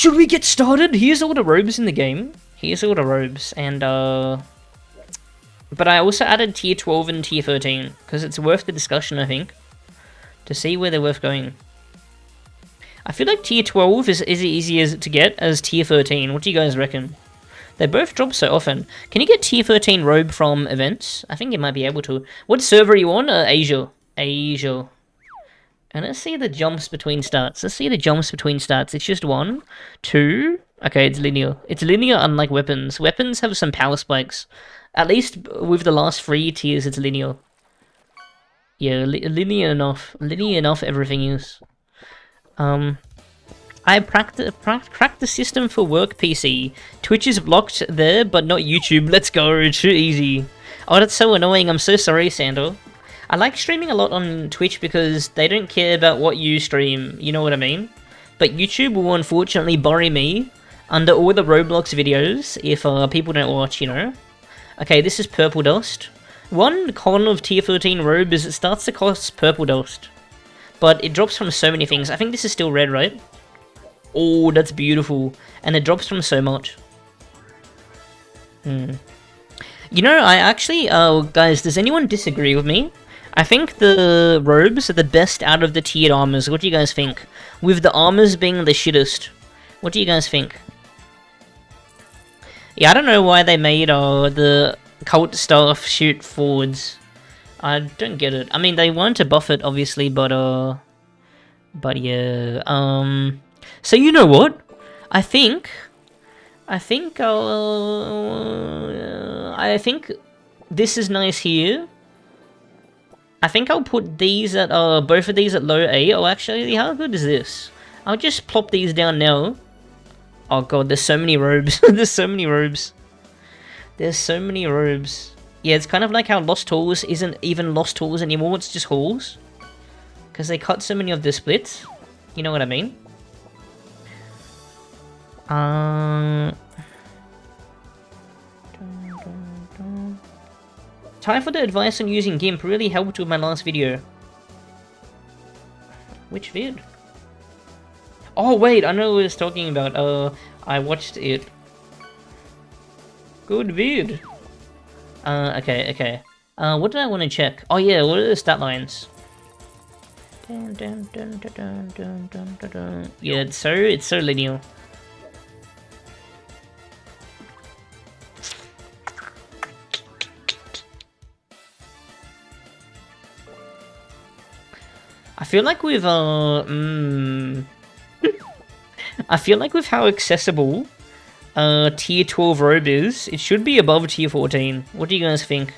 Should we get started? Here's all the robes in the game. Here's all the robes, and but I also added tier 12 and tier 13, because it's worth the discussion, I think, to see where they're worth going. I feel like tier 12 is as easy as to get as tier 13. What do you guys reckon? They both drop so often. Can you get tier 13 robe from events? I think you might be able to. What server are you on? Asia. Asia. And let's see the jumps between stats. Let's see the jumps between stats. It's just 1, 2... Okay, it's linear. It's linear unlike weapons. Weapons have some power spikes. At least with the last 3 tiers, it's linear. Yeah, linear enough. Linear enough everything is. I cracked the system for work PC. Twitch is blocked there, but not YouTube. Let's go. Too easy. Oh, that's so annoying. I'm so sorry, Sando. I like streaming a lot on Twitch because they don't care about what you stream. You know what I mean? But YouTube will unfortunately bury me under all the Roblox videos if people don't watch, you know? Okay, this is purple dust. One con of tier 13 robe is it starts to cost purple dust. But it drops from so many things. I think this is still red, right? Oh, that's beautiful. And it drops from so much. You know, I actually... guys, does anyone disagree with me? I think the robes are the best out of the tiered armors. What do you guys think? With the armors being the shittest. What do you guys think? Yeah, I don't know why they made the cult staff shoot forwards. I don't get it. I mean, they want to buff it, obviously, but yeah. So you know what? I think this is nice here. I think I'll put these at both of these at low 8. Oh, actually, how good is this? I'll just plop these down now. Oh god, there's so many robes. There's so many robes. There's so many robes. Yeah, it's kind of like how Lost Halls isn't even Lost Halls anymore, it's just halls. Because they cut so many of the splits. You know what I mean? Time for the advice on using GIMP really helped with my last video. Which vid? Oh wait, I know what it's talking about. I watched it. Good vid. Okay. What did I want to check? Oh yeah, what are the stat lines? Yeah, it's so linear. I feel like with I feel like with how accessible tier 12 robe is, it should be above tier 14. What do you guys think?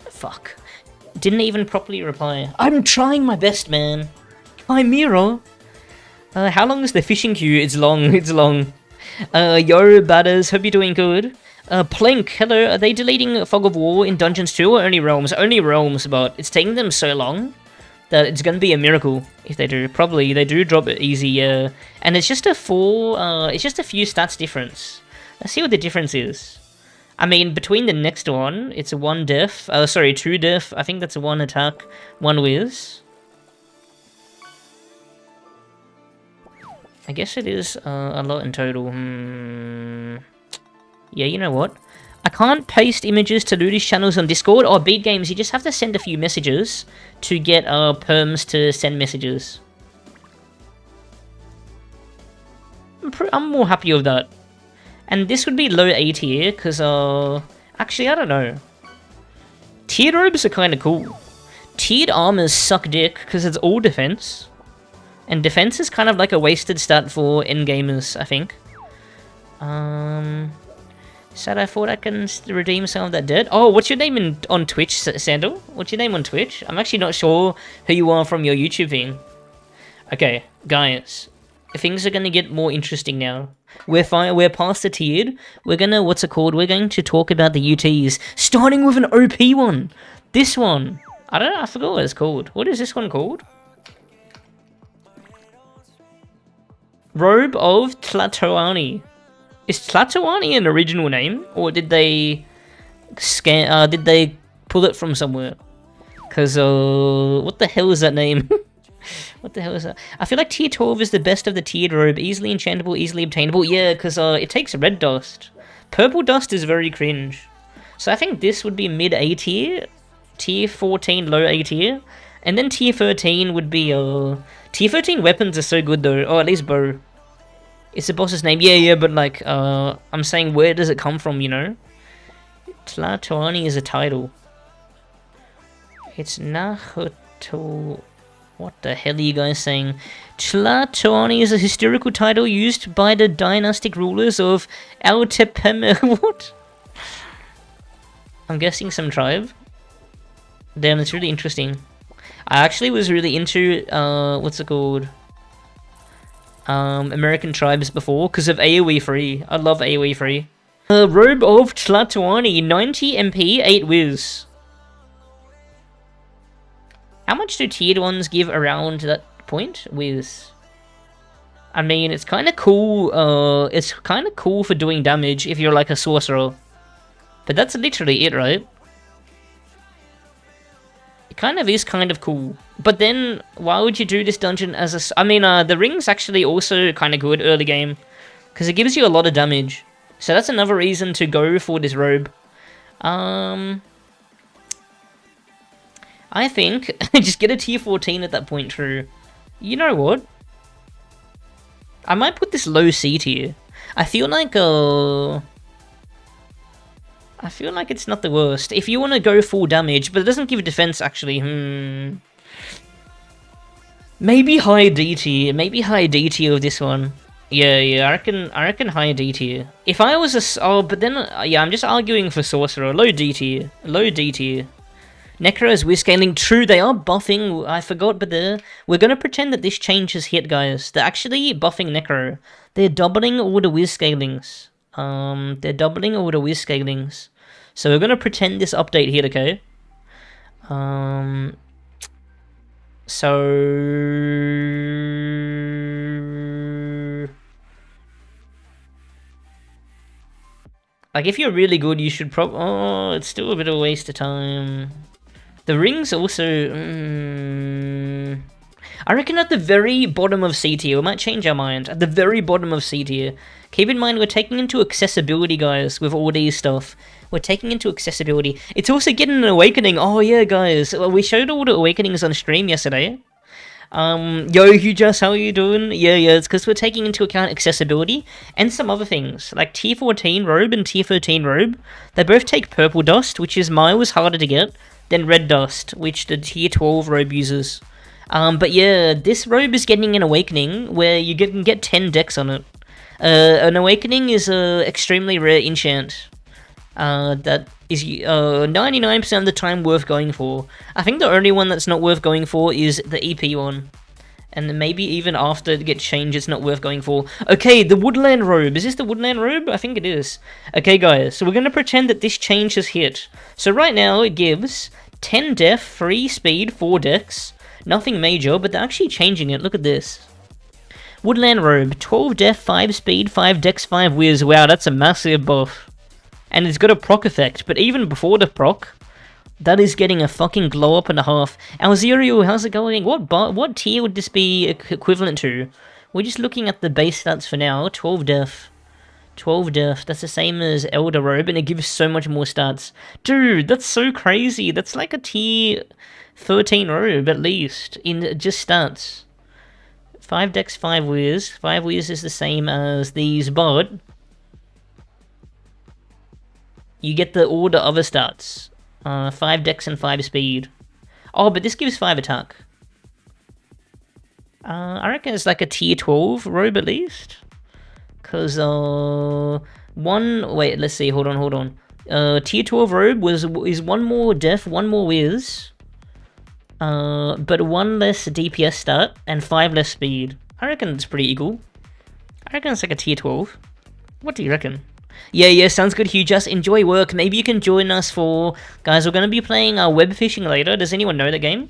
Fuck. Didn't even properly reply. I'm trying my best, man. Chimera. How long is the fishing queue? It's long, it's long. Yo, badders, hope you're doing good. Plink, hello, are they deleting Fog of War in Dungeons 2 or only Realms? Only Realms, but it's taking them so long that it's gonna be a miracle if they do. Probably, they do drop it easy, yeah. And it's just a it's just a few stats difference. Let's see what the difference is. I mean, between the next one, it's a 1 def, sorry, 2 def, I think that's a 1 attack, 1 whiz. I guess it is a lot in total. Yeah, you know what? I can't paste images to Ludi's channels on Discord or Beat Games. You just have to send a few messages to get perms to send messages. I'm more happy with that. And this would be low A tier, because, actually, I don't know. Tiered robes are kind of cool. Tiered armors suck dick, because it's all defense. And defense is kind of like a wasted stat for endgamers, I think. Said I thought I can redeem some of that debt. Oh, what's your name on Twitch, Sandal? What's your name on Twitch? I'm actually not sure who you are from your YouTube thing. Okay, guys. Things are gonna get more interesting now. We're past the tiered. We're gonna, what's it called? We're going to talk about the UTs. Starting with an OP one. This one. I don't know, I forgot what it's called. What is this one called? Robe of Tlatoani. Is Tlatoani an original name, or did they pull it from somewhere? Cause what the hell is that name? What the hell is that? I feel like tier 12 is the best of the tiered robe. Easily enchantable, easily obtainable. Yeah, because it takes red dust. Purple dust is very cringe. So I think this would be mid A tier. Tier 14 low A tier. And then tier 13 would be... tier 13 weapons are so good though. Oh, at least bow. It's the boss's name. Yeah, but like... I'm saying where does it come from, you know? Tlatoani is a title. It's Nahuto... What the hell are you guys saying? Tlatoani is a historical title used by the dynastic rulers of Altepeme... What? I'm guessing some tribe. Damn, that's really interesting. I actually was really into, what's it called? American tribes before, because of AoE free. I love AoE free. Robe of Tlatoani, 90 MP, 8 whiz. How much do tiered ones give around that point? Whiz. I mean, it's kind of cool, it's kind of cool for doing damage if you're like a sorcerer. But that's literally it, right? It kind of is kind of cool. But then, why would you do this dungeon as a... I mean, the ring's actually also kind of good early game. Because it gives you a lot of damage. So that's another reason to go for this robe. I think, just get a tier 14 at that point, true. You know what? I might put this low C tier. I feel like it's not the worst. If you want to go full damage, but it doesn't give defense, actually, Maybe high D tier. Maybe high D tier of this one. Yeah, I reckon high D tier. If I was a... Oh, but then... yeah, I'm just arguing for Sorcerer. Low D tier. Low D tier. Necro is whiz scaling. True, they are buffing. I forgot, but we're going to pretend that this change has hit, guys. They're actually buffing Necro. They're doubling all the whiz scalings. They're doubling all the whiz scalings. So we're going to pretend this update hit, okay? So... like, if you're really good, you should probably... Oh, it's still a bit of a waste of time. The ring's also... I reckon at the very bottom of C tier, we might change our mind. At the very bottom of C tier. Keep in mind, we're taking into accessibility, guys, with all these stuff. We're taking into accessibility. It's also getting an awakening. Oh, yeah, guys. We showed all the awakenings on stream yesterday. Yo, Hughes, how are you doing? Yeah, it's because we're taking into account accessibility and some other things, like tier 14 robe and tier 13 robe. They both take purple dust, which is miles harder to get than red dust, which the tier 12 robe uses. But yeah, this robe is getting an awakening where you can get 10 decks on it. An awakening is a extremely rare enchant. That is 99% of the time worth going for. I think the only one that's not worth going for is the EP one. And then maybe even after it gets changed, it's not worth going for. Okay, the Woodland robe. Is this the Woodland robe? I think it is. Okay, guys, so we're going to pretend that this change has hit. So right now, it gives 10 def, 3 speed, 4 dex. Nothing major, but they're actually changing it. Look at this. Woodland robe, 12 def, 5 speed, 5 dex, 5 whiz. Wow, that's a massive buff. And it's got a proc effect, but even before the proc, that is getting a fucking glow up and a half. Alzerio, how's it going? What tier would this be equivalent to? We're just looking at the base stats for now. 12 def. 12 def. That's the same as Elder Robe, and it gives so much more stats. Dude, that's so crazy. That's like a tier 13 robe, at least, in just stats. 5 dex, 5 whiz. 5 whiz is the same as these, but you get all the other stats. 5 dex and 5 speed. Oh, but this gives 5 attack. I reckon it's like a tier 12 robe at least. Because, wait, let's see, hold on. Tier 12 robe is 1 more def, 1 more whiz. But 1 less DPS stat, and 5 less speed. I reckon it's pretty equal. I reckon it's like a tier 12. What do you reckon? Yeah, sounds good, Hugh. Just enjoy work. Maybe you can join us for... Guys, we're going to be playing web fishing later. Does anyone know the game?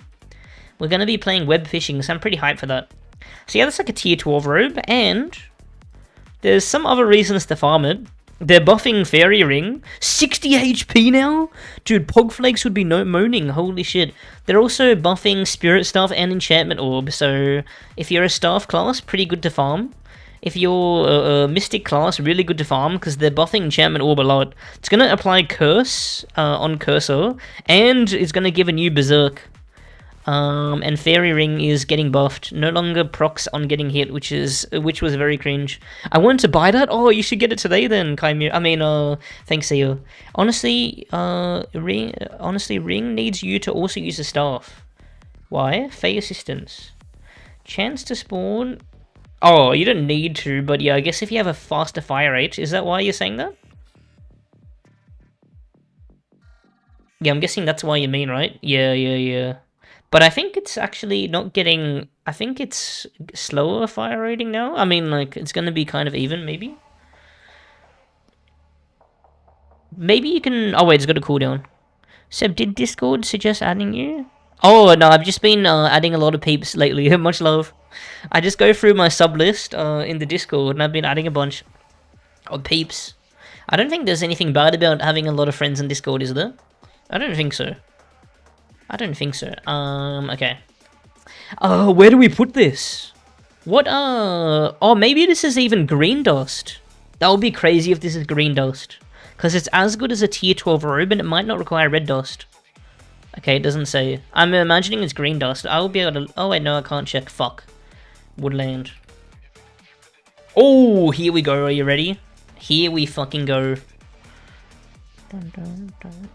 We're going to be playing web fishing, so I'm pretty hyped for that. So yeah, that's like a tier 12 robe, and there's some other reasons to farm it. They're buffing Fairy Ring. 60 HP now? Dude, Pogflakes would be moaning. Holy shit. They're also buffing Spirit Staff and Enchantment Orb. So, if you're a Staff class, pretty good to farm. If you're a Mystic class, really good to farm, because they're buffing Enchantment Orb a lot. It's going to apply Curse on Cursor, and it's going to give a new Berserk. And Fairy Ring is getting buffed. No longer procs on getting hit, which was very cringe. I wanted to buy that. Oh, you should get it today then, Chimera. I mean, thanks, Theo. Honestly, Ring needs you to also use the staff. Why? Fey Assistance. Chance to spawn. Oh, you don't need to, but yeah, I guess if you have a faster fire rate, is that why you're saying that? Yeah, I'm guessing that's why you mean, right? Yeah. But I think it's actually not getting... I think it's slower fire rating now. I mean, like, it's going to be kind of even, maybe? Maybe you can... Oh, wait, it's got a cooldown. Seb, did Discord suggest adding you? Oh, no, I've just been adding a lot of peeps lately. Much love. I just go through my sub list in the Discord, and I've been adding a bunch of peeps. I don't think there's anything bad about having a lot of friends in Discord, is there? I don't think so. Okay. Where do we put this? What, oh, maybe this is even green dust. That would be crazy if this is green dust. Because it's as good as a tier 12 robe, and it might not require red dust. Okay, it doesn't say. I'm imagining it's green dust. I'll be able to... Oh, wait, no, I can't check. Fuck. Woodland. Oh, here we go. Are you ready? Here we fucking go. Dun, dun, dun.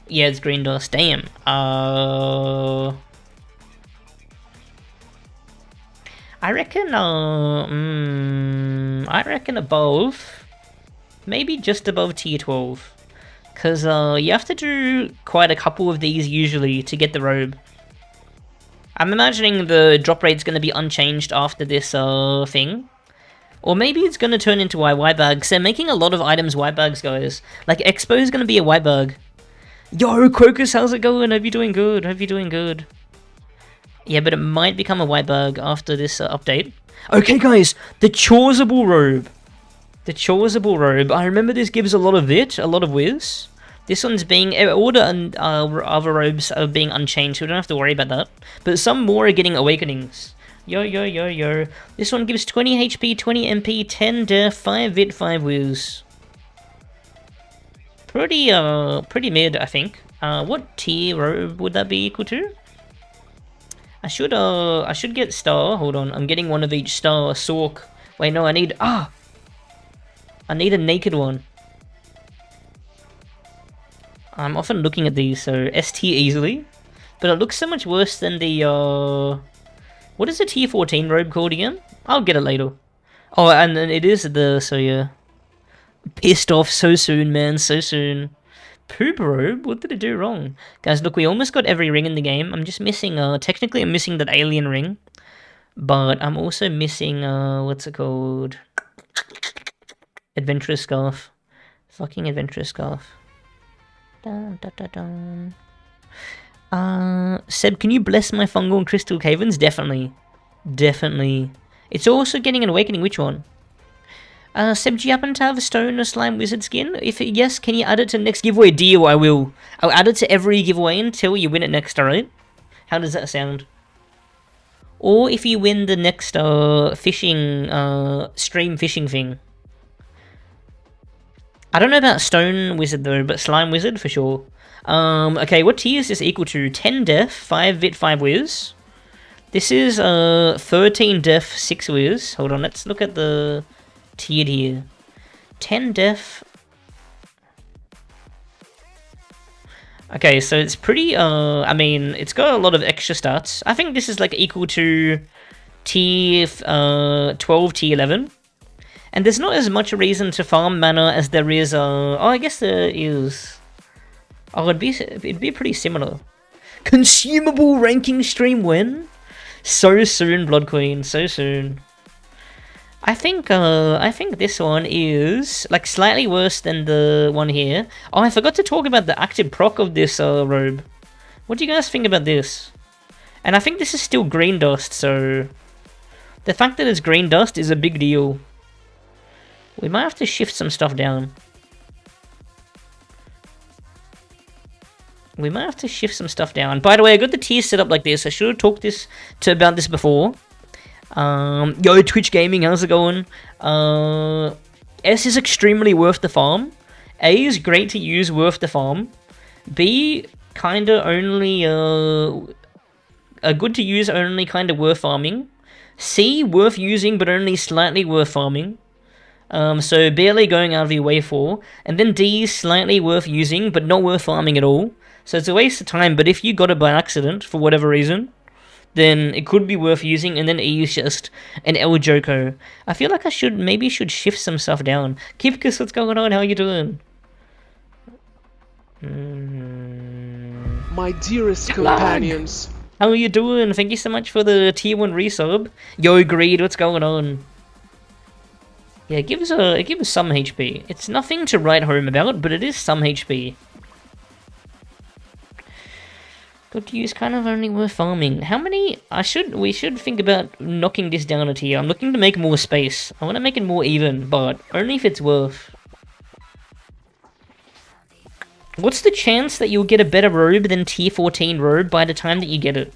Yeah, it's green dust. Damn. I reckon, I reckon above. Maybe just above tier 12. Because, you have to do quite a couple of these usually to get the robe. I'm imagining the drop rate's going to be unchanged after this, thing. Or maybe it's going to turn into a white bag. So they're making a lot of items white bags, guys. Like, Expo is going to be a white bag. Yo, Crocus, how's it going? Hope you're doing good. Yeah, but it might become a white bag after this update. Okay, guys, the Chorable robe. I remember this gives a lot of whiz. This one's being... All the other robes are being unchanged, so we don't have to worry about that. But some more are getting awakenings. Yo. This one gives 20 HP, 20 MP, 10 def, 5 vit, 5 whiz. Pretty mid, I think. What tier robe would that be equal to? I should get star. Hold on, I'm getting one of each star. Sork. Wait, no, I need a naked one. I'm often looking at these, so S tier easily. But it looks so much worse than the, what is the tier 14 robe called again? I'll get it later. Oh, and then it is so yeah. Pissed off so soon, man, so soon. Poop robe? What did it do wrong? Guys, look, we almost got every ring in the game. I'm just missing, technically I'm missing that alien ring. But I'm also missing, what's it called? Adventurous Scarf. Fucking Adventurous Scarf. Dun. Seb, can you bless my fungal and crystal caverns? Definitely. It's also getting an awakening. Which one? Seb, do you happen to have a stone or slime wizard skin? If yes, can you add it to the next giveaway? Deal, I will. I'll add it to every giveaway until you win it next, alright? How does that sound? Or if you win the next fishing, stream fishing thing. I don't know about stone wizard though, but slime wizard for sure. Okay, what tier is this equal to? 10 def, 5 vit, 5 whiz. This is 13 def, 6 whiz. Hold on, let's look at the tiered here. 10 def. Okay, so it's pretty, I mean, it's got a lot of extra stats. I think this is like equal to tier 12, tier 11. And there's not as much reason to farm mana as there is, oh, I guess there is. Oh, it'd be pretty similar. Consumable ranking stream when? So soon, Blood Queen, so soon. I think this one is, like, slightly worse than the one here. Oh, I forgot to talk about the active proc of this, robe. What do you guys think about this? And I think this is still green dust, so... The fact that it's green dust is a big deal. We might have to shift some stuff down. We might have to shift some stuff down. By the way, I got the tiers set up like this. I should have talked about this before. Yo, Twitch Gaming, how's it going? S is extremely worth the farm. A is great to use, worth the farm. B, kinda only, good to use, only kinda worth farming. C, worth using, but only slightly worth farming. So barely going out of your way for. And then D is slightly worth using, but not worth farming at all. So it's a waste of time, but if you got it by accident, for whatever reason, then it could be worth using, and then E is just an El Joko. I feel like I maybe should shift some stuff down. Kipkus, what's going on? How you doing? My dearest companions. How are you doing? Thank you so much for the tier 1 resub. Yo, Greed, what's going on? Yeah, give us some HP. It's nothing to write home about, but it is some HP. Good to use, kind of only worth farming. How many? We should think about knocking this down a tier. I'm looking to make more space. I want to make it more even, but only if it's worth. What's the chance that you'll get a better robe than tier 14 robe by the time that you get it?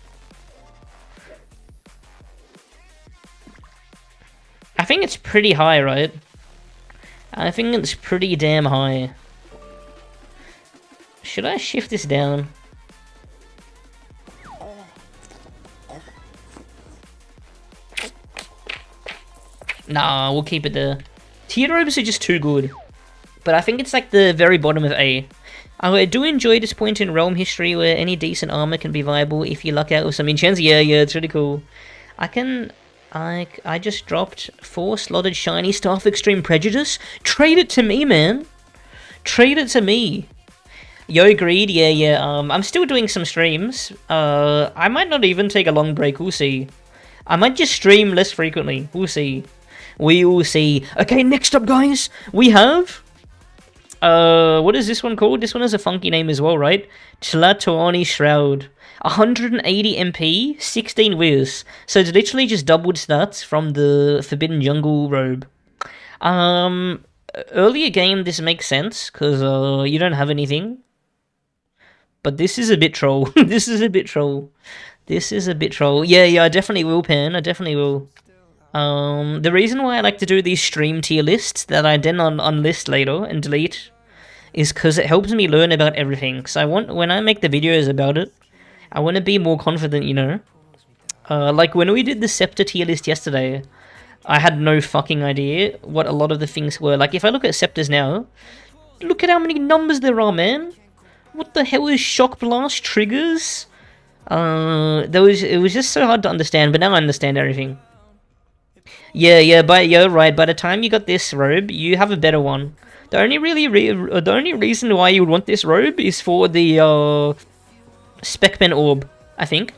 I think it's pretty high, right? I think it's pretty damn high. Should I shift this down? Nah, we'll keep it there. Tier robes are just too good. But I think it's like the very bottom of A. I do enjoy this point in Realm history where any decent armor can be viable if you luck out with some enchants. Yeah, it's really cool. I just dropped 4 slotted shiny Staff Extreme Prejudice. Trade it to me, man. Trade it to me. Yo, Greed, yeah. I'm still doing some streams. I might not even take a long break, we'll see. I might just stream less frequently, we'll see. We will see. Okay, next up, guys, we have... what is this one called? This one has a funky name as well, right? Tlatoani Shroud. 180 MP, 16 whiz. So it's literally just doubled stats from the Forbidden Jungle robe. Earlier game, this makes sense, because you don't have anything. But this is a bit troll. This is a bit troll. Yeah, I definitely will, Pan. I definitely will. The reason why I like to do these stream tier lists that I then unlist later and delete is because it helps me learn about everything. So when I make the videos about it, I want to be more confident, you know? Like when we did the Scepter tier list yesterday, I had no fucking idea what a lot of the things were. Like if I look at Scepters now, look at how many numbers there are, man. What the hell is Shock Blast triggers? It was just so hard to understand, but now I understand everything. Yeah, you're right. By the time you got this robe, you have a better one. The only reason why you would want this robe is for the Specman Orb, I think.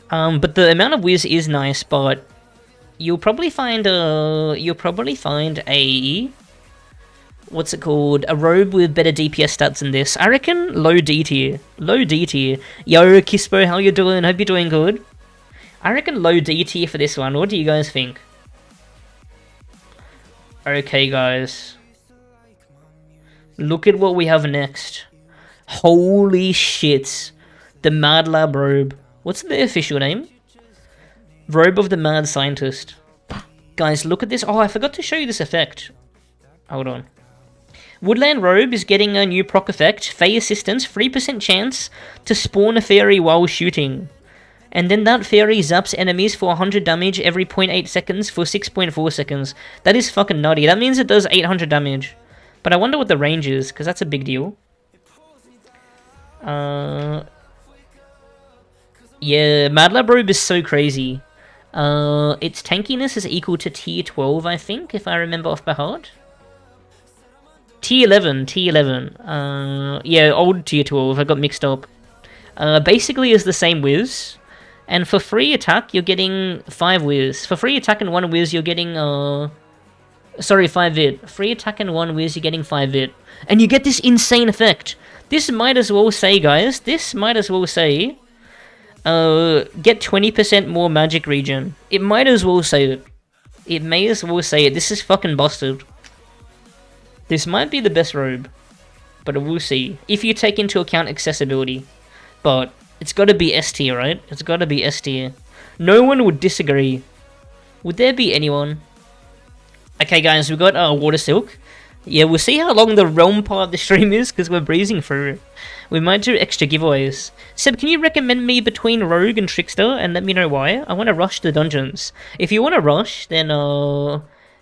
But the amount of whiz is nice, but you'll probably find a what's it called? A robe with better DPS stats than this. I reckon low D tier. Low D tier. Yo, Kispo, how you doing? Hope you're doing good. I reckon low D tier for this one. What do you guys think? Okay, guys. Look at what we have next. Holy shit. The Mad Lab robe. What's the official name? Robe of the Mad Scientist. Guys, look at this. Oh, I forgot to show you this effect. Hold on. Woodland robe is getting a new proc effect. Fey Assistance, 3% chance to spawn a fairy while shooting. And then that fairy zaps enemies for 100 damage every 0.8 seconds for 6.4 seconds. That is fucking nutty. That means it does 800 damage. But I wonder what the range is, because that's a big deal. Yeah, Mad Lab robe is so crazy. Its tankiness is equal to tier 12, I think, if I remember off by heart. Tier 11. Yeah, old tier 12, I got mixed up. Basically is the same whiz. And for free attack, you're getting 5 whiz. For free attack and 1 whiz, you're getting, 5 vit. Free attack and 1 whiz, you're getting 5 vit. And you get this insane effect. This might as well say, guys, get 20% more magic regen. It might as well say it. It may as well say it. This is fucking busted. This might be the best robe, but we'll see. If you take into account accessibility. But it's gotta be S tier, right? It's gotta be S tier. No one would disagree. Would there be anyone? Okay guys, we got Water Silk. Yeah, we'll see how long the realm part of the stream is, because we're breezing through it. We might do extra giveaways. Seb, can you recommend me between Rogue and Trickster, and let me know why? I want to rush the dungeons. If you want to rush, then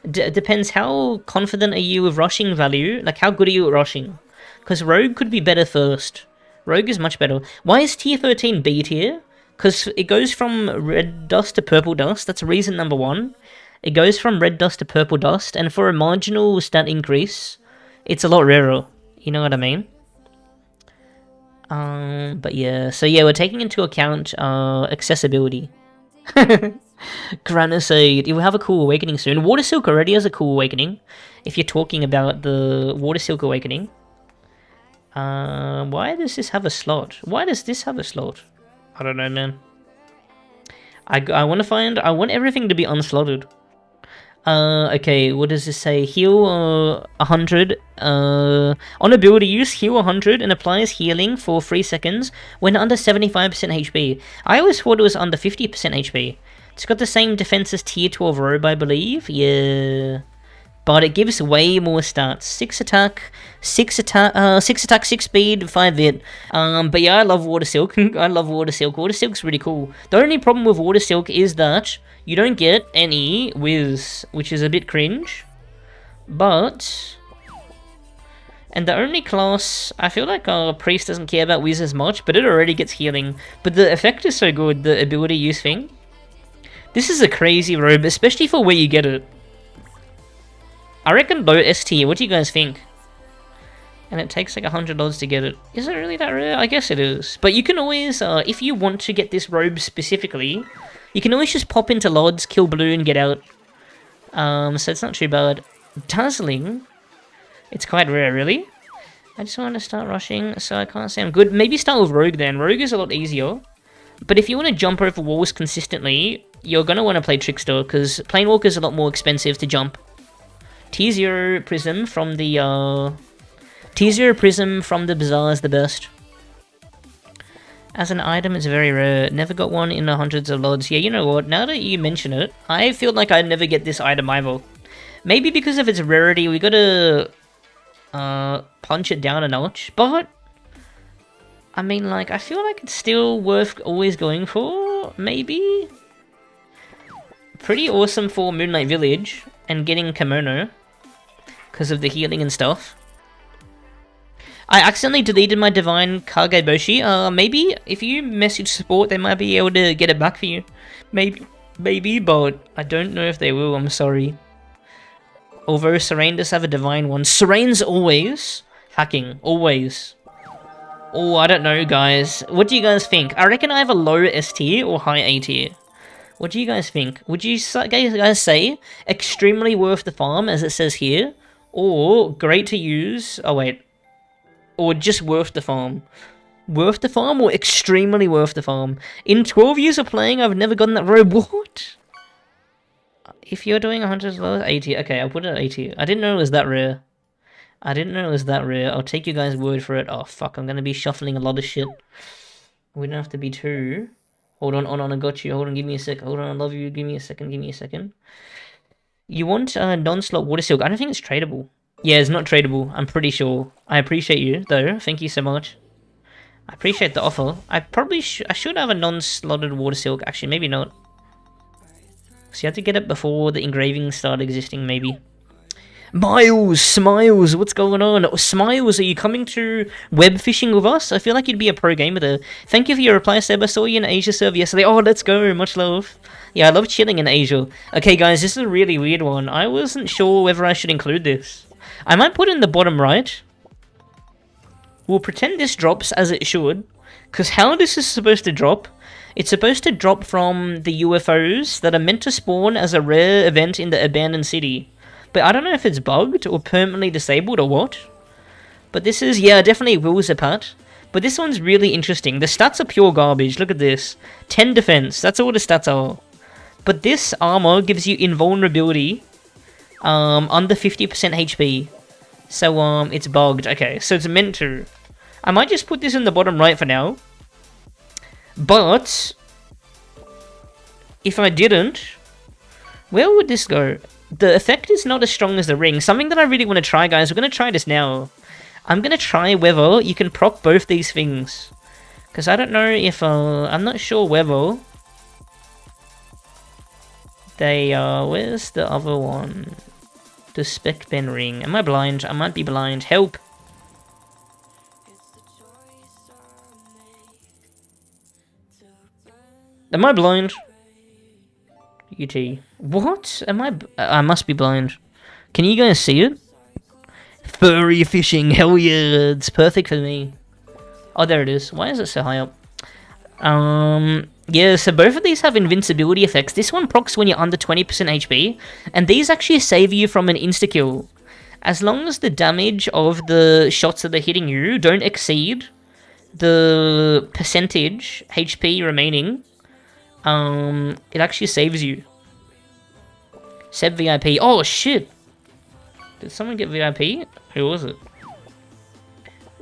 depends how confident are you with rushing value, like how good are you at rushing? Because Rogue could be better first. Rogue is much better. Why is tier 13 B tier? Because it goes from red dust to purple dust, that's reason number 1. It goes from red dust to purple dust, and for a marginal stat increase, it's a lot rarer. You know what I mean? But yeah, so yeah, we're taking into account accessibility. Granacade, it will have a cool awakening soon. Water Silk already has a cool awakening. If you're talking about the Water Silk awakening. Why does this have a slot? Why does this have a slot? I don't know, man. I want everything to be unslotted. Okay, what does this say? Heal 100. On ability use, heal 100 and applies healing for 3 seconds when under 75% HP. I always thought it was under 50% HP. It's got the same defense as tier 12 robe, I believe. Yeah. But it gives way more stats. 6 attack, 6 speed, 5 hit. But yeah, I love Water Silk. I love Water Silk. Water Silk's really cool. The only problem with Water Silk is that you don't get any Wiz, which is a bit cringe. But... And the only class... I feel like Priest doesn't care about Wiz as much, but it already gets healing. But the effect is so good, the ability use thing. This is a crazy robe, especially for where you get it. I reckon low S tier, what do you guys think? And it takes like $100 to get it. Is it really that rare? I guess it is. But you can always, if you want to get this robe specifically, you can always just pop into Lods, kill Blue, and get out. So it's not too bad. Dazzling? It's quite rare, really. I just want to start rushing, so I can't say I'm good. Maybe start with Rogue then. Rogue is a lot easier. But if you want to jump over walls consistently, you're going to want to play Trickster, because Planewalker is a lot more expensive to jump. T0 Prism from the Bazaar is the best. As an item, it's very rare. Never got one in the hundreds of lods. Yeah, you know what? Now that you mention it, I feel like I never get this item either. Maybe because of its rarity, we gotta punch it down a notch. But I mean, like, I feel like it's still worth always going for. Maybe. Pretty awesome for Moonlight Village and getting Kimono because of the healing and stuff. I accidentally deleted my Divine Kageboshi. Maybe if you message support, they might be able to get it back for you. Maybe, but I don't know if they will. I'm sorry. Although Serain does have a Divine one. Serain's always hacking. Always. Oh, I don't know, guys. What do you guys think? I reckon I have a low S tier or high A tier. What do you guys think? Would you guys say extremely worth the farm, as it says here? Or great to use? Oh, wait. Or just worth the farm? Worth the farm or extremely worth the farm? In 12 years of playing, I've never gotten that robe. What? If you're doing 100 as well as 80. Okay, I'll put it at 80. I didn't know it was that rare. I'll take you guys' word for it. Oh, fuck. I'm going to be shuffling a lot of shit. We don't have to be too... Hold on, I got you. Hold on, give me a sec. Hold on, I love you. Give me a second. You want non-slot Water Silk? I don't think it's tradable. Yeah, it's not tradable. I'm pretty sure. I appreciate you, though. Thank you so much. I appreciate the offer. I should have a non-slotted Water Silk. Actually, maybe not. So you have to get it before the engravings start existing, maybe. Smiles, what's going on? Smiles, are you coming to web fishing with us? I feel like you'd be a pro gamer there. Thank you for your reply, Seb. I saw you in Asia server yesterday. Oh, let's go. Much love. Yeah, I love chilling in Asia. Okay, guys, this is a really weird one. I wasn't sure whether I should include this. I might put it in the bottom right. We'll pretend this drops as it should. Because how this is supposed to drop? It's supposed to drop from the UFOs that are meant to spawn as a rare event in the abandoned city. But I don't know if it's bugged or permanently disabled or what. But this is, yeah, definitely Will's a pat. But this one's really interesting. The stats are pure garbage. Look at this. 10 defense. That's all the stats are. But this armor gives you invulnerability under 50% HP. So, it's bugged. Okay, so it's meant to. I might just put this in the bottom right for now. But if I didn't, where would this go? The effect is not as strong as the ring. Something that I really want to try, guys. We're going to try this now. I'm going to try whether you can proc both these things. Because I don't know if, I'm not sure whether they, where's the other one? The Spec Ben ring. Am I blind? I might be blind. Help! Am I blind? UT. What? Am I must be blind. Can you guys see it? Furry fishing. Hell yeah. It's perfect for me. Oh, there it is. Why is it so high up? Yeah, so both of these have invincibility effects. This one procs when you're under 20% HP. And these actually save you from an insta-kill. As long as the damage of the shots that are hitting you don't exceed the percentage HP remaining, it actually saves you. Seb VIP. Oh shit! Did someone get VIP? Who was it?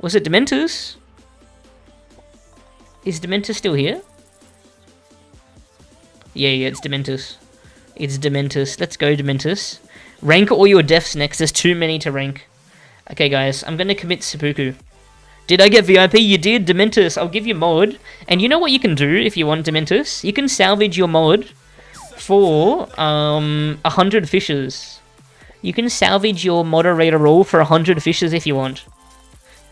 Was it Dementus? Is Dementus still here? Yeah, it's Dementus. It's Dementus. Let's go, Dementus. Rank all your deaths next. There's too many to rank. Okay, guys. I'm gonna commit seppuku. Did I get VIP? You did, Dementus. I'll give you mod. And you know what you can do if you want, Dementus? You can salvage your mod for 100 fishes. You can salvage your moderator role for 100 fishes if you want.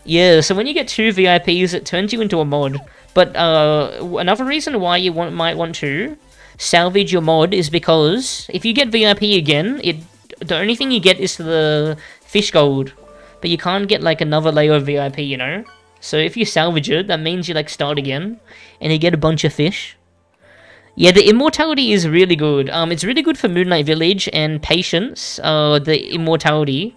Yeah, so when you get 2 VIPs, it turns you into a mod. But another reason why you might want to salvage your mod is because if you get VIP again, the only thing you get is the fish gold. But you can't get like another layer of VIP, you know? So if you salvage it, that means you like start again and you get a bunch of fish. Yeah, the immortality is really good. It's really good for Moonlight Village and Patience, the immortality.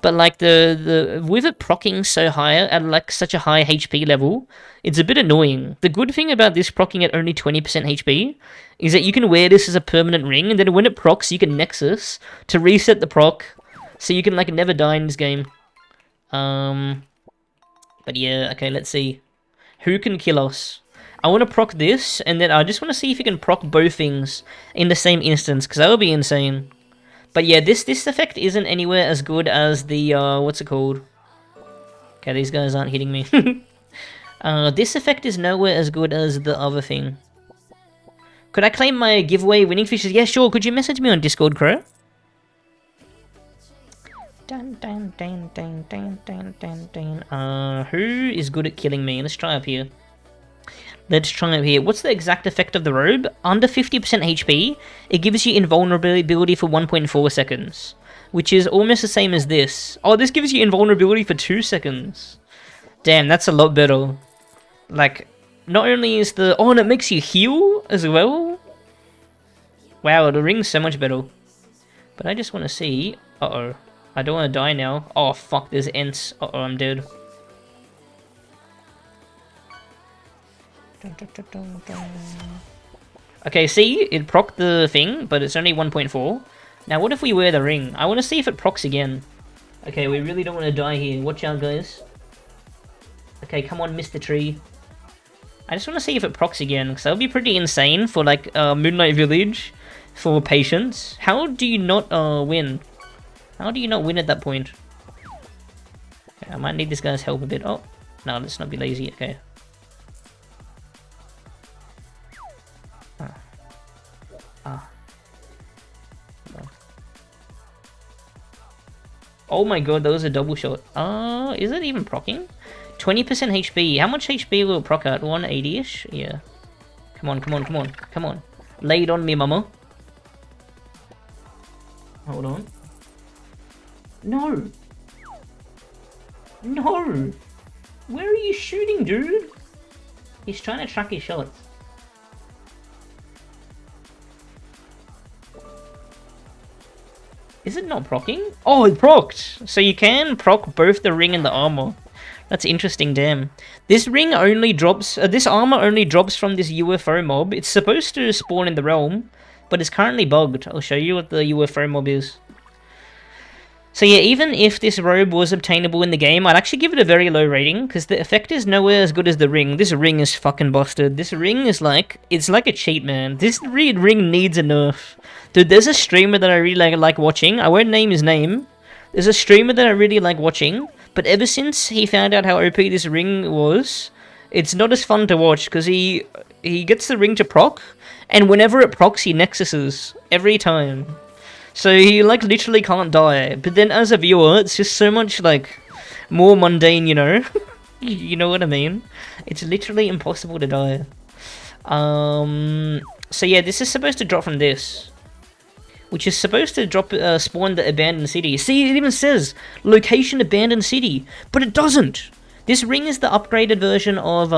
But like with it proccing so high at like such a high HP level, it's a bit annoying. The good thing about this proccing at only 20% HP is that you can wear this as a permanent ring, and then when it procs, you can Nexus to reset the proc, so you can like never die in this game. But yeah, okay, let's see. Who can kill us? I want to proc this, and then I just want to see if you can proc both things in the same instance, because that would be insane. But yeah, this effect isn't anywhere as good as the, what's it called? Okay, these guys aren't hitting me. This effect is nowhere as good as the other thing. Could I claim my giveaway winning fishes? Yeah, sure. Could you message me on Discord, Crow? Who is good at killing me? Let's try up here. Let's try up here. What's the exact effect of the robe? Under 50% HP, it gives you invulnerability for 1.4 seconds. Which is almost the same as this. Oh, this gives you invulnerability for 2 seconds. Damn, that's a lot better. Like, not only is the... Oh, and it makes you heal as well? Wow, the ring's so much better. But I just want to see... Uh-oh. I don't want to die now. Oh, fuck, there's Ents. Uh-oh, I'm dead. Okay, see? It procced the thing, but it's only 1.4. Now, what if we wear the ring? I want to see if it procs again. Okay, we really don't want to die here. Watch out, guys. Okay, come on, Mr. Tree. I just want to see if it procs again, because that would be pretty insane for, like, Moonlight Village for Patience. How do you not win? How do you not win at that point? Okay, I might need this guy's help a bit. Oh, no, let's not be lazy. Okay. Oh my god, that was a double shot. Is it even proccing? 20% HP. How much HP will it proc at? 180-ish? Yeah. Come on, come on, come on, come on. Lay it on me, mama. Hold on. No! No! Where are you shooting, dude? He's trying to track his shots. Is it not proccing? Oh, it procced! So you can proc both the ring and the armor. That's interesting, damn. This ring only drops... this armor only drops from this UFO mob. It's supposed to spawn in the realm, but it's currently bugged. I'll show you what the UFO mob is. So yeah, even if this robe was obtainable in the game, I'd actually give it a very low rating, because the effect is nowhere as good as the ring. This ring is fucking busted. This ring is like, it's like a cheat, man. This ring needs a nerf. Dude, there's a streamer that I really like watching. I won't name his name. There's a streamer that I really like watching, but ever since he found out how OP this ring was, it's not as fun to watch, because he gets the ring to proc, and whenever it procs, he nexuses. Every time. So he, like, literally can't die. But then as a viewer, it's just so much, like, more mundane, you know? You know what I mean? It's literally impossible to die. So yeah, this is supposed to drop from this. Which is supposed to drop, spawn the abandoned city. See, it even says, location abandoned city. But it doesn't! This ring is the upgraded version of,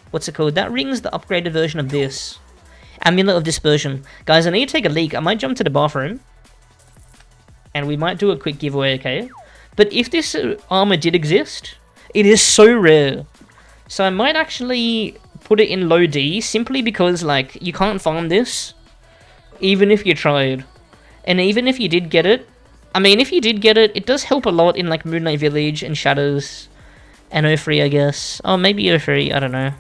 what's it called? That ring is the upgraded version of this. Amulet of Dispersion. Guys, I need to take a leak. I might jump to the bathroom. And we might do a quick giveaway, okay? But if this armor did exist, it is so rare. So I might actually put it in low D, simply because, like, you can't farm this. Even if you tried. And even if you did get it, I mean, if you did get it, it does help a lot in, like, Moonlight Village and Shadows. And O3, I guess. Oh, maybe O3, I don't know.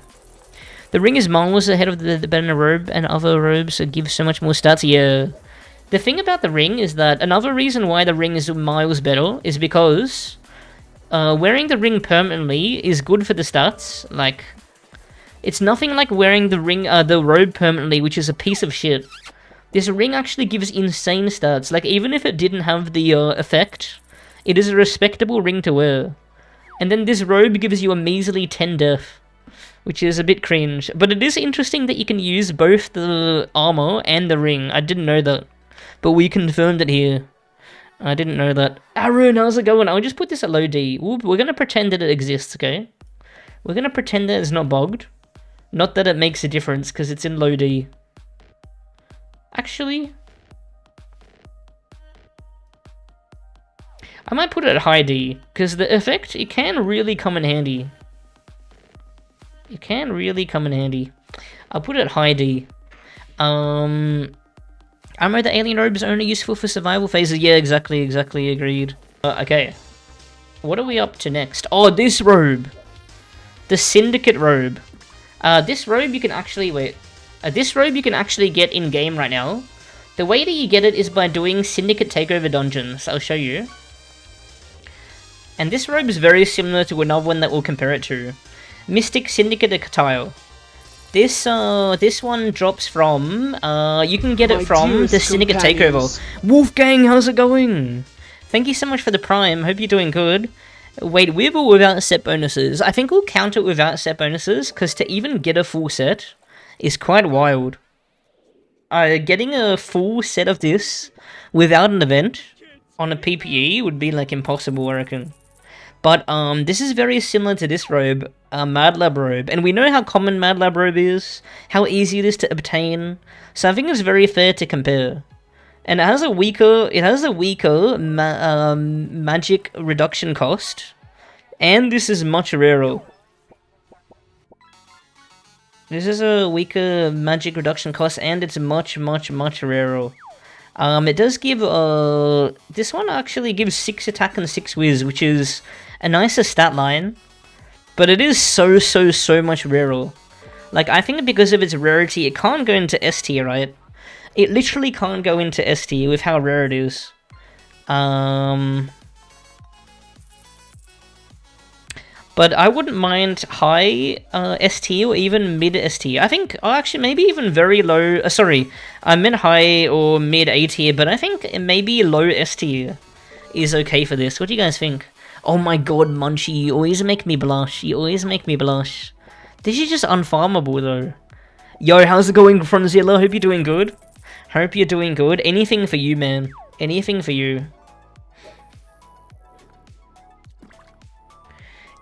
The ring is miles ahead of the banner robe and other robes that give so much more stats. Yeah. The thing about the ring is that another reason why the ring is miles better is because wearing the ring permanently is good for the stats. Like, it's nothing like wearing the ring, the robe permanently, which is a piece of shit. This ring actually gives insane stats. Like, even if it didn't have the effect, it is a respectable ring to wear. And then this robe gives you a measly 10 death. Which is a bit cringe. But it is interesting that you can use both the armor and the ring. I didn't know that. But we confirmed it here. I didn't know that. Aaron, how's it going? I'll just put this at low D. We're going to pretend that it exists, okay? We're going to pretend that it's not bugged. Not that it makes a difference, because it's in low D. Actually, I might put it at high D, because the effect, it can really come in handy. It can really come in handy. I'll put it at high D. Ammo, the alien robe is only useful for survival phases. Yeah, exactly, agreed. Okay. What are we up to next? Oh, this robe! The Syndicate robe. This robe you can actually, wait. This robe you can actually get in-game right now. The way that you get it is by doing Syndicate takeover dungeons. I'll show you. And this robe is very similar to another one that we'll compare it to. Mystic Syndicate Attire. This one drops from, you can get it from the Syndicate Takeover. Wolfgang, how's it going? Thank you so much for the Prime, hope you're doing good. Wait, with or without set bonuses? I think we'll count it without set bonuses, because to even get a full set is quite wild. Getting a full set of this without an event on a PPE would be, like, impossible, I reckon. But, this is very similar to this robe, Mad Lab robe, and we know how common Mad Lab robe is, how easy it is to obtain, so I think it's very fair to compare. And it has a weaker, magic reduction cost, and this is much rarer. This is a weaker magic reduction cost, and it's much rarer. It does give, this one actually gives 6 attack and 6 whiz, which is a nicer stat line, but it is so much rarer. Like, I think because of its rarity, it can't go into S tier, right? It literally can't go into S tier with how rare it is. But I wouldn't mind high S tier or even mid S tier. I think, oh, actually, maybe even very low. Sorry, I meant high or mid A tier, but I think maybe low S tier is okay for this. What do you guys think? Oh my god, Munchie, you always make me blush. You always make me blush. This is just unfarmable, though. Yo, how's it going, Fronzilla? Hope you're doing good. Hope you're doing good. Anything for you, man. Anything for you.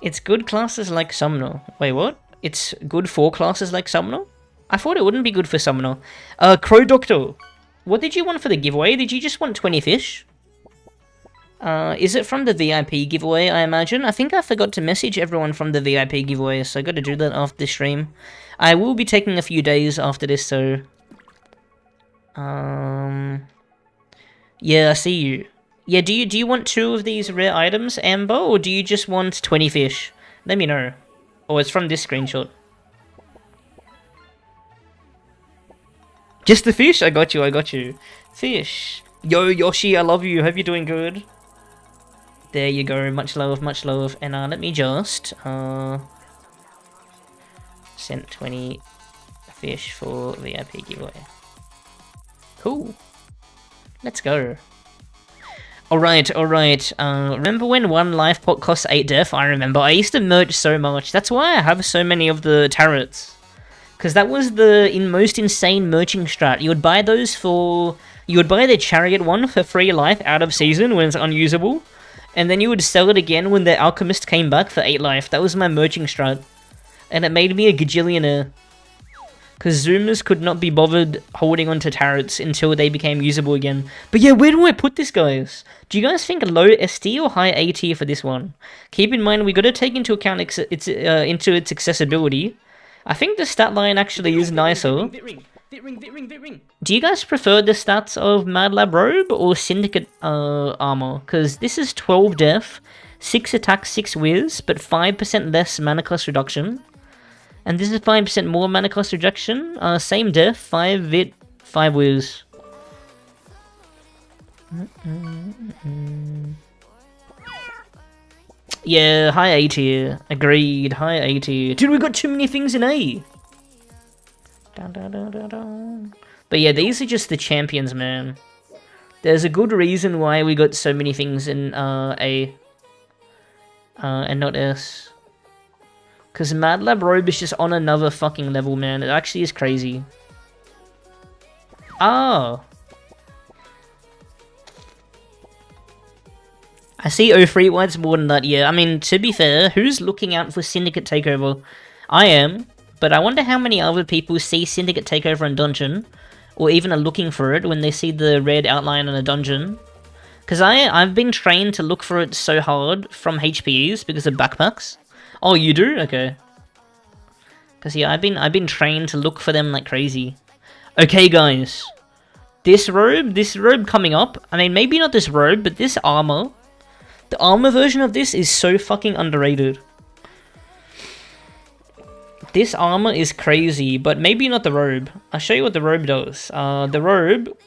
It's good classes like Summoner. Wait, what? It's good for classes like Summoner? I thought it wouldn't be good for Summoner. Crow Doctor. What did you want for the giveaway? Did you just want 20 fish? Is it from the VIP giveaway, I imagine? I think I forgot to message everyone from the VIP giveaway, so I gotta do that after the stream. I will be taking a few days after this, so Yeah, I see you. Yeah, do you want 2 of these rare items, Amber, or do you just want 20 fish? Let me know. Oh, it's from this screenshot. Just the fish? I got you, I got you. Fish. Yo, Yoshi, I love you. Hope you're doing good. There you go. Much love, much love. And let me just send 20 fish for VIP giveaway. Cool. Let's go. Alright. Remember when 1 life pot costs 8 def? I remember. I used to merch so much. That's why I have so many of the turrets. Because that was the most insane merching strat. You would buy those for... You would buy the chariot one for 3 life out of season when it's unusable. And then you would sell it again when the alchemist came back for 8 life. That was my merching strat. And it made me a gajillionaire. Because Zoomers could not be bothered holding onto turrets until they became usable again. But yeah, where do I put this, guys? Do you guys think low ST or high AT for this one? Keep in mind, we got to take into account its accessibility. I think the stat line actually is nicer. Do you guys prefer the stats of Mad Lab Robe or Syndicate armor? Because this is 12 def, 6 attack, 6 whiz, but 5% less mana cost reduction. And this is 5% more mana cost reduction. Same def, 5 vit, 5 whiz. Yeah, high A tier. Agreed, high A tier. Dude, we got too many things in A. But yeah, these are just the champions, man. There's a good reason why we got so many things in A. And not S. Because Mad Lab Robe is just on another fucking level, man. It actually is crazy. Oh. I see 03 white's more than that, yeah. I mean, to be fair, who's looking out for Syndicate Takeover? I am, but I wonder how many other people see Syndicate Takeover in Dungeon, or even are looking for it when they see the red outline on a dungeon. Because I've been trained to look for it so hard from HPEs because of backpacks. Oh, you do? Okay. Because yeah, I've been trained to look for them like crazy. Okay, guys. This robe coming up, I mean, maybe not this robe, but this armor. The armor version of this is so fucking underrated. This armor is crazy, but maybe not the robe. I'll show you what the robe does. The robe...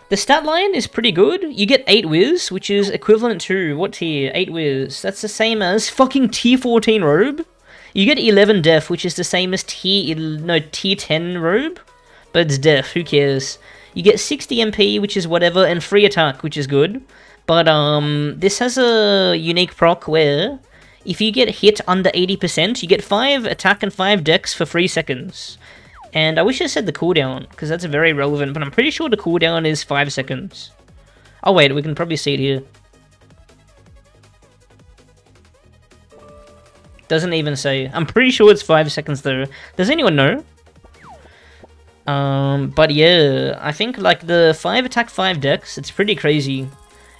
The stat line is pretty good. You get 8 whiz, which is equivalent to, what tier? 8 whiz. That's the same as fucking tier 14 robe. You get 11 def, which is the same as tier 10 robe. But it's def, who cares? You get 60 MP, which is whatever, and free attack, which is good. But this has a unique proc where if you get hit under 80%, you get 5 attack and 5 dex for 3 seconds. And I wish I said the cooldown, because that's very relevant, but I'm pretty sure the cooldown is 5 seconds. Oh wait, we can probably see it here. Doesn't even say. I'm pretty sure it's 5 seconds though. Does anyone know? But yeah, I think like the 5 attack 5 dex, it's pretty crazy.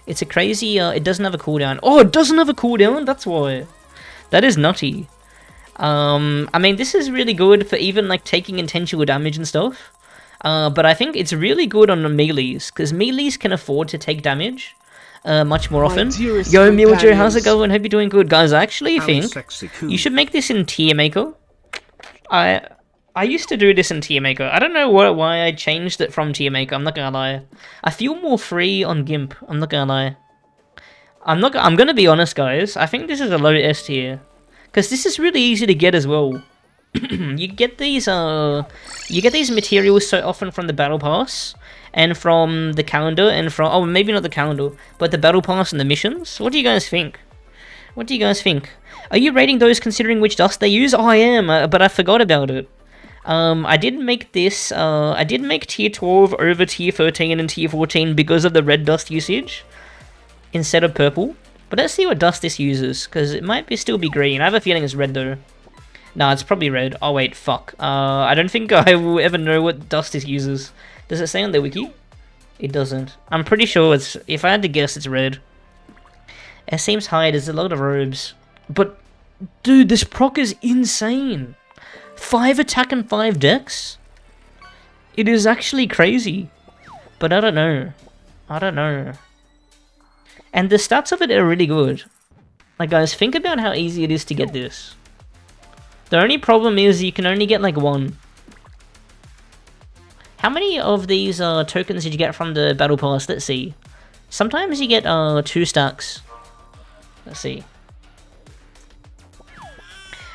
It's a crazy, it doesn't have a cooldown. Oh, it doesn't have a cooldown? That's why. That is nutty. I mean, this is really good for even like taking intentional damage and stuff. But I think it's really good on the melees, because melees can afford to take damage much more often. Yo, Miljo, how's it going? Hope you're doing good. Guys, I actually think you should make this in Tier Maker. I used to do this in Tier Maker. I don't know why I changed it from Tier Maker, I'm not gonna lie. I feel more free on GIMP, I'm not gonna lie. I'm gonna be honest, guys. I think this is a low S tier. Because this is really easy to get as well. You get these materials so often from the Battle Pass, and from the calendar, and from... Oh, maybe not the calendar, but the Battle Pass and the missions. What do you guys think? What do you guys think? Are you rating those considering which dust they use? Oh, I am, but I forgot about it. I did make this, I did make tier 12 over tier 13 and tier 14 because of the red dust usage, instead of purple. But let's see what dust this uses, because it might still be green. I have a feeling it's red though. Nah, it's probably red. Oh wait, fuck. I don't think I will ever know what dust this uses. Does it say on the wiki? It doesn't. I'm pretty sure it's... If I had to guess, it's red. It seems high, there's a lot of robes. But, dude, this proc is insane. 5 attack and 5 dex? It is actually crazy. But I don't know. I don't know. And the stats of it are really good. Like, guys, think about how easy it is to get this. The only problem is you can only get, like, 1. How many of these tokens did you get from the Battle Pass? Let's see. Sometimes you get 2 stacks. Let's see.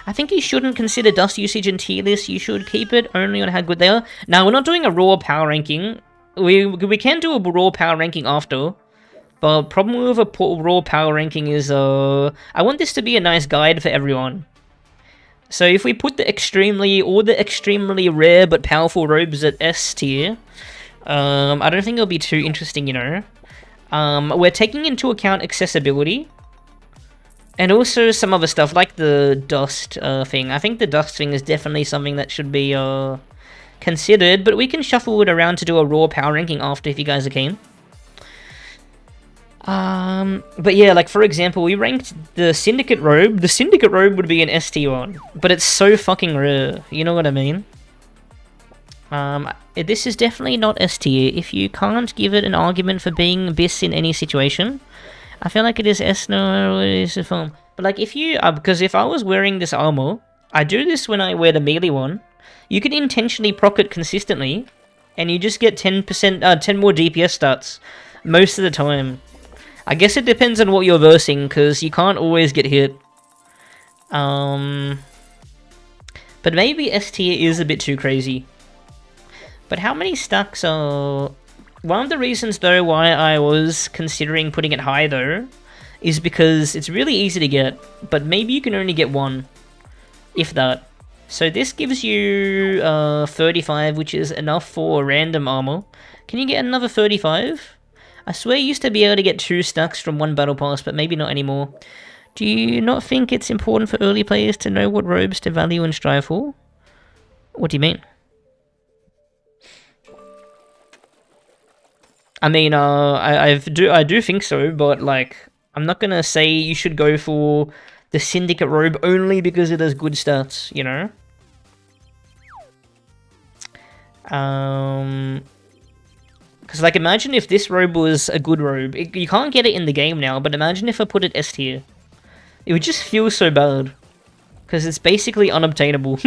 I think you shouldn't consider dust usage in tier list. You should keep it only on how good they are. Now, we're not doing a raw power ranking. We can do a raw power ranking after. But problem with a raw power ranking is I want this to be a nice guide for everyone. So if we put the extremely rare but powerful robes at S tier, I don't think it'll be too interesting, you know. We're taking into account accessibility. And also some other stuff, like the dust thing. I think the dust thing is definitely something that should be considered, but we can shuffle it around to do a raw power ranking after if you guys are keen. But yeah, like for example, we ranked the Syndicate robe. The Syndicate robe would be an S tier one, but it's so fucking rare. You know what I mean? This is definitely not S tier. If you can't give it an argument for being BIS in any situation, I feel like it is S. No, it is a form. But like if you, because if I was wearing this armor, I do this when I wear the melee one. You can intentionally proc it consistently, and you just get 10 more DPS stats most of the time. I guess it depends on what you're versing, because you can't always get hit. But maybe S tier is a bit too crazy. But how many stacks are... One of the reasons, though, why I was considering putting it high, though, is because it's really easy to get, but maybe you can only get 1, if that. So this gives you 35, which is enough for random armor. Can you get another 35? I swear you used to be able to get 2 stacks from 1 battle pass, but maybe not anymore. Do you not think it's important for early players to know what robes to value and strive for? What do you mean? I mean, I do think so, but like, I'm not gonna say you should go for the Syndicate robe only because it has good stats, you know? Because like, imagine if this robe was a good robe. You can't get it in the game now, but imagine if I put it S tier. It would just feel so bad. Because it's basically unobtainable.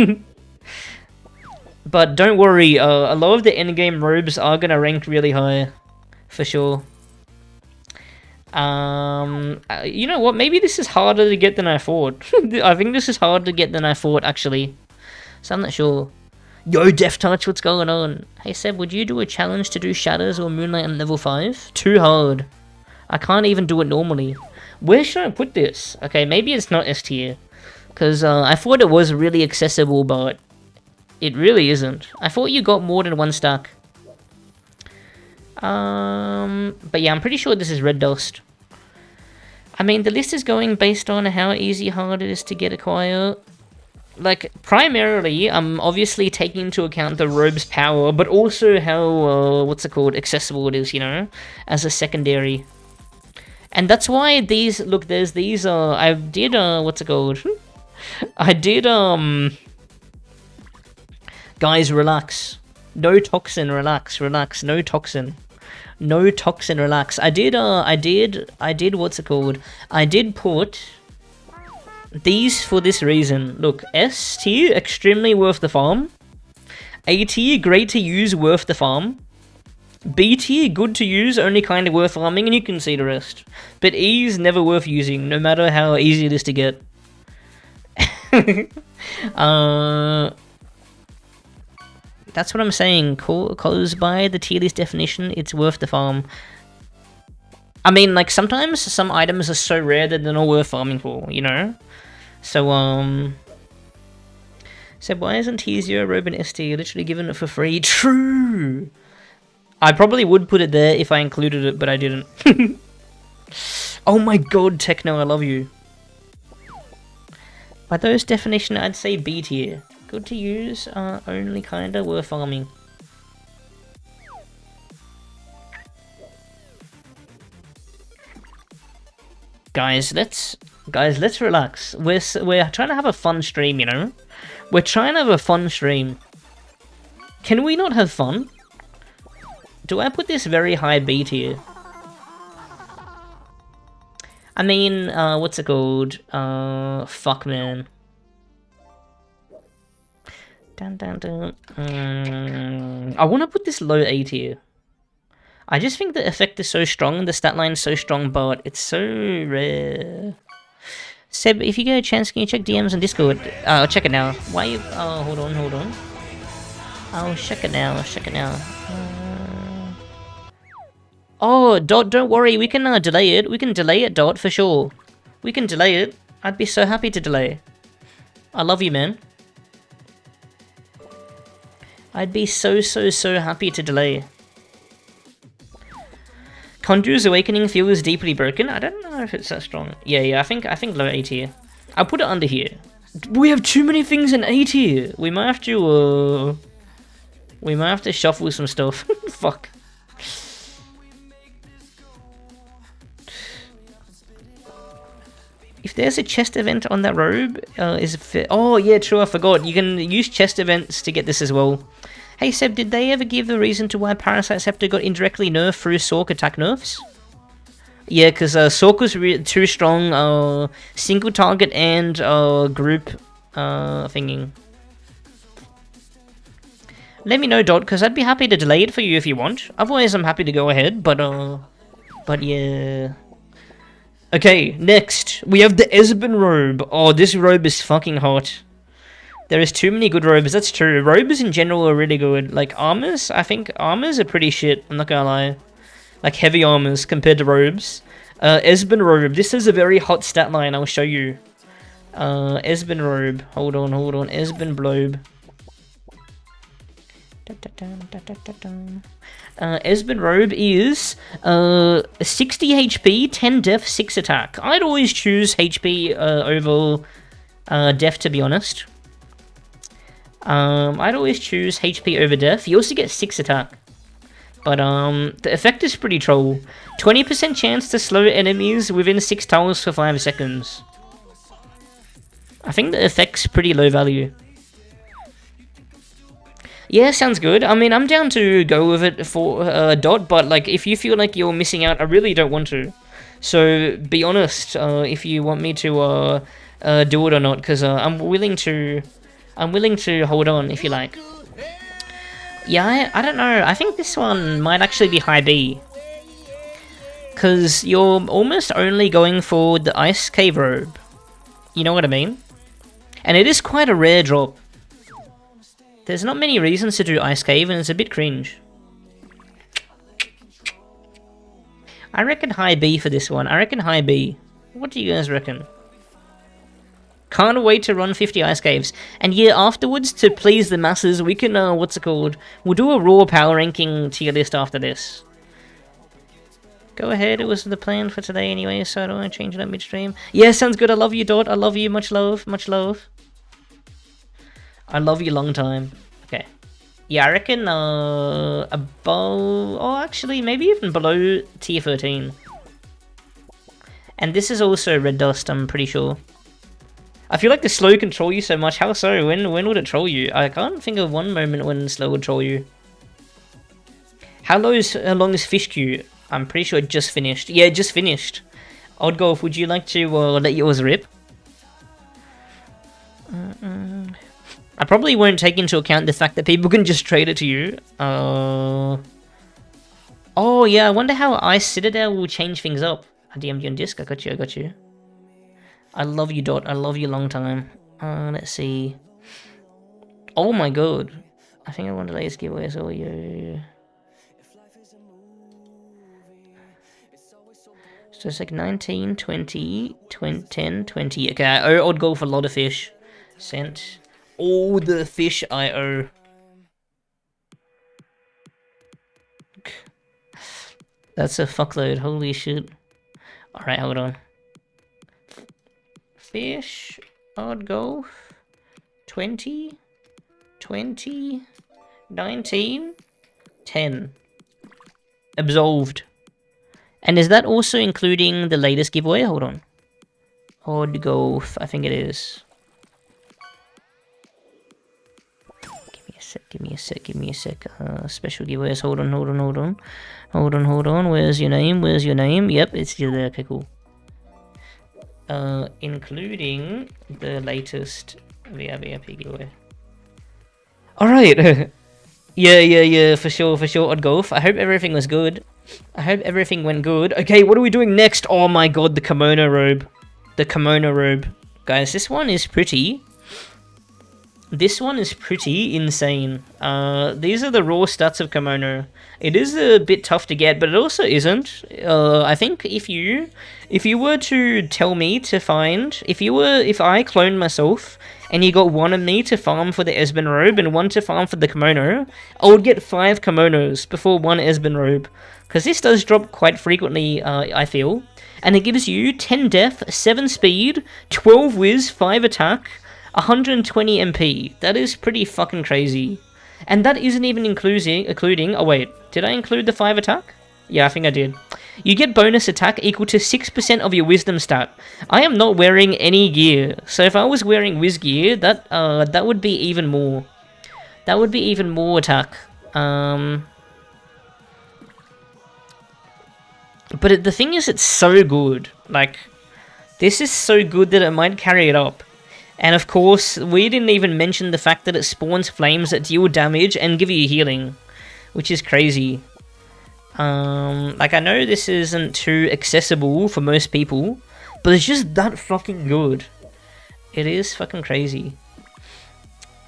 But don't worry, a lot of the endgame robes are gonna rank really high. For sure. You know what? Maybe this is harder to get than I thought. I think this is harder to get than I thought, actually. So I'm not sure. Yo, Death Touch, what's going on? Hey Seb, would you do a challenge to do Shadows or Moonlight on level 5? Too hard. I can't even do it normally. Where should I put this? Okay, maybe it's not S tier. Because I thought it was really accessible, but it really isn't. I thought you got more than 1 stack. But yeah, I'm pretty sure this is red dust. I mean, the list is going based on how easy hard it is to get acquire. Like, primarily, I'm obviously taking into account the robe's power, but also how, accessible it is, you know, as a secondary. And that's why these, look, there's these, I did, I did, guys, relax. No toxin, relax, no toxin. No toxin, relax. I did put these for this reason. Look, S tier, extremely worth the farm. A tier, great to use, worth the farm. B tier, good to use, only kind of worth farming, and you can see the rest. But E is never worth using, no matter how easy it is to get. That's what I'm saying, cause by the tier list definition, it's worth the farm. I mean, like, sometimes some items are so rare that they're not worth farming for, you know? So, so why isn't T0 Robe and ST literally given it for free? True! I probably would put it there if I included it, but I didn't. Oh my god, Techno, I love you. By those definition, I'd say B tier. Good to use, only kinda worth farming. Guys, let's relax. We're trying to have a fun stream, you know. We're trying to have a fun stream. Can we not have fun? Do I put this very high B tier? I mean, what's it called? Fuck, man. Dun, dun, dun. I want to put this low A tier. I just think the effect is so strong, the stat line is so strong, but it's so rare. Seb, if you get a chance, can you check DMs on Discord? I'll check it now. Why you... Oh, hold on. I'll check it now, Oh, Dot, don't worry, we can delay it. We can delay it, Dot, for sure. We can delay it. I'd be so happy to delay. I love you, man. I'd be so happy to delay. Conjure's Awakening feels deeply broken. I don't know if it's that strong. Yeah, I think low A tier. I'll put it under here. We have too many things in A tier. We might have to shuffle some stuff. Fuck. If there's a chest event on that robe, is it oh yeah, true, I forgot. You can use chest events to get this as well. Hey Seb, did they ever give the reason to why Parasite Scepter got indirectly nerfed through Sork attack nerfs? Yeah, because Sork was too strong, single target and group thinking. Let me know, Dot, because I'd be happy to delay it for you if you want. Otherwise, I'm happy to go ahead, but yeah. Okay, next, we have the Esban robe. Oh, this robe is fucking hot. There is too many good robes, that's true. Robes in general are really good. Like, armors, I think armors are pretty shit, I'm not gonna lie. Like, heavy armors compared to robes. Esban robe, this is a very hot stat line, I'll show you. Esban robe, hold on, Esban blobe. Esban robe is 60 HP, 10 def, 6 attack. I'd always choose HP over def, to be honest. I'd always choose HP over def. You also get 6 attack. But the effect is pretty troll. 20% chance to slow enemies within 6 tiles for 5 seconds. I think the effect's pretty low value. Yeah, sounds good. I mean, I'm down to go with it for Dot, but like, if you feel like you're missing out, I really don't want to. So, be honest, if you want me to do it or not, because I'm willing to hold on, if you like. Yeah, I don't know. I think this one might actually be high B. Because you're almost only going for the Ice Cave robe. You know what I mean? And it is quite a rare drop. There's not many reasons to do Ice Cave, and it's a bit cringe. I reckon high B for this one. I reckon high B. What do you guys reckon? Can't wait to run 50 Ice Caves. And yeah, afterwards, to please the masses, we can, what's it called? We'll do a raw power ranking tier list after this. Go ahead, it was the plan for today anyway, so I don't want to change it up midstream. Yeah, sounds good. I love you, Dot. I love you. Much love. Much love. I love you long time. Okay. Yeah, I reckon, above... Oh, actually, maybe even below tier 13. And this is also red dust, I'm pretty sure. I feel like the slow can troll you so much. How so? When would it troll you? I can't think of one moment when slow would troll you. How long is Fish Queue? I'm pretty sure it just finished. Yeah, it just finished. Odd Golf, would you like to let yours rip? I probably won't take into account the fact that people can just trade it to you. Oh yeah, I wonder how Ice Citadel will change things up. I DM'd you on disc, I got you. I love you, Dot, I love you long time. Let's see. Oh my god. I think I want to delay this giveaway as well, yeah. So it's like 19, 20, 10, 20. Okay, I owe Odd Golf a lot of fish. Sent. All the fish I owe. That's a fuckload, holy shit. Alright, hold on. Fish, Odd Golf, 20, 20, 19, 10. Absolved. And is that also including the latest giveaway? Hold on. Odd Golf, I think it is. Give me a sec. Special giveaways. Hold on. Where's your name? Yep, it's still there. Okay, cool. Including the latest VIP giveaway. Alright. Yeah, for sure, Odd Golf. I hope everything was good. I hope everything went good. Okay, what are we doing next? Oh my god, the kimono robe. Guys, this one is pretty. This one is pretty insane. These are the raw stats of kimono. It is a bit tough to get, but it also isn't. I think if you were to tell me to find, if I cloned myself and you got one of me to farm for the Esban robe and one to farm for the kimono, I would get 5 kimonos before one Esban robe, because this does drop quite frequently. I feel, and it gives you 10 death, 7 speed, 12 whiz, 5 attack. 120 MP. That is pretty fucking crazy. And that isn't even including... Oh wait, did I include the 5 attack? Yeah, I think I did. You get bonus attack equal to 6% of your wisdom stat. I am not wearing any gear. So if I was wearing whiz gear, that would be even more. That would be even more attack. But the thing is, it's so good. Like, this is so good that it might carry it up. And of course, we didn't even mention the fact that it spawns flames that deal damage and give you healing, which is crazy. Like, I know this isn't too accessible for most people, but it's just that fucking good. It is fucking crazy.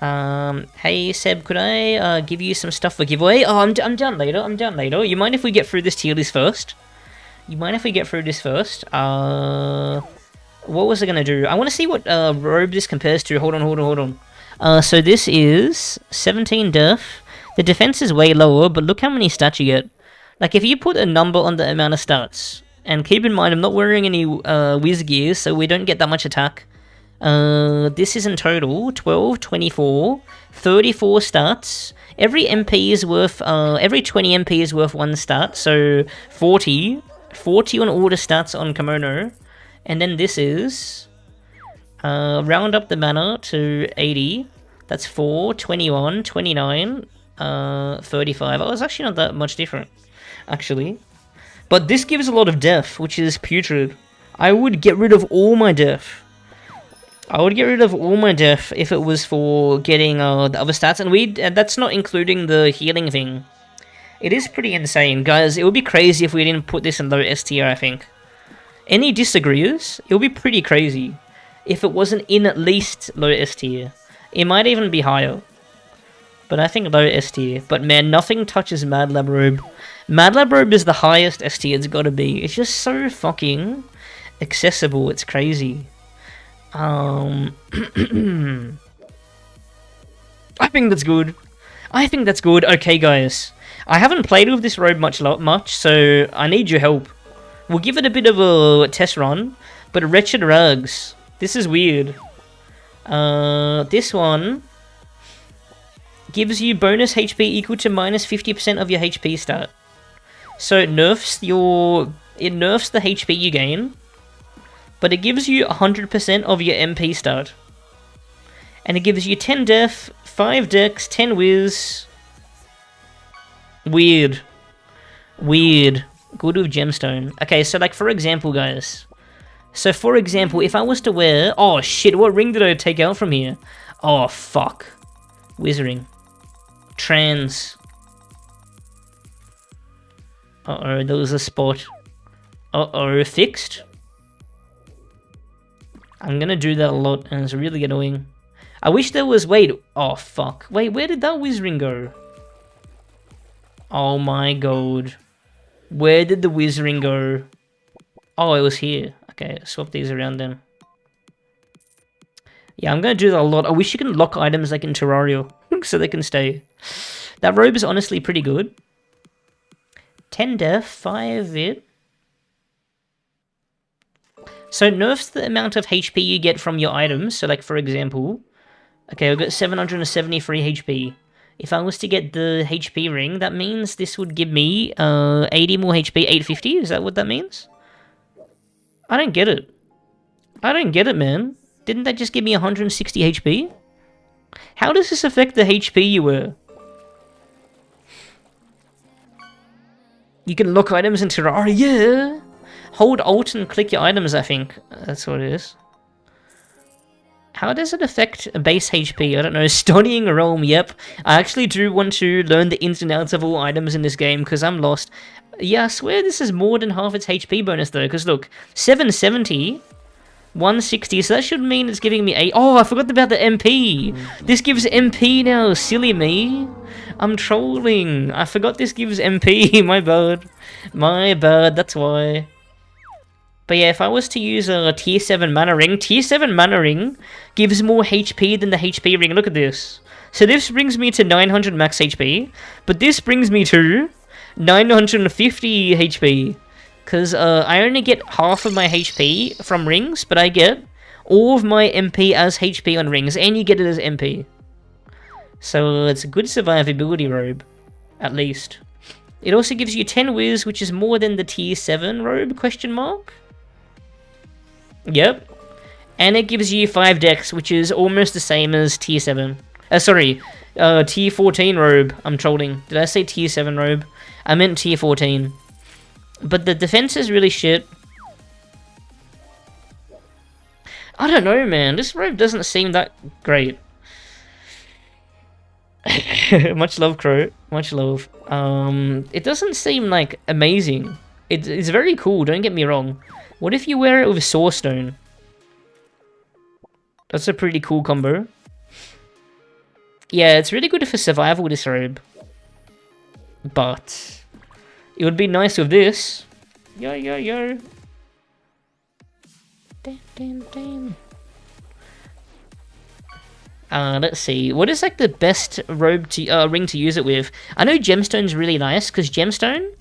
Hey Seb, could I give you some stuff for giveaway? Oh, I'm down later. You mind if we get through this tier list first? What was I gonna do? I want to see what robe this compares to. Hold on. So this is 17 def. The defense is way lower, but look how many stats you get. Like, if you put a number on the amount of stats, and keep in mind I'm not wearing any whiz gears, so we don't get that much attack. This is in total 12, 24, 34 stats. Every MP is worth every 20 MP is worth 1 stat, so 40 on all the stats on kimono. And then this is, round up the mana to 80, that's 4, 21, 29, 35. Oh, it's actually not that much different, actually. But this gives a lot of def, which is putrid. I would get rid of all my def. If it was for getting the other stats, and that's not including the healing thing. It is pretty insane, guys. It would be crazy if we didn't put this in low S tier, I think. Any disagrees? It would be pretty crazy if it wasn't in at least low S tier. It might even be higher. But I think low S tier. But man, nothing touches Mad Lab Robe. Mad Lab Robe is the highest S tier it's gotta be. It's just so fucking accessible. It's crazy. I think that's good. Okay, guys. I haven't played with this robe much, so I need your help. We'll give it a bit of a test run, but Wretched Rugs. This is weird. This one gives you bonus HP equal to minus 50% of your HP stat. So it nerfs the HP you gain, but it gives you 100% of your MP stat. And it gives you 10 def, 5 dex, 10 whiz. Weird. Good with gemstone. Okay, so like, for example, guys. So for example, if I was to wear... Oh shit, what ring did I take out from here? Oh fuck. Wizarding. Trans. Uh-oh, there was a spot. Uh-oh, fixed? I'm gonna do that a lot, and it's really annoying. I wish there was... Wait. Oh fuck. Wait, where did that wizarding go? Oh my god. Where did the wizarding go? Oh, it was here. Okay, swap these around then. Yeah, I'm gonna do that a lot. I wish you can lock items like in Terraria, so they can stay. That robe is honestly pretty good. 10 def, 5 it. So it nerfs the amount of HP you get from your items. So like, for example... Okay, I've got 773 HP. If I was to get the HP ring, that means this would give me 80 more HP, 850? Is that what that means? I don't get it. Man. Didn't that just give me 160 HP? How does this affect the HP you wear? You can lock items in Terraria, yeah! Hold Alt and click your items, I think. That's what it is. How does it affect base HP? I don't know. Studying a realm, yep. I actually do want to learn the ins and outs of all items in this game, because I'm lost. Yeah, I swear this is more than half its HP bonus, though, because look, 770... 160, so that should mean it's giving me 8. Oh, I forgot about the MP. This gives MP now. Silly me. I'm trolling. I forgot this gives MP. My bad. My bad, that's why. But yeah, if I was to use a tier 7 mana ring, tier 7 mana ring gives more HP than the HP ring. Look at this. So this brings me to 900 max HP, but this brings me to 950 HP. Because I only get half of my HP from rings, but I get all of my MP as HP on rings, and you get it as MP. So it's a good survivability robe, at least. It also gives you 10 whiz, which is more than the tier 7 robe, question mark? Yep. And it gives you 5 dex, which is almost the same as tier 7. Tier 14 robe. I'm trolling. Did I say tier 7 robe? I meant tier 14. But the defense is really shit. I don't know, man. This robe doesn't seem that great. Much love, Crow. Much love. It doesn't seem, like, amazing. It's very cool, don't get me wrong. What if you wear it with Source Stone? That's a pretty cool combo. Yeah, it's really good for survival, this robe. But it would be nice with this. Yo, yo, yo. Damn, damn, damn. Let's see. What is like the best robe to ring to use it with? I know Gemstone's really nice because Gemstone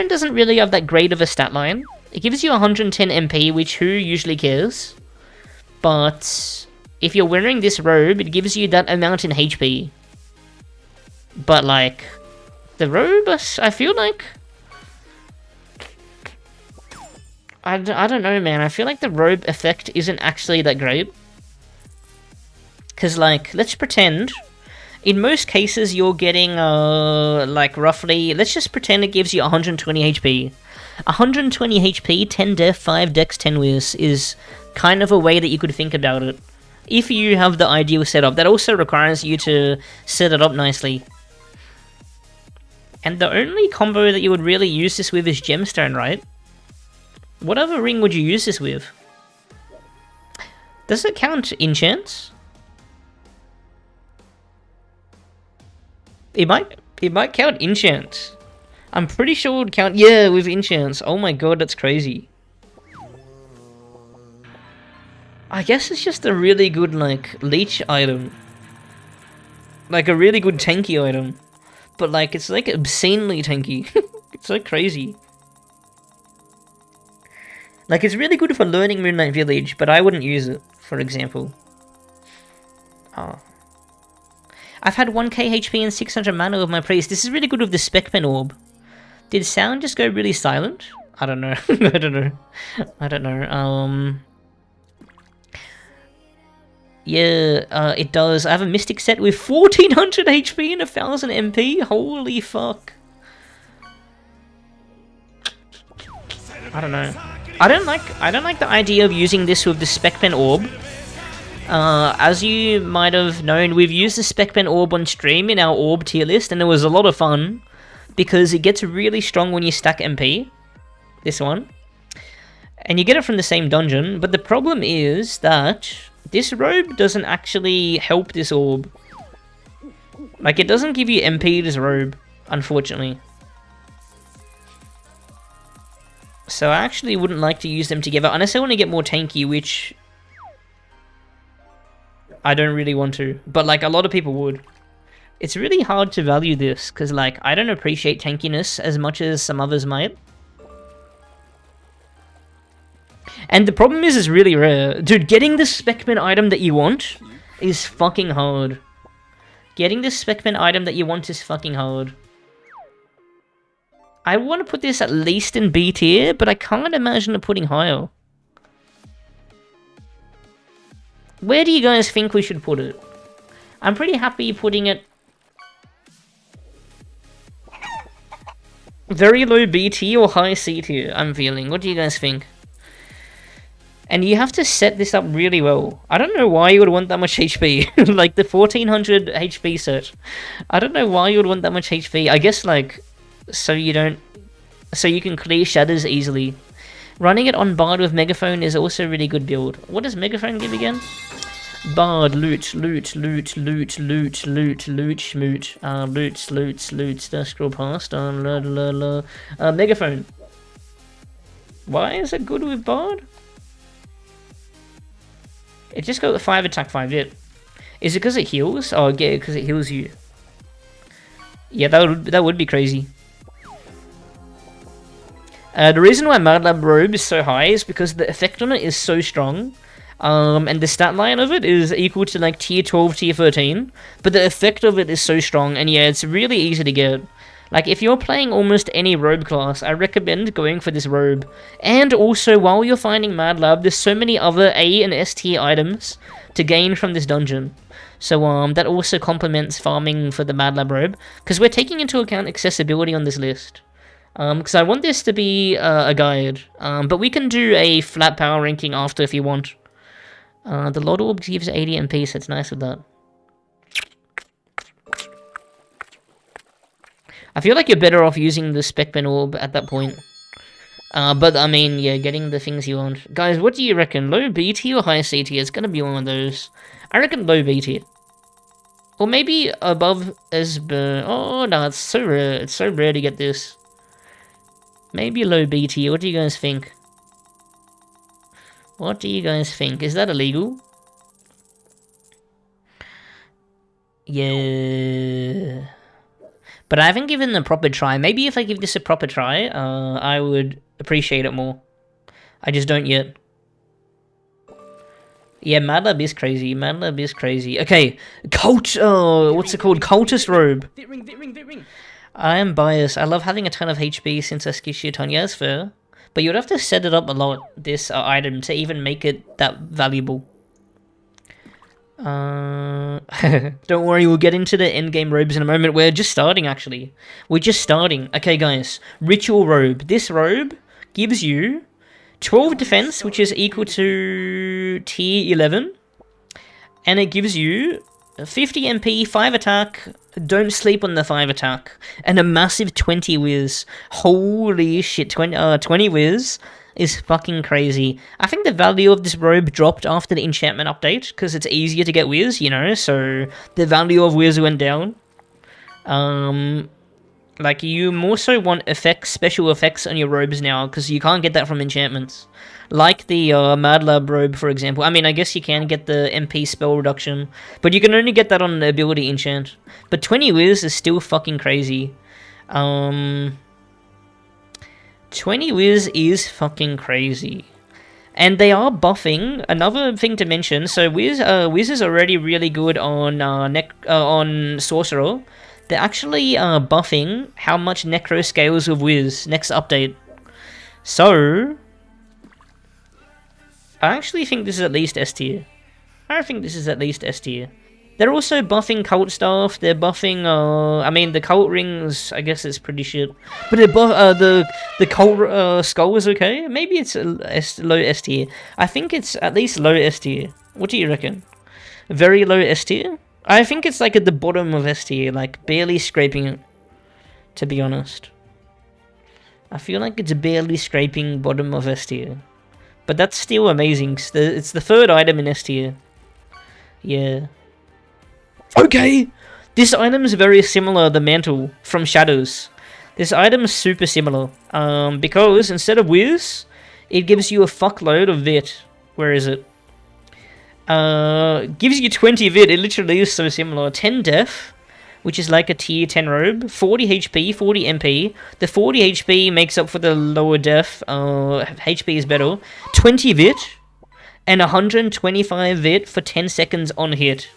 doesn't really have that great of a stat line. It gives you 110 MP, which who usually cares? But if you're wearing this robe, it gives you that amount in HP. But like the robe, I feel like I don't know, man. I feel like the robe effect isn't actually that great. Because, like, let's pretend, in most cases, you're getting, like, roughly, let's just pretend it gives you 120 HP. 120 HP, 10 def, 5 dex, 10 whiz is kind of a way that you could think about it. If you have the ideal setup. That also requires you to set it up nicely. And the only combo that you would really use this with is Gemstone, right? What other ring would you use this with? Does it count enchants? It might count enchants. I'm pretty sure it would count, yeah, with enchants. Oh my god, that's crazy. I guess it's just a really good, like, leech item. Like, a really good tanky item. But, like, it's, like, obscenely tanky. It's, like, crazy. Like, it's really good for learning Moonlight Village, but I wouldn't use it, for example. Oh. I've had 1k HP and 600 mana with my priest. This is really good with the Specpen Orb. Did sound just go really silent? I don't know. I don't know. I don't know. Yeah, it does. I have a Mystic set with 1400 HP and 1000 MP. Holy fuck. I don't know. I don't like the idea of using this with the Specpen Orb. As you might have known, we've used the Specpen Orb on stream in our Orb tier list, and it was a lot of fun, because it gets really strong when you stack MP, this one, and you get it from the same dungeon, but the problem is that this robe doesn't actually help this orb. Like, it doesn't give you MP, this robe, unfortunately. So I actually wouldn't like to use them together, unless I want to get more tanky, which I don't really want to, but like a lot of people would. It's really hard to value this, because like I don't appreciate tankiness as much as some others might. And the problem is it's really rare. Dude, getting the Specman item that you want is fucking hard. Getting the Specman item that you want is fucking hard. I want to put this at least in B tier, but I can't imagine it putting higher. Where do you guys think we should put it? I'm pretty happy putting it very low B tier or high C tier, I'm feeling. What do you guys think? And you have to set this up really well. I don't know why you would want that much HP. Like the 1400 HP set. I don't know why you would want that much HP. I guess like so you can clear shadows easily. Running it on Bard with Megaphone is also a really good build. What does Megaphone give again? Bard, loot, schmoot. Scroll past, Megaphone. Why is it good with Bard? It just got the 5 attack, 5 hit. Is it because it heals? Oh, yeah, because it heals you. Yeah, that would be crazy. The reason why Mad Lab Robe is so high is because the effect on it is so strong. And the stat line of it is equal to like tier 12, tier 13. But the effect of it is so strong, and yeah, it's really easy to get. Like, if you're playing almost any robe class, I recommend going for this robe. And also, while you're finding Mad Lab, there's so many other A and S tier items to gain from this dungeon. So, that also complements farming for the Mad Lab robe. Because we're taking into account accessibility on this list. Because I want this to be a guide. But we can do a flat power ranking after if you want. The Lord Orb gives 80 MP, so it's nice with that. I feel like you're better off using the Specman Orb at that point. But, I mean, yeah, getting the things you want. Guys, what do you reckon? Low B tier or high C tier? It's gonna be one of those. I reckon low B tier. Or maybe above Esban. Oh, no, it's so rare. It's so rare to get this. Maybe low B tier. What do you guys think? What do you guys think? Is that illegal? Yeah. But I haven't given the proper try. Maybe if I give this a proper try, I would appreciate it more. I just don't yet. Yeah, Mad Lab is crazy. Mad Lab is crazy. Okay, what's it called? Cultist Robe. Vit ring. I am biased. I love having a ton of HP since I skish a ton. Yeah, that's fair. But you'd have to set it up a lot, this item, to even make it that valuable. Don't worry, we'll get into the endgame robes in a moment. We're just starting, actually. We're just starting. Okay, guys. Ritual Robe. This robe gives you 12 defense, which is equal to tier 11. And it gives you 50 MP, 5 attack, don't sleep on the 5 attack, and a massive 20 whiz. Holy shit, 20 whiz is fucking crazy. I think the value of this robe dropped after the enchantment update, because it's easier to get whiz, you know, so the value of whiz went down. Like, you more so want effects, special effects on your robes now, because you can't get that from enchantments. Like the Mad Lab robe, for example. I mean, I guess you can get the MP spell reduction, but you can only get that on the ability enchant. But 20 whiz is still fucking crazy. 20 whiz is fucking crazy. And they are buffing. Another thing to mention, so Wiz is already really good on on Sorcerer. They're actually buffing how much Necro scales with Wiz next update. So I actually think this is at least S tier. I think this is at least S tier. They're also buffing cult stuff. They're buffing, I mean, the cult rings, I guess it's pretty shit. But the cult skull is okay. Maybe it's low S tier. I think it's at least low S tier. What do you reckon? Very low S tier? I think it's like at the bottom of S tier, like barely scraping it, to be honest. I feel like it's barely scraping bottom of S tier. But that's still amazing. It's the third item in S tier. Yeah. Okay! This item is very similar to the Mantle from Shadows. This item is super similar. Because instead of Whiz, it gives you a fuckload of Vit. Where is it? Gives you 20 Vit. It literally is so similar. 10 Def, which is like a tier 10 robe. 40 HP, 40 MP. The 40 HP makes up for the lower Def. HP is better. 20 Vit. And 125 Vit for 10 seconds on hit.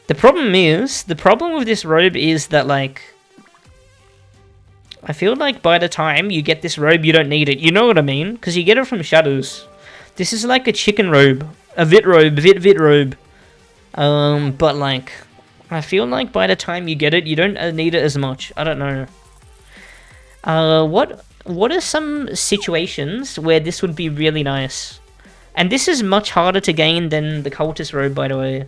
The problem with this robe is that, like, I feel like by the time you get this robe, you don't need it. You know what I mean? Because you get it from Shadows. This is like a chicken robe. A Vit robe. Vit robe. But like, I feel like by the time you get it, you don't need it as much. I don't know. What are some situations where this would be really nice? And this is much harder to gain than the Cultist Robe, by the way.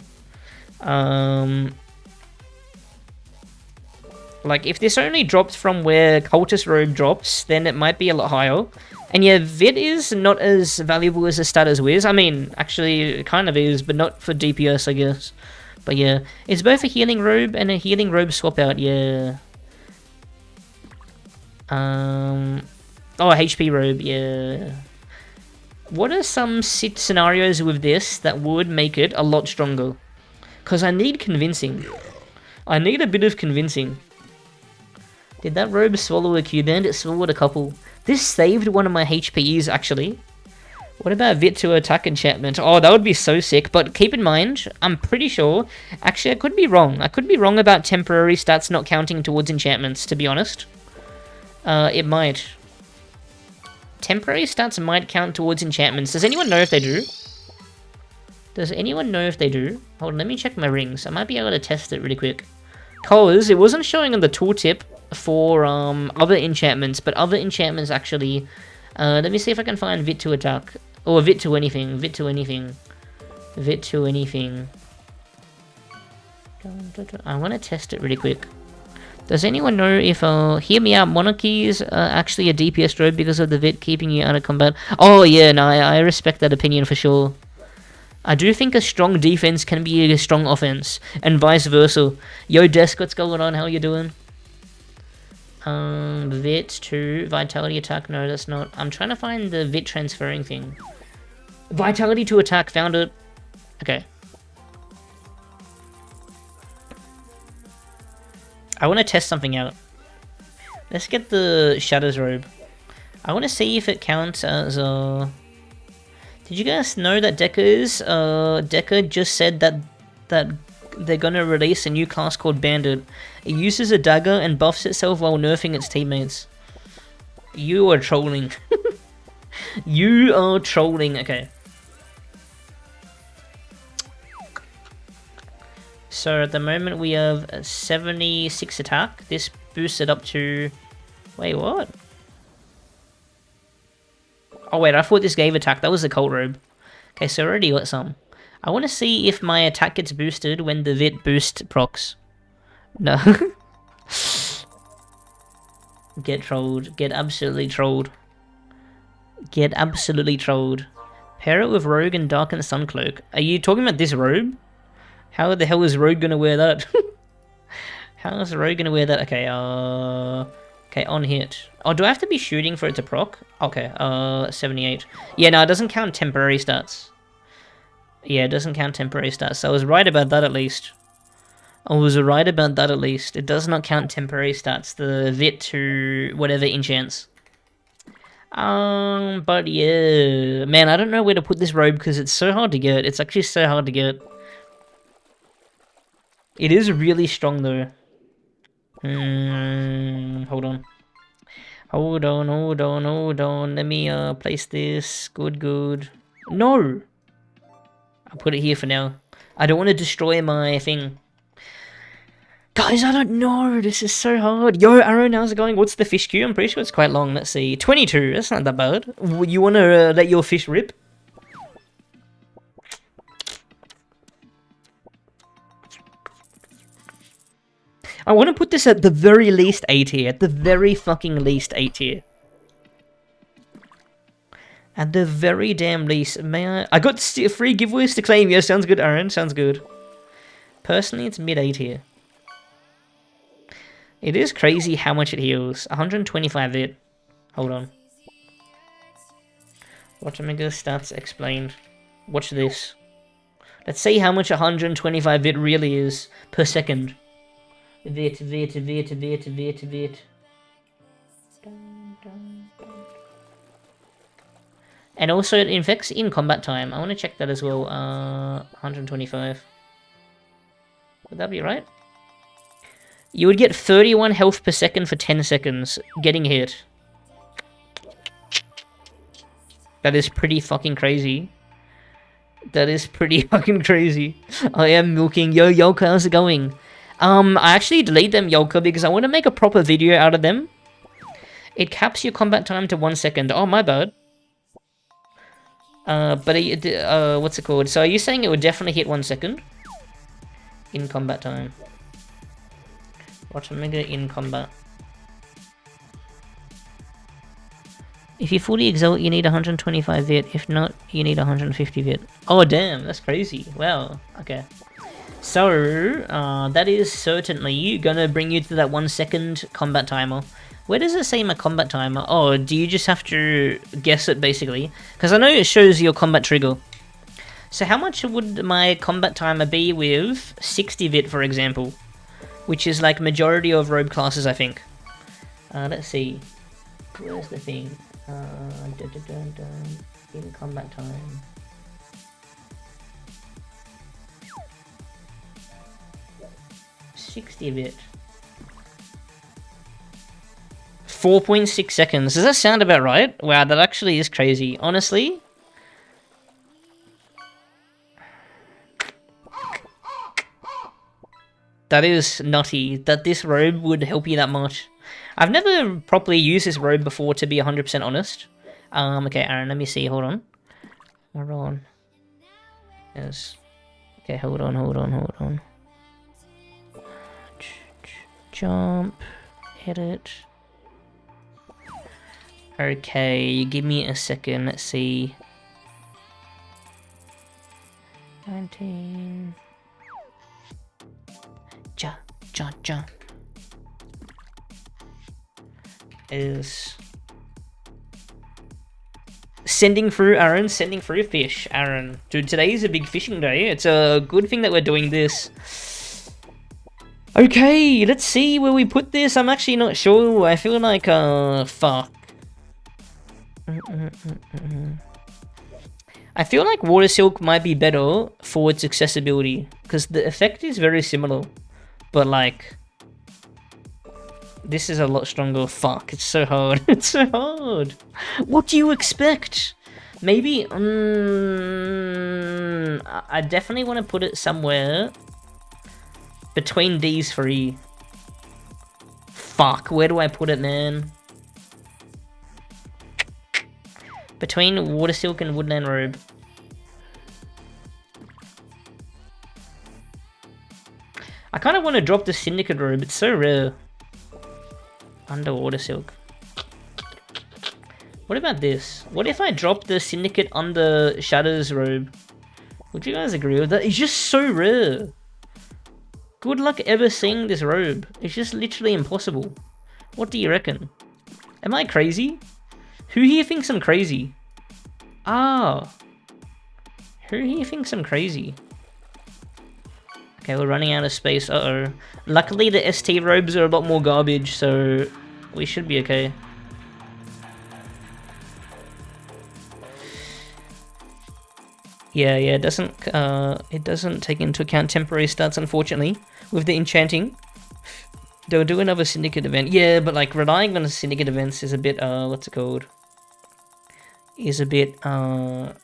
Like, if this only dropped from where Cultist Robe drops, then it might be a lot higher. And yeah, Vit is not as valuable as a stat as Wiz. I mean, actually, it kind of is, but not for DPS, I guess. But yeah, it's both a healing robe and a healing robe swap out, yeah. Oh, a HP robe, yeah. What are some scenarios with this that would make it a lot stronger? Because I need convincing. I need a bit of convincing. Did that robe swallow a Q-band? It swallowed a couple. This saved one of my HPs, actually. What about Vit to attack enchantment? Oh, that would be so sick. But keep in mind, I'm pretty sure... Actually, I could be wrong. I could be wrong about temporary stats not counting towards enchantments, to be honest. It might. Temporary stats might count towards enchantments. Does anyone know if they do? Does anyone know if they do? Hold on, let me check my rings. I might be able to test it really quick. Cause it wasn't showing on the tooltip for other enchantments, but other enchantments actually... let me see if I can find Vit to attack. Or Vit to anything. Vit to anything. Vit to anything. I want to test it really quick. Does anyone know if, hear me out, Monarchy is actually a DPS robe because of the Vit keeping you out of combat? Oh yeah, no, I respect that opinion for sure. I do think a strong defense can be a strong offense, and vice versa. Yo, Desk, what's going on? How you doing? Vit to Vitality attack. No, that's not. I'm trying to find the Vit transferring thing. Vitality to attack. Found it. Okay. I want to test something out. Let's get the Shadows robe. I want to see if it counts as a... Did you guys know that Deca just said that they're gonna release a new class called Bandit. It uses a dagger and buffs itself while nerfing its teammates. You are trolling. You are trolling. Okay. So at the moment we have a 76 attack. This boosted up to... Wait, what? Oh wait, I thought this gave attack. That was the cult robe. Okay, so I already got some. I want to see if my attack gets boosted when the Vit boost procs. No. Get trolled. Get absolutely trolled. Get absolutely trolled. Pair it with Rogue and Darkened Suncloak. Are you talking about this robe? How the hell is Rogue gonna wear that? How is Rogue gonna wear that? Okay, okay, on hit. Oh, do I have to be shooting for it to proc? Okay, 78. Yeah, no, it doesn't count temporary stats. Yeah, it doesn't count temporary stats. So I was right about that at least. I was right about that at least. It does not count temporary stats. The Vit to whatever enchants. But yeah. Man, I don't know where to put this robe because it's so hard to get. It's actually so hard to get. It is really strong though. Hold on. Hold on. Let me place this. Good. No! I'll put it here for now. I don't want to destroy my thing. Guys, I don't know. This is so hard. Yo, Aaron, how's it going? What's the fish queue? I'm pretty sure it's quite long. Let's see. 22. That's not that bad. You want to let your fish rip? I want to put this at the very least A tier. At the very fucking least A tier. At the very damn least. May I got free giveaways to claim. Yeah, sounds good, Aaron. Sounds good. Personally, it's mid A tier. It is crazy how much it heals. 125 Vit. Hold on. RotMG stats explained. Watch this. Let's see how much 125 Vit really is per second. Vit. And also it infects in combat time. I want to check that as well. 125. Would that be right? You would get 31 health per second for 10 seconds getting hit. That is pretty fucking crazy. That is pretty fucking crazy. I am milking. Yo, Yolka, how's it going? I actually deleted them, Yolka, because I want to make a proper video out of them. It caps your combat time to 1 second. Oh, my bad. But what's it called? So are you saying it would definitely hit 1 second? In combat time. RotMG in combat. If you fully exalt, you need 125 vit. If not, you need 150 vit. Oh, damn, that's crazy. Wow, okay. So, that is certainly gonna bring you to that 1 second combat timer. Where does it say my combat timer? Oh, do you just have to guess it, basically? Because I know it shows your combat trigger. So how much would my combat timer be with 60 vit, for example? Which is like majority of robe classes, I think. Let's see. Where's the thing? In combat time. $60 bit. 4.6 seconds. Does that sound about right? Wow, that actually is crazy. Honestly. That is nutty that this robe would help you that much. I've never properly used this robe before, to be 100% honest. Okay, Aaron, let me see. Hold on. Hold on. Yes. Okay, hold on. Jump. Edit. Okay, give me a second. Let's see. 19. Ja. Is sending through, Aaron. Sending through fish, Aaron. Dude, today is a big fishing day. It's a good thing that we're doing this. Okay, let's see where we put this. I'm actually not sure. I feel like, fuck. I feel like Water Silk might be better for its accessibility, because the effect is very similar, but like, this is a lot stronger. Fuck, it's so hard. It's so hard. What do you expect? Maybe, I definitely want to put it somewhere between these three. Fuck, where do I put it, man? Between Water Silk and Woodland Robe. I kind of want to drop the Syndicate Robe. It's so rare. Under Water Silk. What about this? What if I drop the Syndicate under Shadow's Robe? Would you guys agree with that? It's just so rare. Good luck ever seeing this robe. It's just literally impossible. What do you reckon? Am I crazy? Who here thinks I'm crazy? Ah. Who here thinks I'm crazy? Okay, we're running out of space. Uh-oh. Luckily, the ST robes are a lot more garbage, so we should be okay. Yeah, it doesn't take into account temporary stats, unfortunately, with the enchanting. They'll do another Syndicate event. Yeah, but like relying on the Syndicate events is a bit, what's it called? Is a bit, not,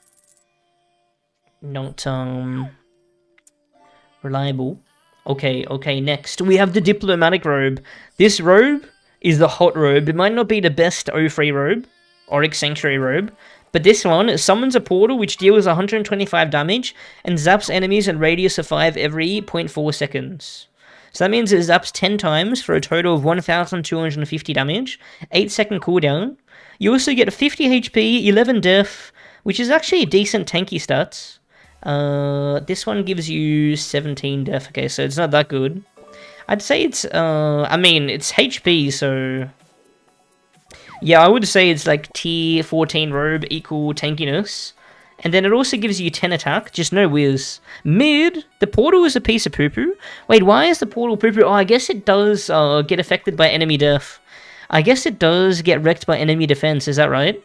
reliable. Okay, next. We have the Diplomatic Robe. This robe is the hot robe. It might not be the best O3 robe, Oryx Sanctuary robe, but this one summons a portal which deals 125 damage and zaps enemies in radius of 5 every 0.4 seconds. So that means it zaps 10 times for a total of 1,250 damage, 8-second cooldown. You also get 50 HP, 11 death, which is actually decent tanky stats. This one gives you 17 death. Okay, so it's not that good. I'd say it's, I mean, it's HP, so yeah, I would say it's like tier 14 robe equal tankiness. And then it also gives you 10 attack, just no whiz. Mid, the portal is a piece of poo-poo. Wait, why is the portal poo-poo? Oh, I guess it does get affected by enemy death. I guess it does get wrecked by enemy defense, is that right?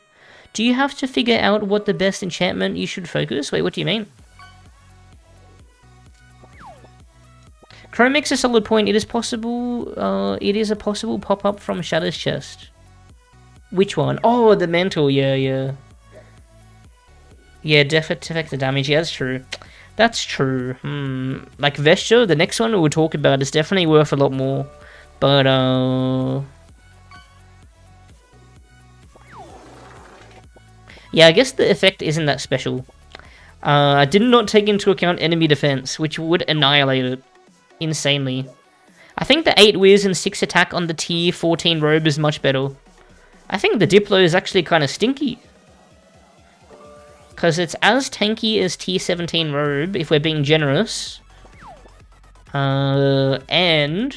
Do you have to figure out what the best enchantment you should focus? Wait, what do you mean? Chrome makes a solid point. It is possible, it is a possible pop-up from Shadow's chest. Which one? Oh, the Mantle, yeah. Yeah, death effect the damage. Yeah, that's true. That's true. Like Vesture, the next one we'll talk about is definitely worth a lot more. But, yeah, I guess the effect isn't that special. I did not take into account enemy defense, which would annihilate it. Insanely. I think the 8 whiz and 6 attack on the tier 14 robe is much better. I think the Diplo is actually kind of stinky. Because it's as tanky as tier 17 robe, if we're being generous. And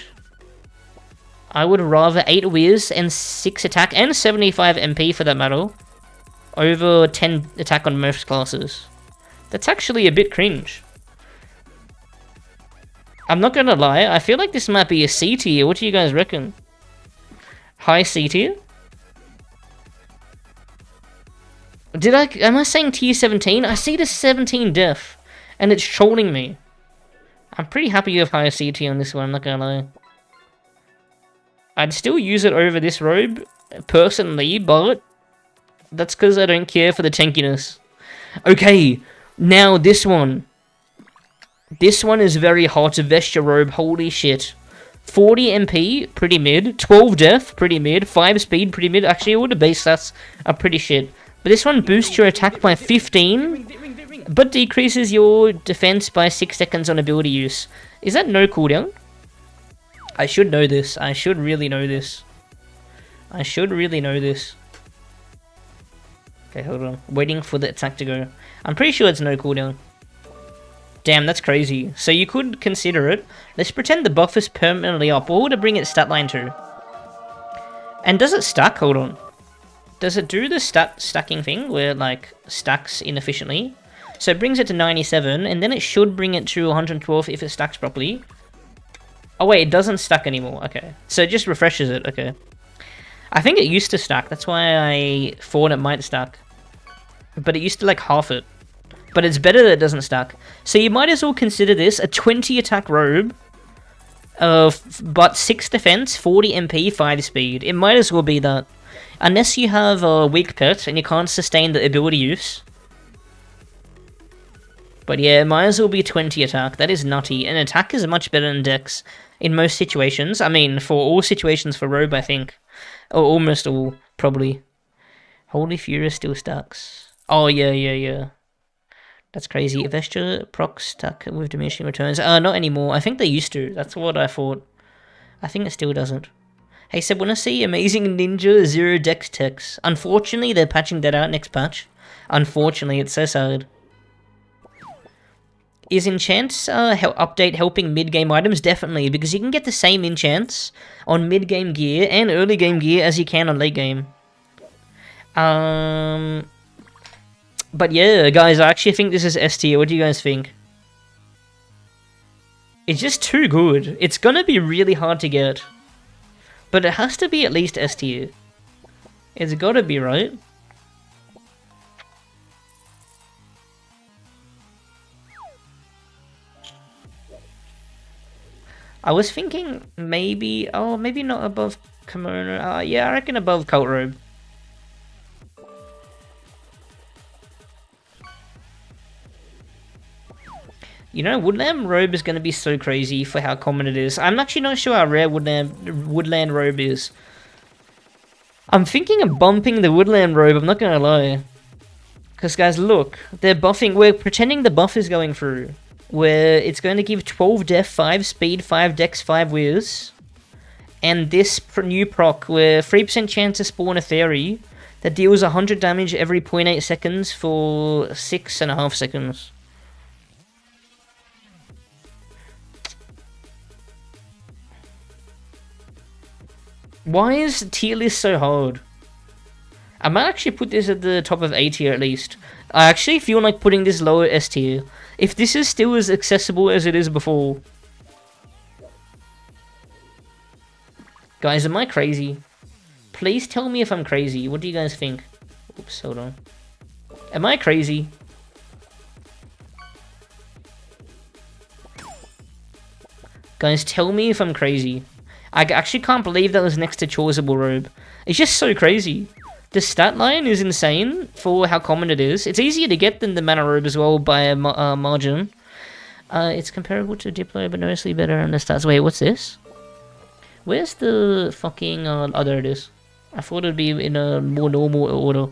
I would rather 8 whiz and 6 attack, and 75 MP for that matter, over 10 attack on most classes. That's actually a bit cringe. I'm not gonna lie, I feel like this might be a C tier. What do you guys reckon? High C tier? Am I saying tier 17? I see the 17 def, and it's trolling me. I'm pretty happy with higher C tier on this one, I'm not gonna lie. I'd still use it over this robe, personally, but that's because I don't care for the tankiness. Okay, now this one. This one is very hot. Vesture robe, holy shit. 40 MP, pretty mid. 12 def, pretty mid. 5 speed, pretty mid. Actually, all the base stats are pretty shit. But this one boosts your attack by 15, but decreases your defense by 6 seconds on ability use. Is that no cooldown? I should know this. I should really know this. I should really know this. Okay, hold on. Waiting for the attack to go. I'm pretty sure it's no cooldown. Damn, that's crazy. So you could consider it. Let's pretend the buff is permanently up. What would it bring its stat line to? And does it stack? Hold on. Does it do the stacking thing where it, like, stacks inefficiently? So it brings it to 97, and then it should bring it to 112 if it stacks properly. Oh wait, it doesn't stack anymore. Okay. So it just refreshes it. Okay. I think it used to stack. That's why I thought it might stack. But it used to, like, half it. But it's better that it doesn't stack. So you might as well consider this a 20 attack robe. But 6 defense, 40 MP, 5 speed. It might as well be that. Unless you have a weak pet and you can't sustain the ability use. But yeah, it might as well be 20 attack. That is nutty. And attack is much better than dex in most situations. I mean, for all situations for robe, I think. Or almost all, probably. Holy Fury still stacks. Oh, yeah. That's crazy. Vesture proc stuck with diminishing returns. Not anymore. I think they used to. That's what I thought. I think it still doesn't. Hey Seb, wanna see Amazing Ninja Zero Dex Tex? Unfortunately, they're patching that out next patch. Unfortunately, it's so sad. Is enchants update helping mid-game items? Definitely, because you can get the same enchants on mid-game gear and early game gear as you can on late game. But yeah, guys, I actually think this is S tier. What do you guys think? It's just too good. It's gonna be really hard to get. But it has to be at least S tier. It's gotta be, right? I was thinking maybe... Oh, maybe not above Kimono. Yeah, I reckon above Cult Robe. You know, Woodland Robe is going to be so crazy for how common it is. I'm actually not sure how rare Woodland Robe is. I'm thinking of bumping the Woodland Robe, I'm not going to lie. Because guys, look, they're buffing, we're pretending the buff is going through. Where it's going to give 12 def, 5 speed, 5 dex, 5 whiz. And this new proc, where 3% chance to spawn a fairy that deals 100 damage every 0.8 seconds for 6.5 seconds. Why is tier list so hard? I might actually put this at the top of A tier at least. I actually feel like putting this lower S tier. If this is still as accessible as it is before. Guys, am I crazy? Please tell me if I'm crazy. What do you guys think? Oops, hold on. Am I crazy? Guys, tell me if I'm crazy. I actually can't believe that was next to Chorable Robe. It's just so crazy. The stat line is insane for how common it is. It's easier to get than the Mana Robe as well by a margin. It's comparable to Diplo, but noticeably better on the stats. Wait, what's this? Where's the fucking... oh, there it is. I thought it'd be in a more normal order.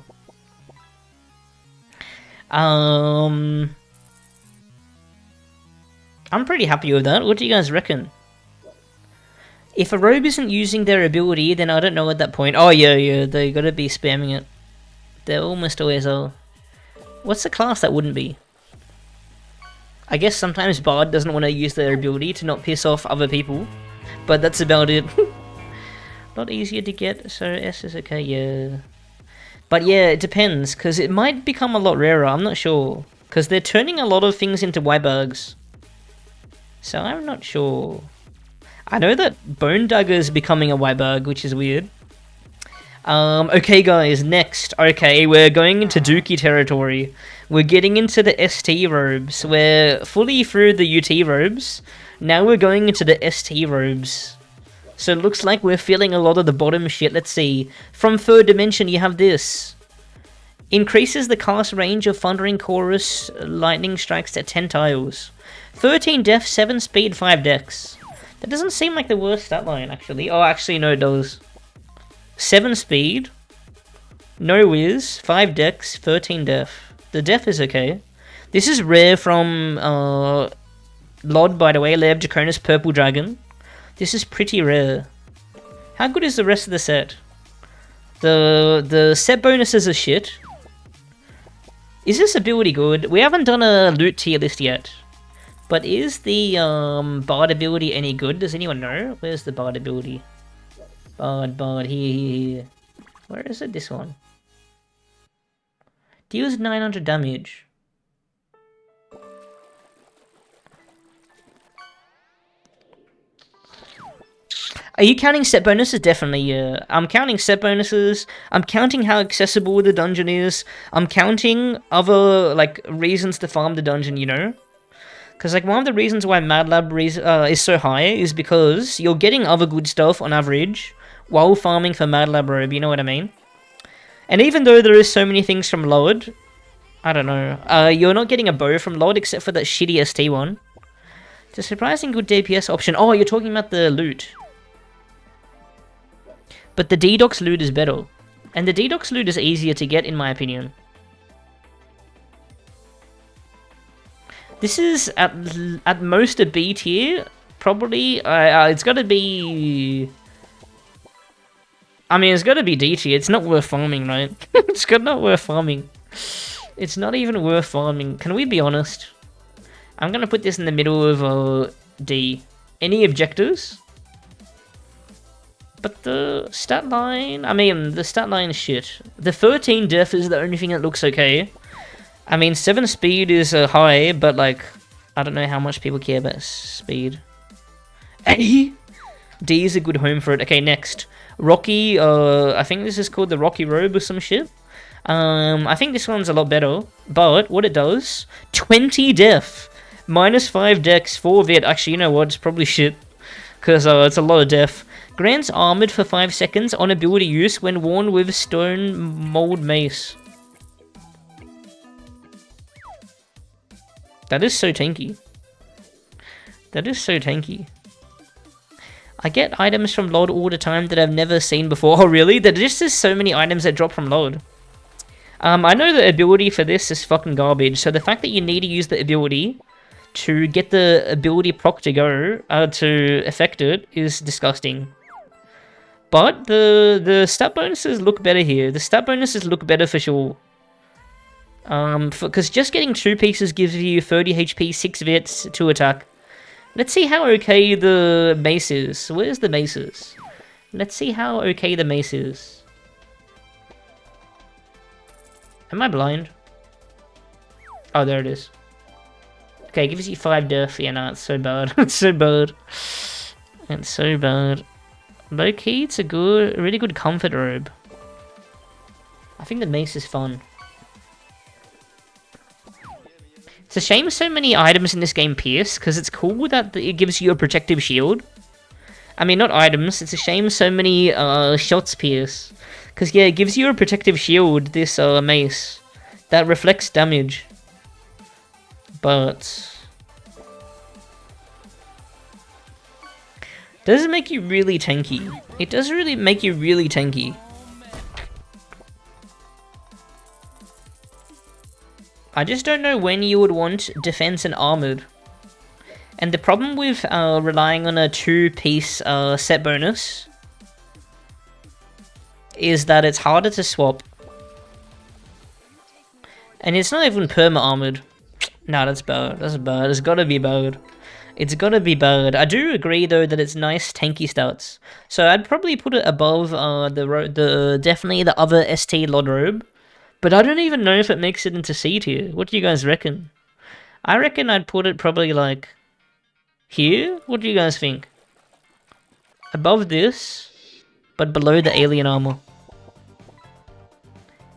I'm pretty happy with that. What do you guys reckon? If a robe isn't using their ability, then I don't know at that point. Oh, yeah, they gotta be spamming it. They almost always are. What's the class that wouldn't be? I guess sometimes Bard doesn't want to use their ability to not piss off other people. But that's about it. Not easier to get, so S is okay, yeah. But yeah, it depends, because it might become a lot rarer, I'm not sure. Because they're turning a lot of things into Wybergs. So I'm not sure. I know that Bone Dagger is becoming a Wyberg, which is weird. Okay guys, next. Okay, we're going into Dookie territory. We're getting into the ST robes. We're fully through the UT robes. Now we're going into the ST robes. So it looks like we're feeling a lot of the bottom shit. Let's see. From Third Dimension, you have this. Increases the cast range of Thundering Chorus lightning strikes to 10 tiles. 13 def, 7 speed, 5 dex. That doesn't seem like the worst stat line, actually. Oh, actually, no, it does. 7 speed, no whiz, 5 dex, 13 def. The def is okay. This is rare from Lod, by the way, Lair of Draconis Purple Dragon. This is pretty rare. How good is the rest of the set? The set bonuses are shit. Is this ability good? We haven't done a loot tier list yet. But is the Bard ability any good? Does anyone know? Where's the Bard ability? Bard, here. Where is it? This one. Deals 900 damage. Are you counting set bonuses? Definitely, yeah. I'm counting set bonuses. I'm counting how accessible the dungeon is. I'm counting other, like, reasons to farm the dungeon, you know? Because, like, one of the reasons why Mad Lab is so high is because you're getting other good stuff on average while farming for Mad Lab Robe, you know what I mean? And even though there is so many things from Lord, I don't know, you're not getting a bow from Lord except for that shitty ST one. It's a surprising good DPS option. Oh, you're talking about the loot. But the D-Docs loot is better. And the D-Docs loot is easier to get, in my opinion. This is at most a B tier. Probably, it's gotta be... I mean, it's gotta be D tier. It's not worth farming, right? It's not worth farming. It's not even worth farming. Can we be honest? I'm gonna put this in the middle of D. Any objectives? But the stat line... I mean, the stat line is shit. The 13 def is the only thing that looks okay. I mean, 7 speed is high, but, like, I don't know how much people care about speed. A? D is a good home for it. Okay, next. Rocky, I think this is called the Rocky Robe or some shit. I think this one's a lot better, but what it does... 20 def! Minus 5 dex, 4 vid. Actually, you know what? It's probably shit. Because it's a lot of def. Grants armored for 5 seconds on ability use when worn with Stone Mold Mace. That is so tanky. That is so tanky. I get items from LoD all the time that I've never seen before. Oh, really? There just is so many items that drop from LoD. I know the ability for this is fucking garbage, so the fact that you need to use the ability to get the ability proc to go, to affect it, is disgusting. But the stat bonuses look better here. The stat bonuses look better for sure. Because just getting 2 pieces gives you 30 HP, 6 vits, 2 attack. Let's see how okay the mace is. Where's the maces? Let's see how okay the mace is. Am I blind? Oh, there it is. Okay, it gives you 5 def. Yeah, no, it's so bad. It's so bad. It's so bad. Low key, it's a really good comfort robe. I think the mace is fun. It's a shame so many items in this game pierce, because it's cool that it gives you a protective shield. I mean, not items, it's a shame so many shots pierce. Because, yeah, it gives you a protective shield, this mace, that reflects damage. But does it make you really tanky? It does really make you really tanky. I just don't know when you would want defense and armored. And the problem with relying on a 2-piece set bonus is that it's harder to swap. And it's not even perma armored. No, that's bad. That's bad. It's gotta be bad. It's gotta be bad. I do agree though that it's nice tanky stats. So I'd probably put it above definitely the other ST Lord Robe. But I don't even know if it makes it into C tier. What do you guys reckon? I reckon I'd put it probably like here. What do you guys think? Above this, but below the alien armor.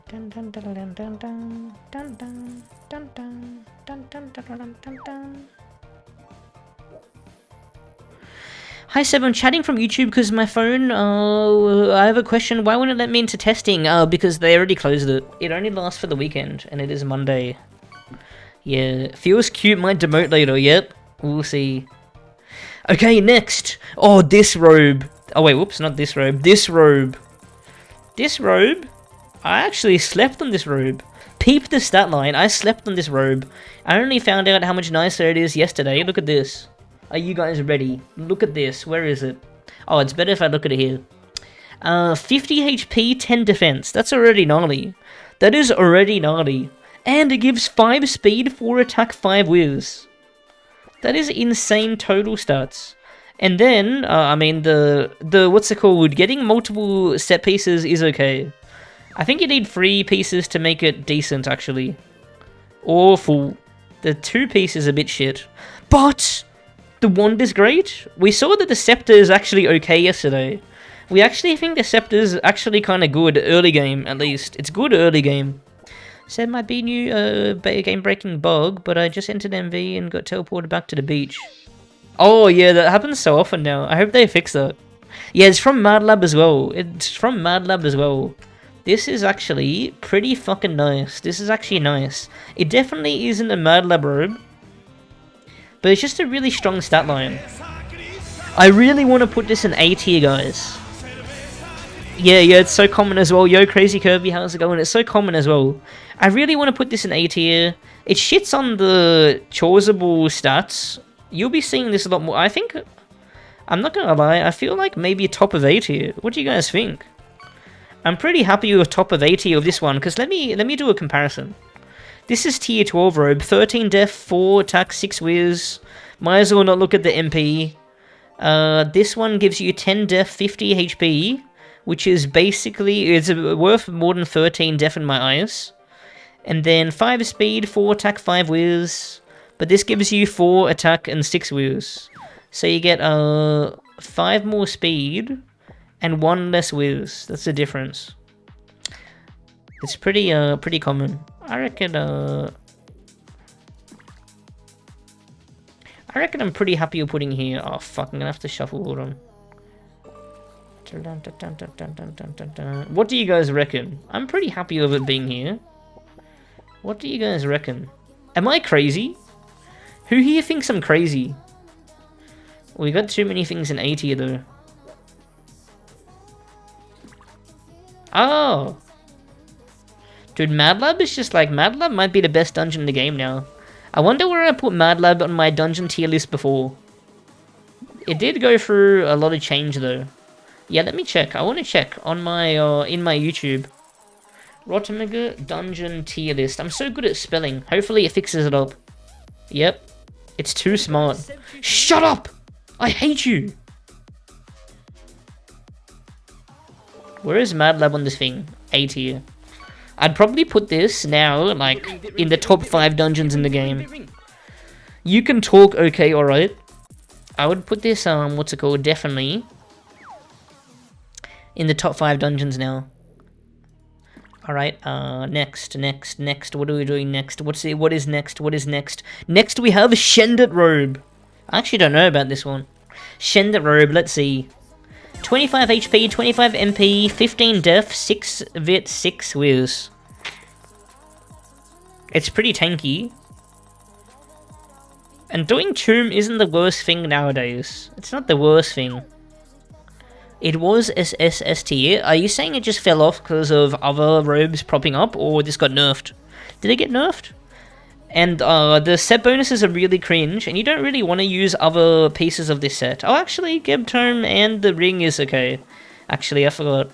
Dun dun dun dun dun dun dun dun dun dun dun dun dun dun dun. Hi Seb, I'm chatting from YouTube because my phone, I have a question. Why wouldn't it let me into testing? Because they already closed it. It only lasts for the weekend, and it is Monday. Yeah, feels cute, might demote later, yep. We'll see. Okay, next! Oh, this robe. Oh wait, whoops, not this robe. This robe. This robe? I actually slept on this robe. Peep the stat line, I slept on this robe. I only found out how much nicer it is yesterday. Look at this. Are you guys ready? Look at this. Where is it? Oh, it's better if I look at it here. 50 HP, 10 defense. That's already gnarly. That is already gnarly. And it gives 5 speed, 4 attack, 5 whiz. That is insane total stats. And then, I mean, the what's it called? Getting multiple set pieces is okay. I think you need 3 pieces to make it decent, actually. Or full. The 2 piece is a bit shit. But the wand is great. We saw that the scepter is actually okay yesterday. We actually think the scepter is actually kind of good early game, at least. It's good early game. Said might be new game-breaking bug, but I just entered MV and got teleported back to the beach. Oh yeah, that happens so often now. I hope they fix that. Yeah, it's from Mad Lab as well. It's from Mad Lab as well. This is actually pretty fucking nice. This is actually nice. It definitely isn't a Mad Lab robe, but it's just a really strong stat line. I really want to put this in A tier, guys. Yeah, it's so common as well. Yo, Crazy Kirby, how's it going? It's so common as well. I really want to put this in A tier. It shits on the Chorable stats. You'll be seeing this a lot more. I think, I'm not gonna lie, I feel like maybe top of A tier. What do you guys think? I'm pretty happy with top of A tier of this one, because let me do a comparison. This is tier 12 robe, 13 def, 4 attack, 6 whiz. Might as well not look at the MP. This one gives you 10 def, 50 HP, which is basically, it's worth more than 13 def in my eyes. And then 5 speed, 4 attack, 5 whiz. But this gives you 4 attack and 6 whiz. So you get 5 more speed and 1 less whiz. That's the difference. It's pretty common. I reckon I'm pretty happy with putting here. Oh fuck, I'm gonna have to shuffle, hold on. What do you guys reckon? I'm pretty happy with it being here. What do you guys reckon? Am I crazy? Who here thinks I'm crazy? We got too many things in A tier though. Oh! Dude, Mad Lab is just like, Mad Lab might be the best dungeon in the game now. I wonder where I put Mad Lab on my dungeon tier list before. It did go through a lot of change though. Yeah, let me check. I want to check on my, in my YouTube. RotMG dungeon tier list. I'm so good at spelling. Hopefully it fixes it up. Yep. It's too smart. Shut up! I hate you! Where is Mad Lab on this thing? A tier. I'd probably put this now, like, in the top 5 dungeons in the game. You can talk okay, alright? I would put this, what's it called, definitely in the top 5 dungeons now. Alright, next. What are we doing next? What is next? Next we have Shendit Robe. I actually don't know about this one. Shendit Robe, let's see. 25 HP, 25 MP, 15 def, 6 vit, 6 whiz. It's pretty tanky. And doing Tomb isn't the worst thing nowadays. It's not the worst thing. It was SS tier. Are you saying it just fell off because of other robes propping up, or this got nerfed? Did it get nerfed? And the set bonuses are really cringe, and you don't really want to use other pieces of this set. Oh, actually, Geb Tome and the ring is okay. Actually, I forgot.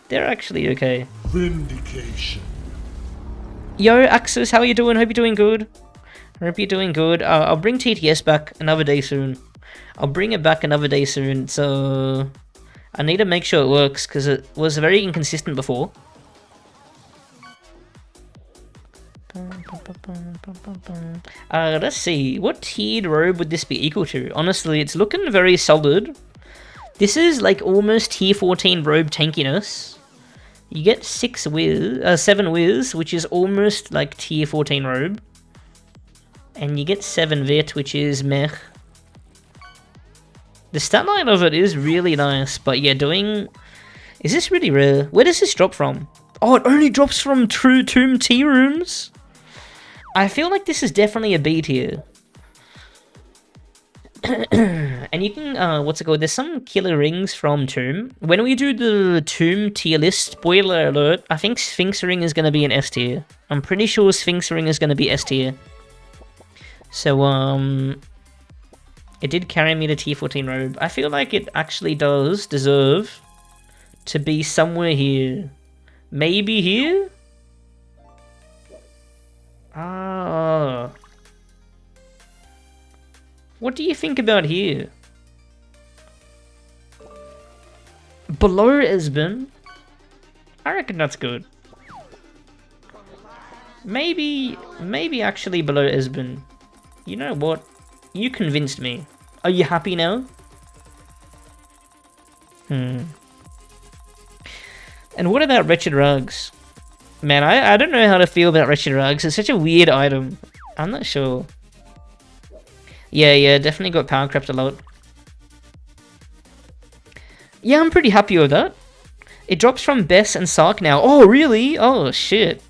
They're actually okay. Vindication. Yo, Axis, how are you doing? Hope you're doing good. Hope you're doing good. I'll bring TTS back another day soon. I'll bring it back another day soon, so... I need to make sure it works, because it was very inconsistent before. Let's see. What tiered robe would this be equal to? Honestly, it's looking very solid. This is like almost tier 14 robe tankiness. You get 7 whiz, which is almost like tier 14 robe. And you get 7 vit, which is meh. The stat line of it is really nice, but yeah, doing... Is this really rare? Where does this drop from? Oh, it only drops from true Tomb tea rooms? I feel like this is definitely a B tier. And you can, what's it called? There's some killer rings from Tomb. When we do the Tomb tier list, spoiler alert, I think Sphinx ring is going to be an S tier. I'm pretty sure Sphinx ring is going to be S tier. So, it did carry me to tier 14 robe. I feel like it actually does deserve to be somewhere here. Maybe here? Ah. What do you think about here? Below Esban? I reckon that's good. Maybe actually below Esban. You know what? You convinced me. Are you happy now? And what about Wretched Rugs? Man, I don't know how to feel about Wretched Rugs. It's such a weird item. I'm not sure. Yeah, definitely got power crept a lot. Yeah, I'm pretty happy with that. It drops from Bess and Sark now. Oh, really? Oh, shit.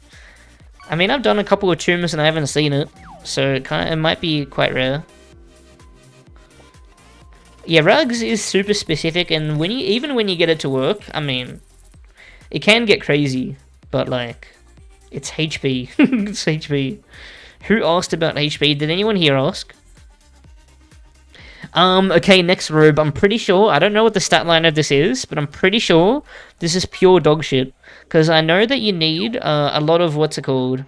I mean, I've done a couple of tombs and I haven't seen it. So it might be quite rare. Yeah, Rugs is super specific, and even when you get it to work, I mean, it can get crazy, but like, it's HP. It's HP. Who asked about HP? Did anyone here ask? Okay, next robe. I'm pretty sure, I don't know what the stat line of this is, but I'm pretty sure this is pure dog shit. Because I know that you need a lot of, what's it called?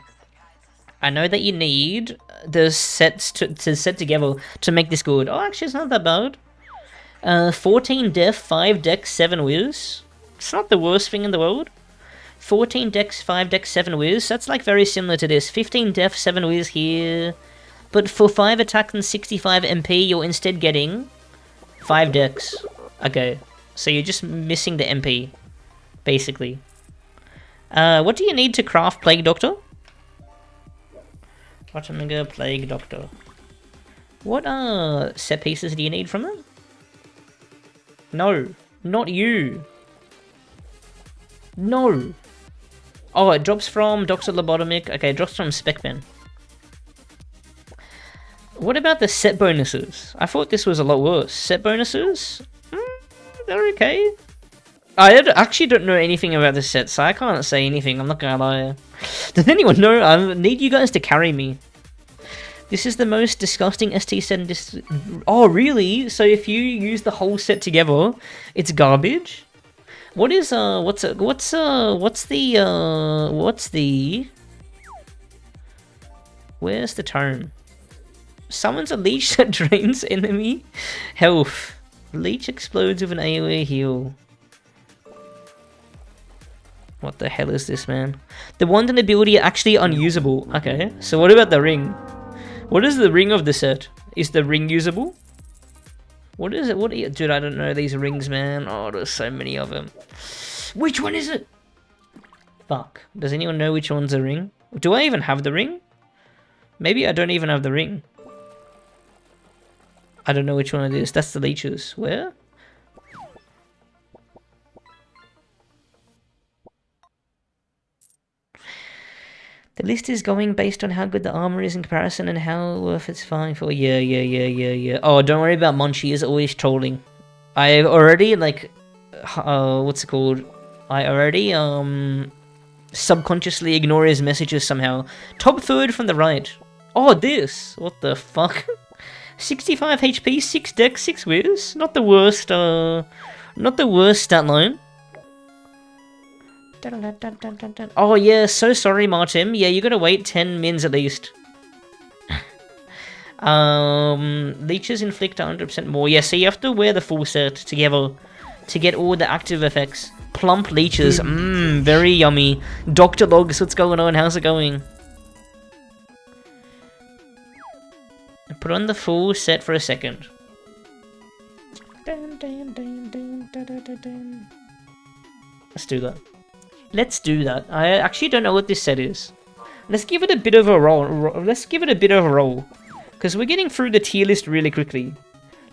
I know that you need the sets to set together to make this good. Oh, actually, it's not that bad. 14 def, 5 dex, 7 whiz. It's not the worst thing in the world. 14 dex, 5 dex, 7 whiz. That's like very similar to this. 15 def, 7 whiz here. But for 5 attack and 65 MP, you're instead getting 5 dex. Okay, so you're just missing the MP, basically. What do you need to craft Plague Doctor? RotMG Plague Doctor. What set pieces do you need from them? No, not you. No. Oh, it drops from Dr. Lobotomic. Okay, it drops from Specman. What about the set bonuses? I thought this was a lot worse. Set bonuses? They're okay. I actually don't know anything about this set, so I can't say anything. I'm not gonna lie. Does anyone know? I need you guys to carry me. This is the most disgusting ST set in this. Oh, really? So if you use the whole set together, it's garbage? What is what's the where's the tome? Summons a leech that drains enemy health. Leech explodes with an AoE heal. What the hell is this, man? The wand and ability are actually unusable. Okay, so what about the ring? What is the ring of the set? Is the ring usable? What is it? Dude, I don't know these rings, man. Oh, there's so many of them. Which one is it? Fuck. Does anyone know which one's a ring? Do I even have the ring? Maybe I don't even have the ring. I don't know which one it is. That's the leeches. Where? The list is going based on how good the armor is in comparison and how worth it's fine for. Yeah. Oh, don't worry about Munchie, is always trolling. I've already, like, what's it called? I already, subconsciously ignore his messages somehow. Top third from the right. Oh, this! What the fuck? 65 HP, 6 dex, 6 whiz. Not the worst, not the worst stat line. Oh yeah, so sorry, Martin. Yeah, you gotta wait 10 mins at least. Leeches inflict 100% more. Yeah, so you have to wear the full set together to get all the active effects. Plump leeches, very yummy. Dr. Logs, what's going on? How's it going? Put on the full set for a second. Let's do that. Let's do that. I actually don't know what this set is. Let's give it a bit of a roll. Let's give it a bit of a roll. Because we're getting through the tier list really quickly.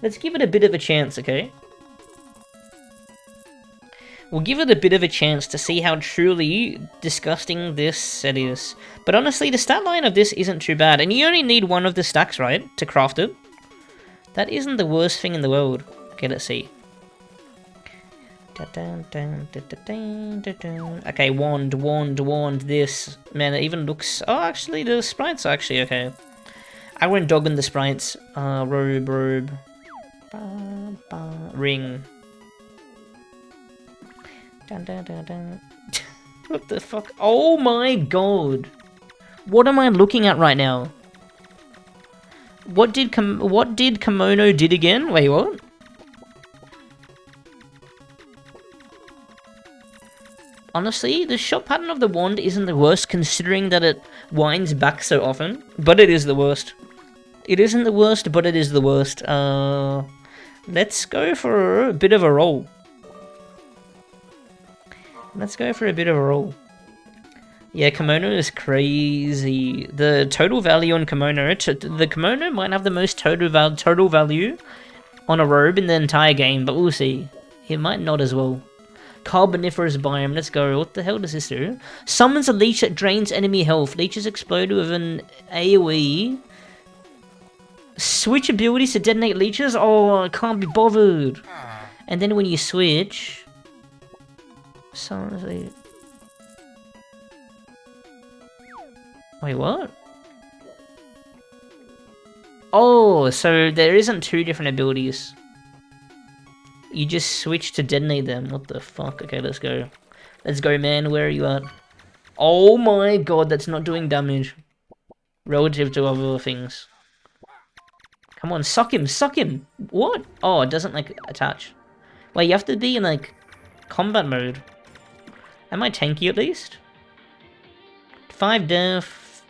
Let's give it a bit of a chance, okay? We'll give it a bit of a chance to see how truly disgusting this set is. But honestly, the stat line of this isn't too bad. And you only need one of the stacks, right? To craft it. That isn't the worst thing in the world. Okay, let's see. Okay, wand, this. Man, it even looks... Oh, actually, the sprites are actually okay. I went dog on the sprites. Robe. Ring. What the fuck? Oh my god! What am I looking at right now? What did Kimono did again? Wait, what? Honestly, the shot pattern of the wand isn't the worst considering that it winds back so often, but it is the worst. It isn't the worst, but it is the worst. Let's go for a bit of a roll. Let's go for a bit of a roll. Yeah, Kimono is crazy. The total value on Kimono, the Kimono might have the most total value on a robe in the entire game, but we'll see. It might not as well. Carboniferous biome, let's go. What the hell does this do? Summons a leech that drains enemy health. Leeches explode with an AoE. Switch abilities to detonate leeches? Oh, I can't be bothered. And then when you switch... Summons a... Wait, what? Oh, so there isn't two different abilities. You just switch to detonate them. What the fuck? Okay, let's go. Let's go, man. Where are you at? Oh my god, that's not doing damage. Relative to other things. Come on, suck him, suck him! What? Oh, it doesn't, like, attach. Wait, you have to be in, like, combat mode. Am I tanky at least? 5 def.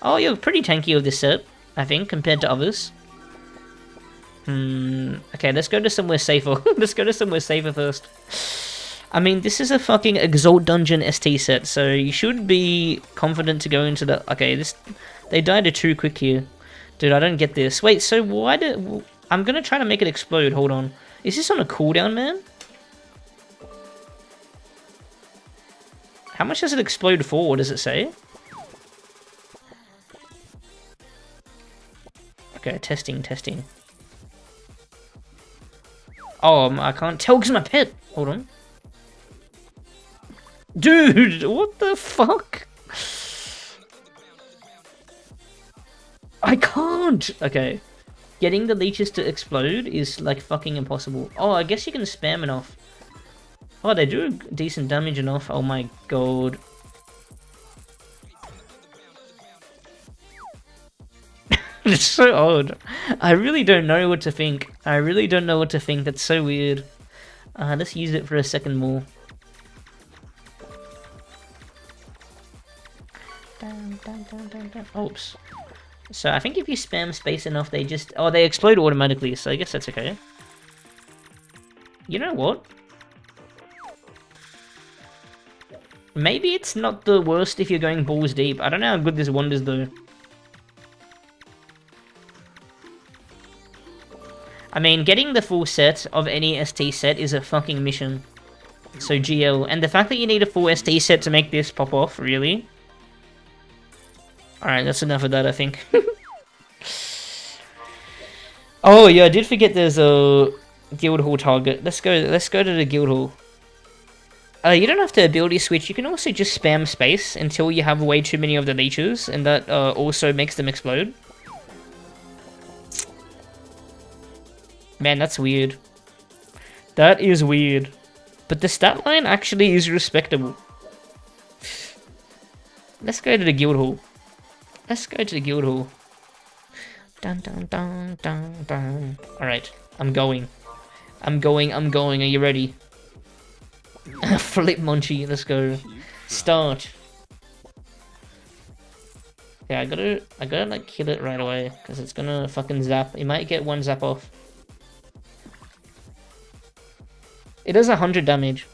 Oh, you're pretty tanky with this set, I think, compared to others. Okay, let's go to somewhere safer. Let's go to somewhere safer first. I mean, this is a fucking Exalt Dungeon ST set, so you should be confident to go into the... Okay, this... They died too quick here. Dude, I don't get this. Wait, so why did... I'm gonna try to make it explode, hold on. Is this on a cooldown, man? How much does it explode for? What does it say? Okay, testing. Oh, I can't tell because my pet. Hold on. Dude, what the fuck? I can't. Okay. Getting the leeches to explode is like fucking impossible. Oh, I guess you can spam enough. Oh, they do decent damage enough. Oh my god. It's so odd. I really don't know what to think. That's so weird. Let's use it for a second more. Oops. So I think if you spam space enough, they just... Oh, they explode automatically, so I guess that's okay. You know what? Maybe it's not the worst if you're going balls deep. I don't know how good this wand is though. I mean, getting the full set of any ST set is a fucking mission. So GL. And the fact that you need a full ST set to make this pop off, really? Alright, that's enough of that, I think. Oh, yeah, I did forget there's a guild hall target. Let's go to the guild hall. You don't have to ability switch. You can also just spam space until you have way too many of the leeches, and that also makes them explode. Man, that's weird. That is weird. But the stat line actually is respectable. Let's go to the guild hall. Let's go to the guild hall. Dun dun dun dun dun. Alright, I'm going. I'm going. Are you ready? Flip Munchie, let's go. Start. Yeah, I gotta like kill it right away, because it's gonna fucking zap. It might get one zap off. It does 100 damage.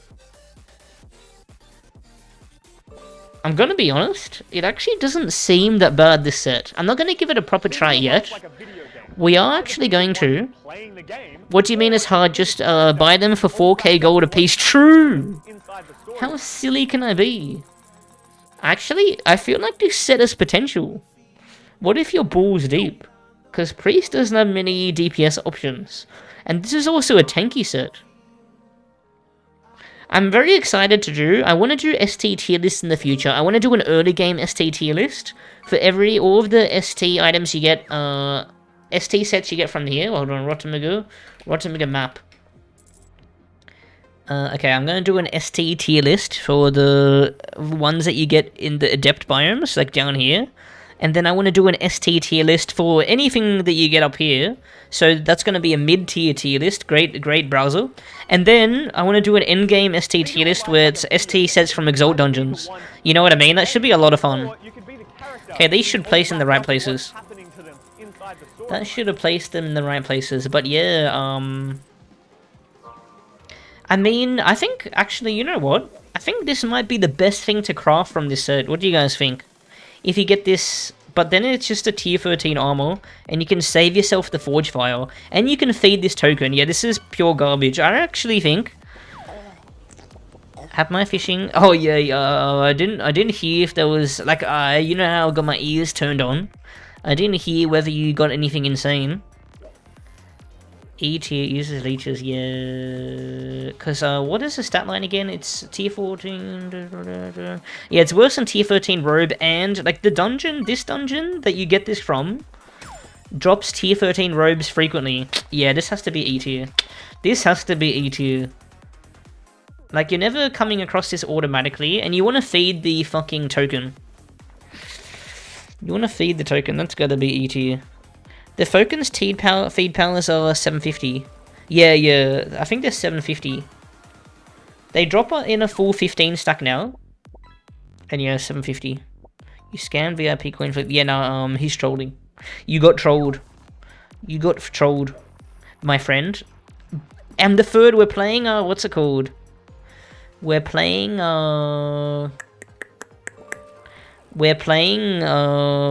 I'm gonna be honest, it actually doesn't seem that bad this set. I'm not gonna give it a proper try yet. We are actually going to. What do you mean it's hard? Just buy them for 4k gold a piece. True! How silly can I be? Actually, I feel like this set has potential. What if you're balls deep? Because Priest doesn't have many DPS options. And this is also a tanky set. I'm very excited to do. I want to do ST tier lists in the future. I want to do an early game ST tier list for all of the ST items you get, ST sets you get from here. Hold on, RotMG map. Okay, I'm gonna do an ST tier list for the ones that you get in the adept biomes, like down here. And then I want to do an ST tier list for anything that you get up here. So that's going to be a mid-tier tier list. Great browser. And then I want to do an end-game ST tier list where it's ST sets from Exalt dungeons. You know what I mean? That should be a lot of fun. Okay, these should place in the right places. That should have placed them in the right places. But yeah, I mean, I think, actually, you know what? I think this might be the best thing to craft from this set. What do you guys think? If you get this, but then it's just a tier 13 armor, and you can save yourself the forge file, and you can feed this token. Yeah, this is pure garbage. I actually think. Have my fishing? Oh yeah, I didn't hear if there was like you know how I got my ears turned on. I didn't hear whether you got anything insane. E tier uses leeches, yeah. Because, what is the stat line again? It's tier 14. Yeah, it's worse than tier 13 robe, and, like, this dungeon that you get this from drops tier 13 robes frequently. Yeah, this has to be E tier. This has to be E tier. Like, you're never coming across this automatically, and you want to feed the fucking token. You want to feed the token, that's gotta be E tier. The Falcon's feed powers are 750. Yeah, I think they're 750. They drop in a full 15 stack now. And yeah, 750. You scam VIP coin flip. Yeah, no, he's trolling. You got trolled. You got trolled, my friend. And the third, we're playing, what's it called? We're playing,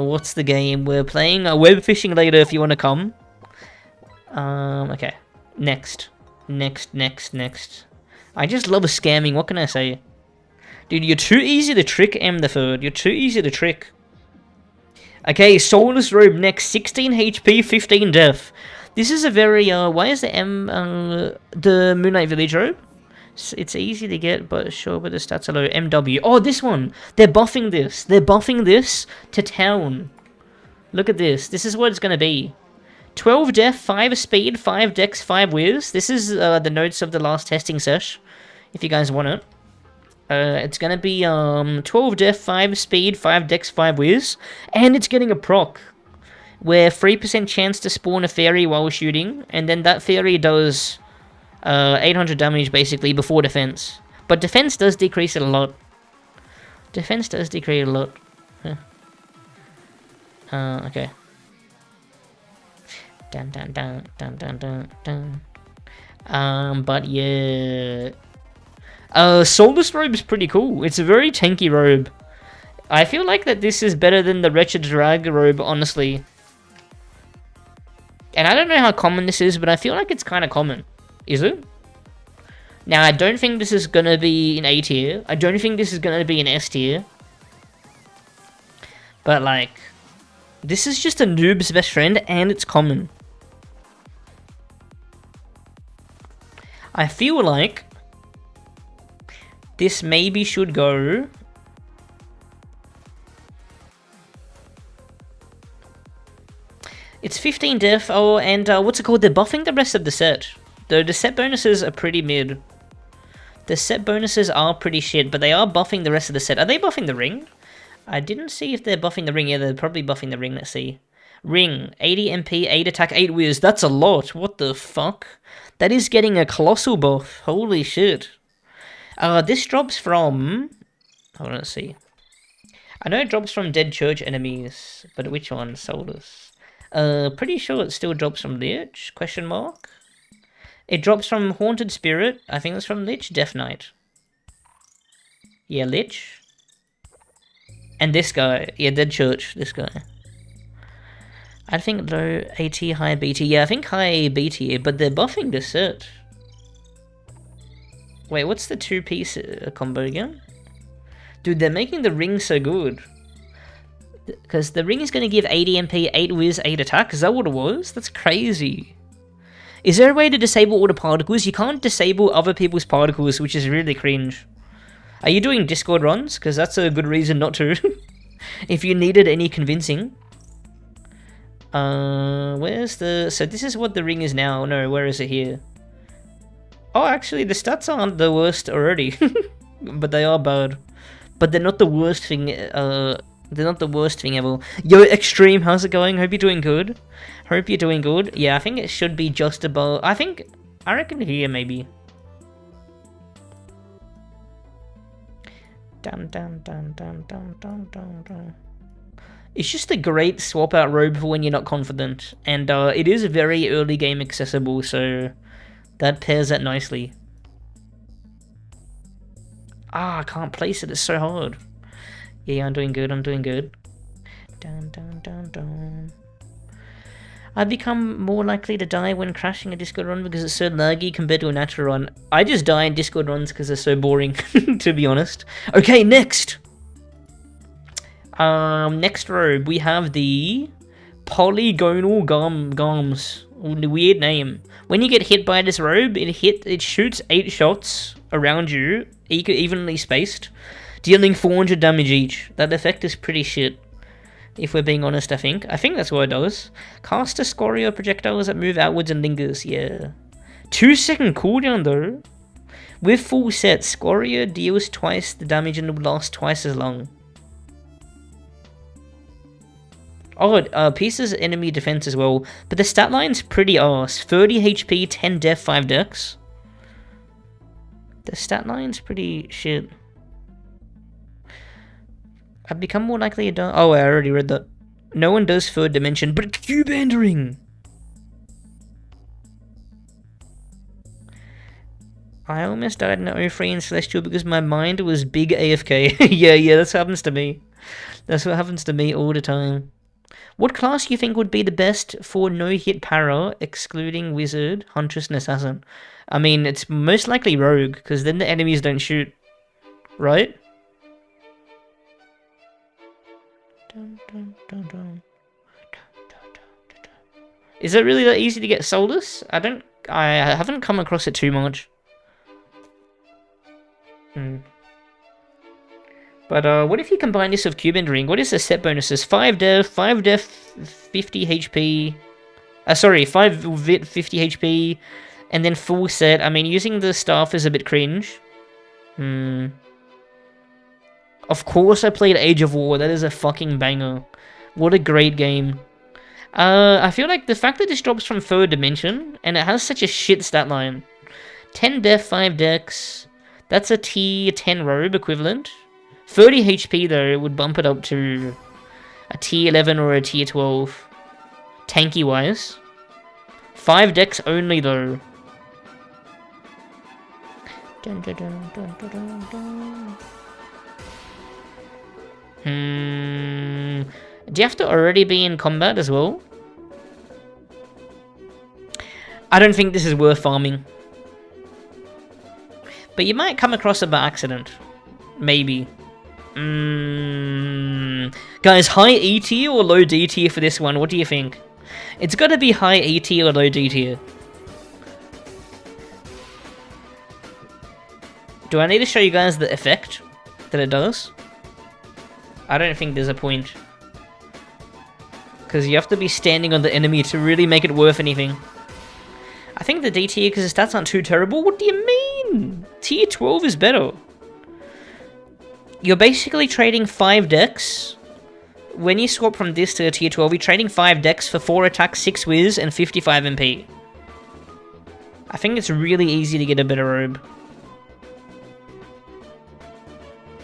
what's the game? We're playing web fishing later if you want to come. Okay. Next. I just love scamming, what can I say? Dude, you're too easy to trick, M the third. You're too easy to trick. Okay, Soulless Robe next. 16 HP, 15 death. This is a very, why is the the Moonlight Village robe? It's easy to get, but sure, but the stats are low. MW. Oh, this one! They're buffing this. They're buffing this to town. Look at this. This is what it's going to be. 12 def, 5 speed, 5 dex, 5 whiz. This is the notes of the last testing sesh, if you guys want it. It's going to be 12 def, 5 speed, 5 dex, 5 whiz. And it's getting a proc, where 3% chance to spawn a fairy while shooting, and then that fairy does 800 damage basically before defense. But defense does decrease it a lot. Huh. Okay. But yeah. Soulless Robe is pretty cool. It's a very tanky robe. I feel like that this is better than the Wretched Drag robe, honestly. And I don't know how common this is, but I feel like it's kind of common. Is it? Now, I don't think this is gonna be an A tier. I don't think this is gonna be an S tier. But, like, this is just a noob's best friend, and it's common. I feel like this maybe should go... It's 15 def, oh, and what's it called? They're buffing the rest of the set. The set bonuses are pretty mid. The set bonuses are pretty shit, but they are buffing the rest of the set. Are they buffing the ring? I didn't see if they're buffing the ring. Yeah, they're probably buffing the ring. Let's see. Ring, 80 MP, 8 attack, 8 whiz. That's a lot. What the fuck? That is getting a colossal buff. Holy shit. This drops from... Hold on, let's see. I know it drops from dead church enemies, but which one? Solus. Pretty sure it still drops from Lich? Question mark? It drops from Haunted Spirit. I think that's from Lich. Death Knight. Yeah, Lich. And this guy. Yeah, Dead Church. This guy. I think low AT, high BT. Yeah, I think high BT, but they're buffing this set. Wait, what's the two-piece combo again? Dude, they're making the ring so good. Because the ring is going to give 80 MP, 8 whiz, 8 attack. Is that what it was? That's crazy. Is there a way to disable all the particles? You can't disable other people's particles, which is really cringe. Are you doing Discord runs? Because that's a good reason not to. If you needed any convincing. Where's the... So this is what the ring is now. No, where is it here? Oh, actually, the stats aren't the worst already. But they are bad. But they're not the worst thing... They're not the worst thing ever. Yo, Extreme, how's it going? Hope you're doing good. Hope you're doing good. Yeah, I think it should be just about... I reckon here, maybe. Dun, dun, dun, dun, dun, dun, dun, dun. It's just a great swap out robe for when you're not confident. And it is very early game accessible, so that pairs that nicely. Ah, I can't place it. It's so hard. Yeah, I'm doing good. I'm doing good. Dun, dun, dun, dun. I've become more likely to die when crashing a Discord run because it's so laggy compared to a natural run. I just die in Discord runs because they're so boring, to be honest. Okay, next! Next robe, we have the Polygonal Garms. Weird name. When you get hit by this robe, it shoots 8 shots around you, evenly spaced, dealing 400 damage each. That effect is pretty shit. If we're being honest, I think. I think that's what it does. Cast a Scoria projectiles that move outwards and lingers, yeah. 2-second cooldown though. With full set, Scoria deals twice the damage and will last twice as long. Oh, it pieces enemy defense as well. But the stat line's pretty arse. 30 HP, 10 def, 5 dex. The stat line's pretty shit. I've become more likely to die. Oh, I already read that. No one does third dimension, but it's cube entering. I almost died in O3 in Celestial because my mind was big AFK. yeah, that's what happens to me. That's what happens to me all the time. What class do you think would be the best for no-hit para, excluding Wizard, Huntress, and Assassin? I mean, it's most likely Rogue, because then the enemies don't shoot. Right? Is it really that easy to get Solus? I haven't come across it too much. But what if you combine this with Cube Entering? What is the set bonuses? 5 def, 50 HP. Sorry, 5 vit, 50 HP, and then full set. I mean, using the staff is a bit cringe. Of course I played Age of War. That is a fucking banger. What a great game. I feel like the fact that this drops from third dimension, and it has such a shit stat line. 10 def, 5 dex. That's a tier 10 robe equivalent. 30 HP though, it would bump it up to a tier 11 or a tier 12. Tanky wise. 5 dex only though. Dun, dun, dun, dun, dun, dun, dun. Do you have to already be in combat as well? I don't think this is worth farming. But you might come across it by accident. Maybe. Guys, high E tier or low D tier for this one? What do you think? It's gotta be high E tier or low D tier. Do I need to show you guys the effect that it does? I don't think there's a point. Because you have to be standing on the enemy to really make it worth anything. I think the D tier, because the stats aren't too terrible. What do you mean? Tier 12 is better. You're basically trading 5 decks. When you swap from this to tier 12, you're trading 5 decks for 4 attack, 6 whiz, and 55 MP. I think it's really easy to get a better robe.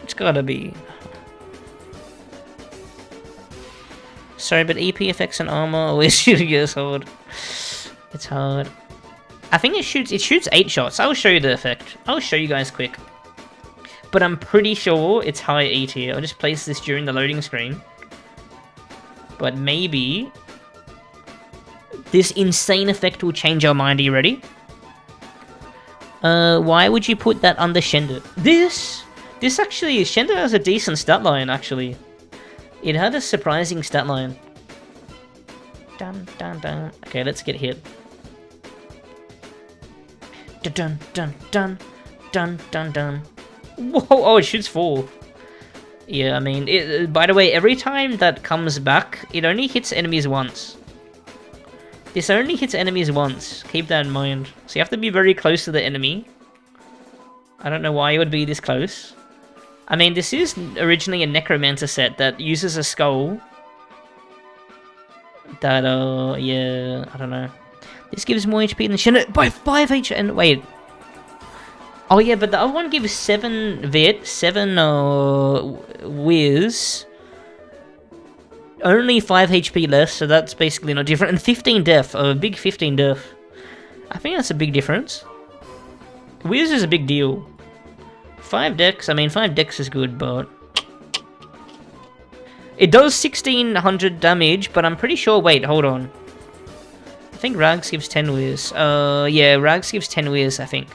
It's gotta be. Sorry, but EP effects and armor always shoot us hard. It's hard. I think it shoots 8 shots. I'll show you the effect. I'll show you guys quick. But I'm pretty sure it's high E tier. I'll just place this during the loading screen. But maybe this insane effect will change our mind. Are you ready? Why would you put that under Shender? This actually, Shender has a decent stat line, actually. It had a surprising stat line. Dun dun dun. Okay, let's get hit. Dun dun dun dun dun dun. Whoa! Oh, it shoots 4. Yeah, I mean, by the way, every time that comes back, it only hits enemies once. This only hits enemies once. Keep that in mind. So you have to be very close to the enemy. I don't know why it would be this close. I mean, this is originally a Necromancer set that uses a skull. That, yeah, I don't know. This gives more HP than Shender by 5 HP. And wait. Oh yeah, but the other one gives 7 Vit, 7 Whiz. Only 5 HP less, so that's basically not different. And 15 Def, a big 15 Def. I think that's a big difference. Whiz is a big deal. 5 Dex, I mean 5 Dex is good, but... It does 1600 damage, but I'm pretty sure... Wait, hold on. I think Rags gives 10 Whiz. Yeah, Rags gives 10 Whiz, I think.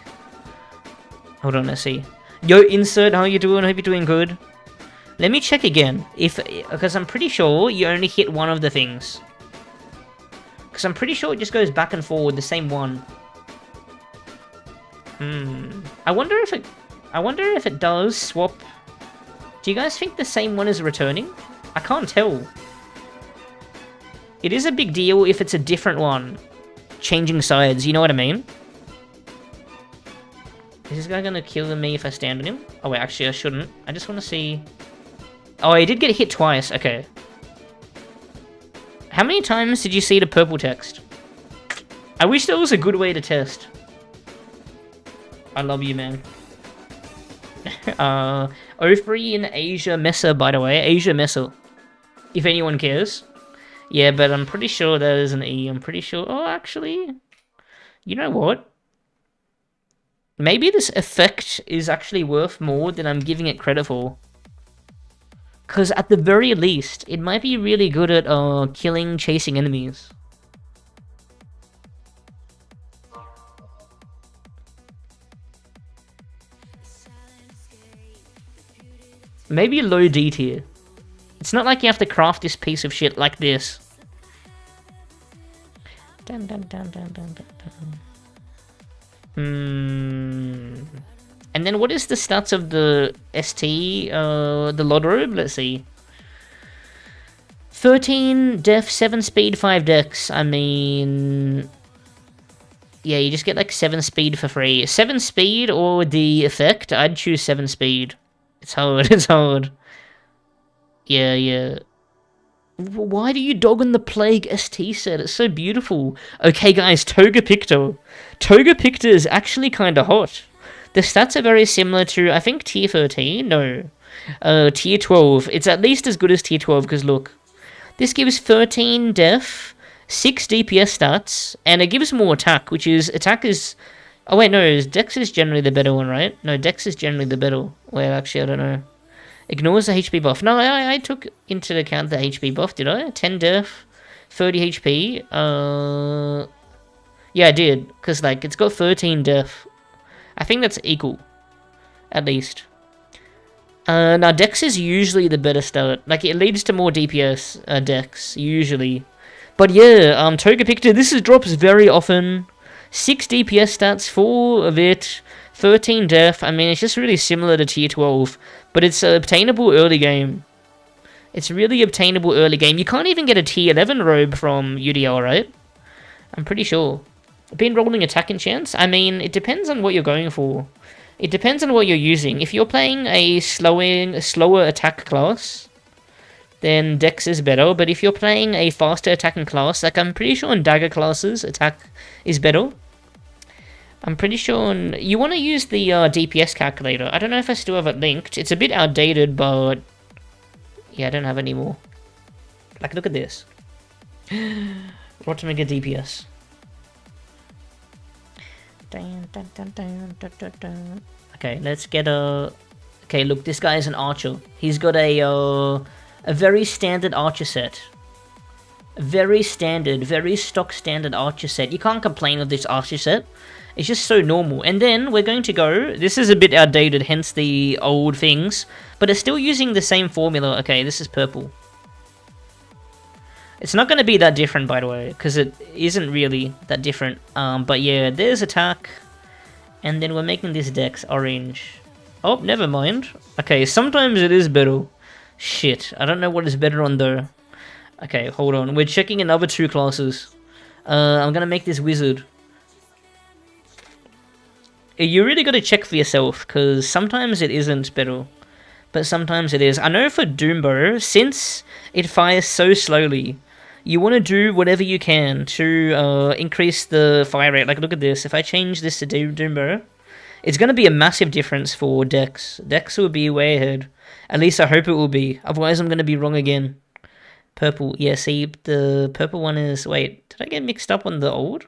Hold on, let's see. Yo, Insert, how you doing? Hope you're doing good. Let me check again. Because I'm pretty sure you only hit one of the things. Because I'm pretty sure it just goes back and forward, the same one. I wonder if it does swap. Do you guys think the same one is returning? I can't tell. It is a big deal if it's a different one. Changing sides, you know what I mean? Is this guy gonna kill me if I stand on him? Oh wait, actually I shouldn't. I just want to see... Oh, he did get hit twice, okay. How many times did you see the purple text? I wish there was a good way to test. I love you, man. O3 in Asia Mesa, by the way. Asia Mesa. If anyone cares. Yeah, but I'm pretty sure that is an E. I'm pretty sure... Oh, actually... You know what? Maybe this effect is actually worth more than I'm giving it credit for. Because at the very least, it might be really good at killing, chasing enemies. Maybe low D tier. It's not like you have to craft this piece of shit like this. Dun, dun, dun, dun, dun, dun, dun. And then what is the stats of the ST, the Lord Robe? Let's see. 13 def, 7 speed, 5 dex. I mean... Yeah, you just get like 7 speed for free. 7 speed or the effect? I'd choose 7 speed. It's hard, it's hard. Yeah. Why do you dog on the Plague ST set? It's so beautiful. Okay, guys, Toga Pictor. Toga Pictor is actually kind of hot. The stats are very similar to, I think, tier 13? No. Tier 12. It's at least as good as tier 12, because look. This gives 13 def, 6 DPS stats, and it gives more attack, which is... Attack is... Oh, wait, no. Dex is generally the better one, right? No, Dex is generally the better. Wait, actually, I don't know. Ignores the HP buff. No, I took into account the HP buff, did I? 10 def, 30 HP. Yeah, I did. Because, like, it's got 13 def. I think that's equal. at least. Now Dex is usually the better start. Like, it leads to more DPS, Dex, usually. But yeah, Togepi, this drops very often. 6 DPS stats, 4 of it, 13 death. I mean, it's just really similar to tier 12. But it's obtainable early game. It's really obtainable early game. You can't even get a tier 11 robe from UDL, right? I'm pretty sure. Been rolling attack enchants? I mean, it depends on what you're going for. It depends on what you're using. If you're playing a slower attack class, then Dex is better. But if you're playing a faster attacking class, like I'm pretty sure in dagger classes, attack is better. I'm pretty sure you want to use the DPS calculator. I don't know if I still have it linked. It's a bit outdated, but yeah, I don't have any more. Like, look at this. RotMG DPS. Okay, let's get a... Okay, look, this guy is an archer. He's got a very standard archer set. A very standard, very stock standard archer set. You can't complain with this archer set. It's just so normal. And then we're going to go... This is a bit outdated, hence the old things. But it's still using the same formula. Okay, this is purple. It's not going to be that different, by the way, because it isn't really that different. But yeah, there's attack. And then we're making this Dex orange. Oh, never mind. Okay, sometimes it is better. Shit, I don't know what is better on though. Okay, hold on. We're checking another 2 classes. I'm going to make this wizard. You really got to check for yourself, because sometimes it isn't better. But sometimes it is. I know for Doombo, since it fires so slowly, you want to do whatever you can to increase the fire rate. Like, look at this. If I change this to Doombo, it's going to be a massive difference for Dex. Dex will be way ahead. At least I hope it will be. Otherwise, I'm going to be wrong again. Purple. Yeah, see, the purple one is... Wait, did I get mixed up on the old?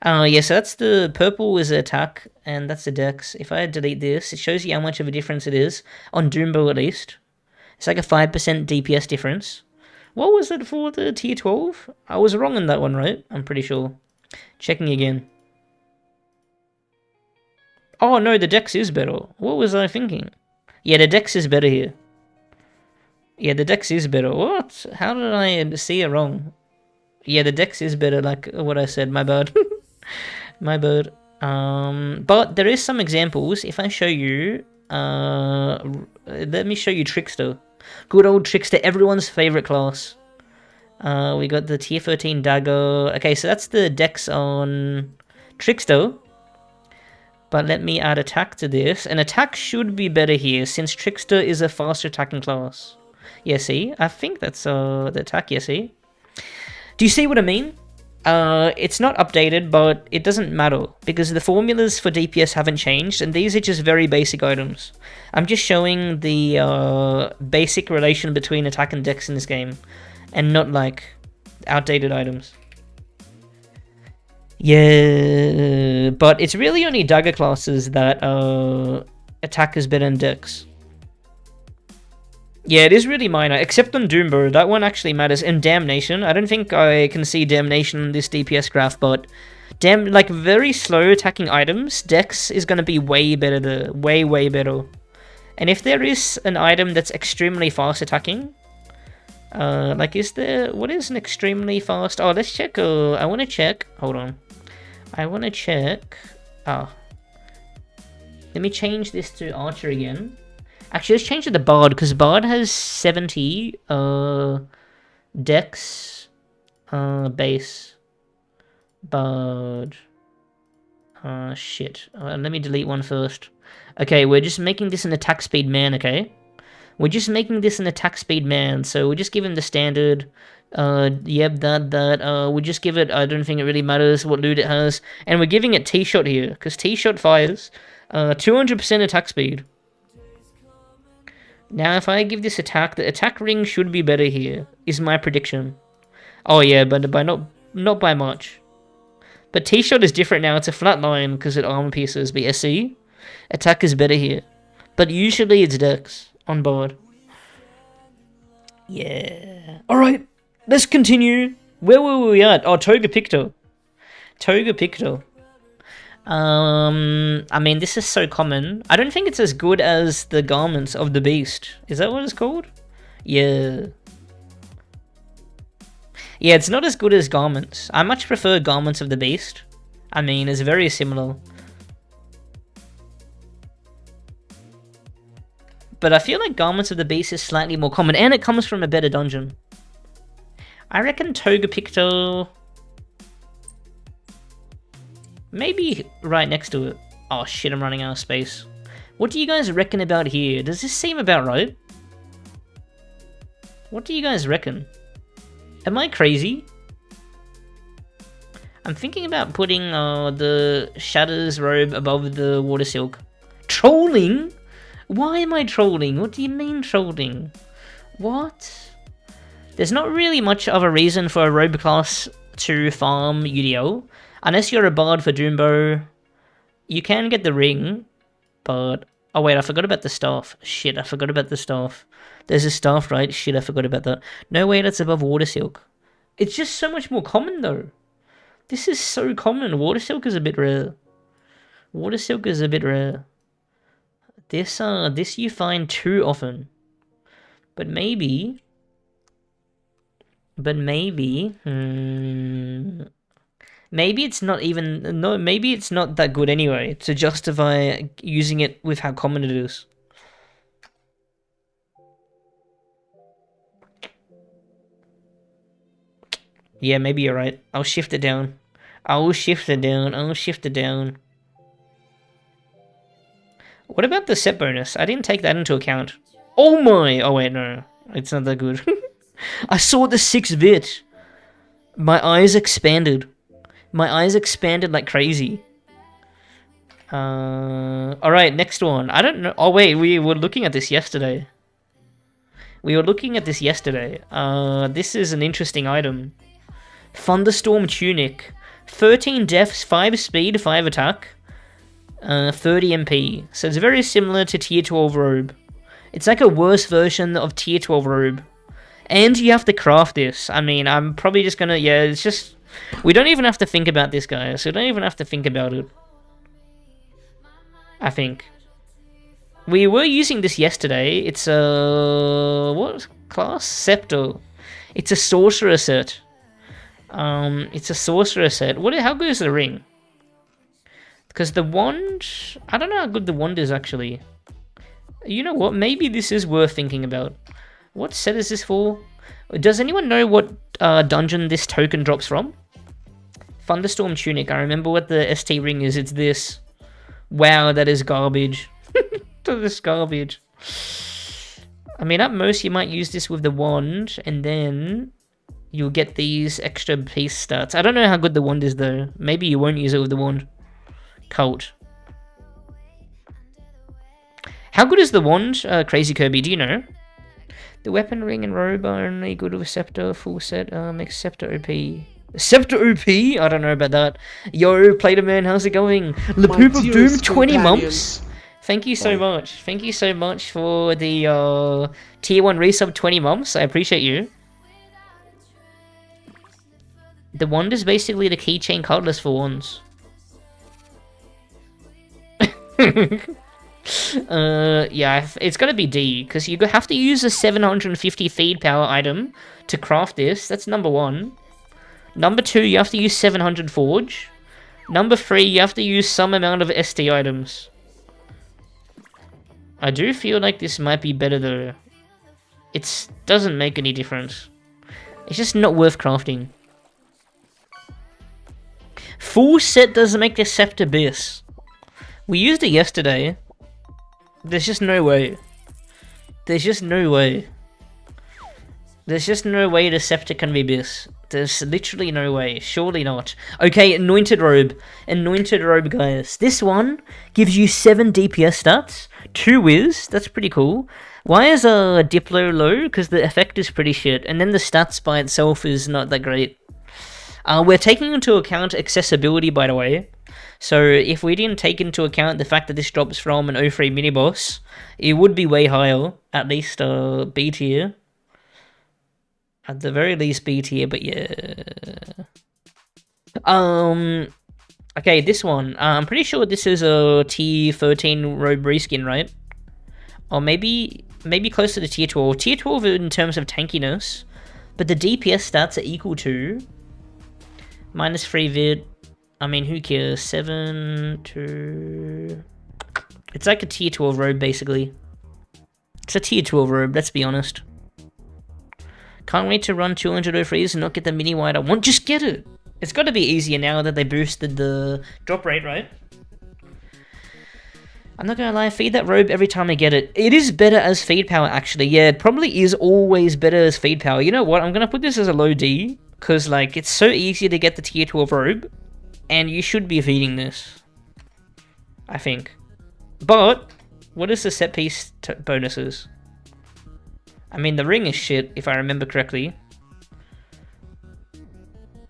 Yeah, so that's the purple is the attack, and that's the Dex. If I delete this, it shows you how much of a difference it is. On Doombo, at least. It's like a 5% DPS difference. What was it for the tier 12? I was wrong on that one, right? I'm pretty sure. Checking again. Oh, no, the Dex is better. What was I thinking? Yeah, the Dex is better here. Yeah, the Dex is better. What? How did I see it wrong? Yeah, the Dex is better, like what I said. My bad. My bad. But there is some examples. If I show you... let me show you Trickster. Good old Trickster, everyone's favorite class. We got the tier 13 dagger. Okay, so that's the Dex on Trickster. But let me add attack to this. And attack should be better here, since Trickster is a faster attacking class. Yeah, see? I think that's the attack, yeah, see? Do you see what I mean? It's not updated, but it doesn't matter, because the formulas for DPS haven't changed, and these are just very basic items. I'm just showing the basic relation between attack and Dex in this game, and not like outdated items. Yeah, but it's really only dagger classes that attack is better than Dex. Yeah, it is really minor, except on Doombo. That one actually matters. And Damnation, I don't think I can see Damnation in this DPS graph, but like very slow attacking items, Dex is going to be way better, way better. And if there is an item that's extremely fast attacking, like what is an extremely fast? Oh, let's check. I want to check. Hold on. I want to check. Let me change this to Archer again. Actually, let's change it to Bard, because Bard has 70 Dex base. Bard. Shit. Let me delete one first. Okay, we're just making this an attack speed man, okay? We're just making this an attack speed man, so we'll just give him the standard. Yep, that. We'll just give it, I don't think it really matters what loot it has. And we're giving it T-Shot here, because T-Shot fires 200% attack speed. Now, if I give this attack, the attack ring should be better here, is my prediction. Oh yeah, but by not by much. But T-Shot is different now, it's a flat line because it armor pierces, but SC, attack is better here. But usually it's Dex on board. Yeah. Alright, let's continue. Where were we at? Oh, Togepi. I mean, this is so common. I don't think it's as good as the Garments of the Beast. Is that what it's called? Yeah. Yeah, it's not as good as Garments. I much prefer Garments of the Beast. I mean, it's very similar. But I feel like Garments of the Beast is slightly more common, and it comes from a better dungeon. I reckon Toga Picto... maybe right next to it. Oh shit, I'm running out of space. What do you guys reckon about here? Does this seem about right? What do you guys reckon? Am I crazy? I'm thinking about putting the Shadow's robe above the Water Silk. Trolling? Why am I trolling? What do you mean trolling? What? There's not really much of a reason for a robe class to farm UDL. Unless you're a bard for Doombo, you can get the ring, but... oh wait, I forgot about the staff. Shit, I forgot about the staff. There's a staff, right? Shit, I forgot about that. No way that's above Water Silk. It's just so much more common, though. This is so common. Water Silk is a bit rare. Water Silk is a bit rare. This you find too often. But maybe... maybe it's not even... no, maybe it's not that good anyway to justify using it with how common it is. Yeah, maybe you're right. I'll shift it down. I'll shift it down. What about the set bonus? I didn't take that into account. Oh my! Oh wait, no. It's not that good. I saw the 6-bit. My eyes expanded. My eyes expanded like crazy. Alright, next one. I don't know. Oh wait, we were looking at this yesterday. This is an interesting item. Thunderstorm Tunic. 13 deaths, 5 speed, 5 attack. 30 MP. So it's very similar to Tier 12 Robe. It's like a worse version of Tier 12 Robe. And you have to craft this. I mean, I'm probably just gonna... yeah, it's just... we don't even have to think about this, guys. We don't even have to think about it. I think. We were using this yesterday. It's a... what class? Scepter. It's a sorcerer set. It's a sorcerer set. How good is the ring? Because the wand... I don't know how good the wand is, actually. You know what? Maybe this is worth thinking about. What set is this for? Does anyone know what dungeon this token drops from? Thunderstorm Tunic. I remember what the ST ring is. It's this. Wow, that is garbage. That is garbage. I mean, at most you might use this with the wand, and then you'll get these extra piece stats. I don't know how good the wand is, though. Maybe you won't use it with the wand. Cult. How good is the wand, Crazy Kirby? Do you know? The weapon, ring, and robe are only good with Scepter. Full set makes Scepter OP. Scepter OP? I don't know about that. Yo, Play-Doh-Man, how's it going? Lapoop of Doom, 20 months. Thank you so much. Thank you so much for the Tier 1 resub 20 months. I appreciate you. The wand is basically the keychain cutlass for wands. Yeah, it's gotta be D, because you have to use a 750 feed power item to craft this. That's number 1. Number 2, you have to use 700 forge. Number 3, you have to use some amount of SD items. I do feel like this might be better though. It doesn't make any difference. It's just not worth crafting. Full set doesn't make the Scepter Bis. We used it yesterday. There's just no way. There's just no way. There's just no way the Scepter can be Bis. There's literally no way. Surely not. Okay, Anointed Robe. Anointed Robe, guys. This one gives you 7 DPS stats. 2 Wiz. That's pretty cool. Why is Diplo low? Because the effect is pretty shit. And then the stats by itself is not that great. We're taking into account accessibility, by the way. So if we didn't take into account the fact that this drops from an 03 mini-boss, it would be way higher. At least B tier. At the very least B tier, but yeah. Okay, this one. I'm pretty sure this is a tier 13 robe reskin, right? Or maybe closer to tier 12. Tier 12 in terms of tankiness, but the DPS stats are equal to -3 vid. I mean, who cares? 7 to... It's like a tier 12 robe, basically. It's a tier 12 robe, let's be honest. Can't wait to run 200 O3s and not get the mini wide I want. Just get it! It's got to be easier now that they boosted the drop rate, right? I'm not gonna lie, feed that robe every time I get it. It is better as feed power, actually. Yeah, it probably is always better as feed power. You know what? I'm gonna put this as a low D, because, like, it's so easy to get the tier 12 robe, and you should be feeding this. I think. But, what is the set piece bonuses? I mean, the ring is shit, if I remember correctly.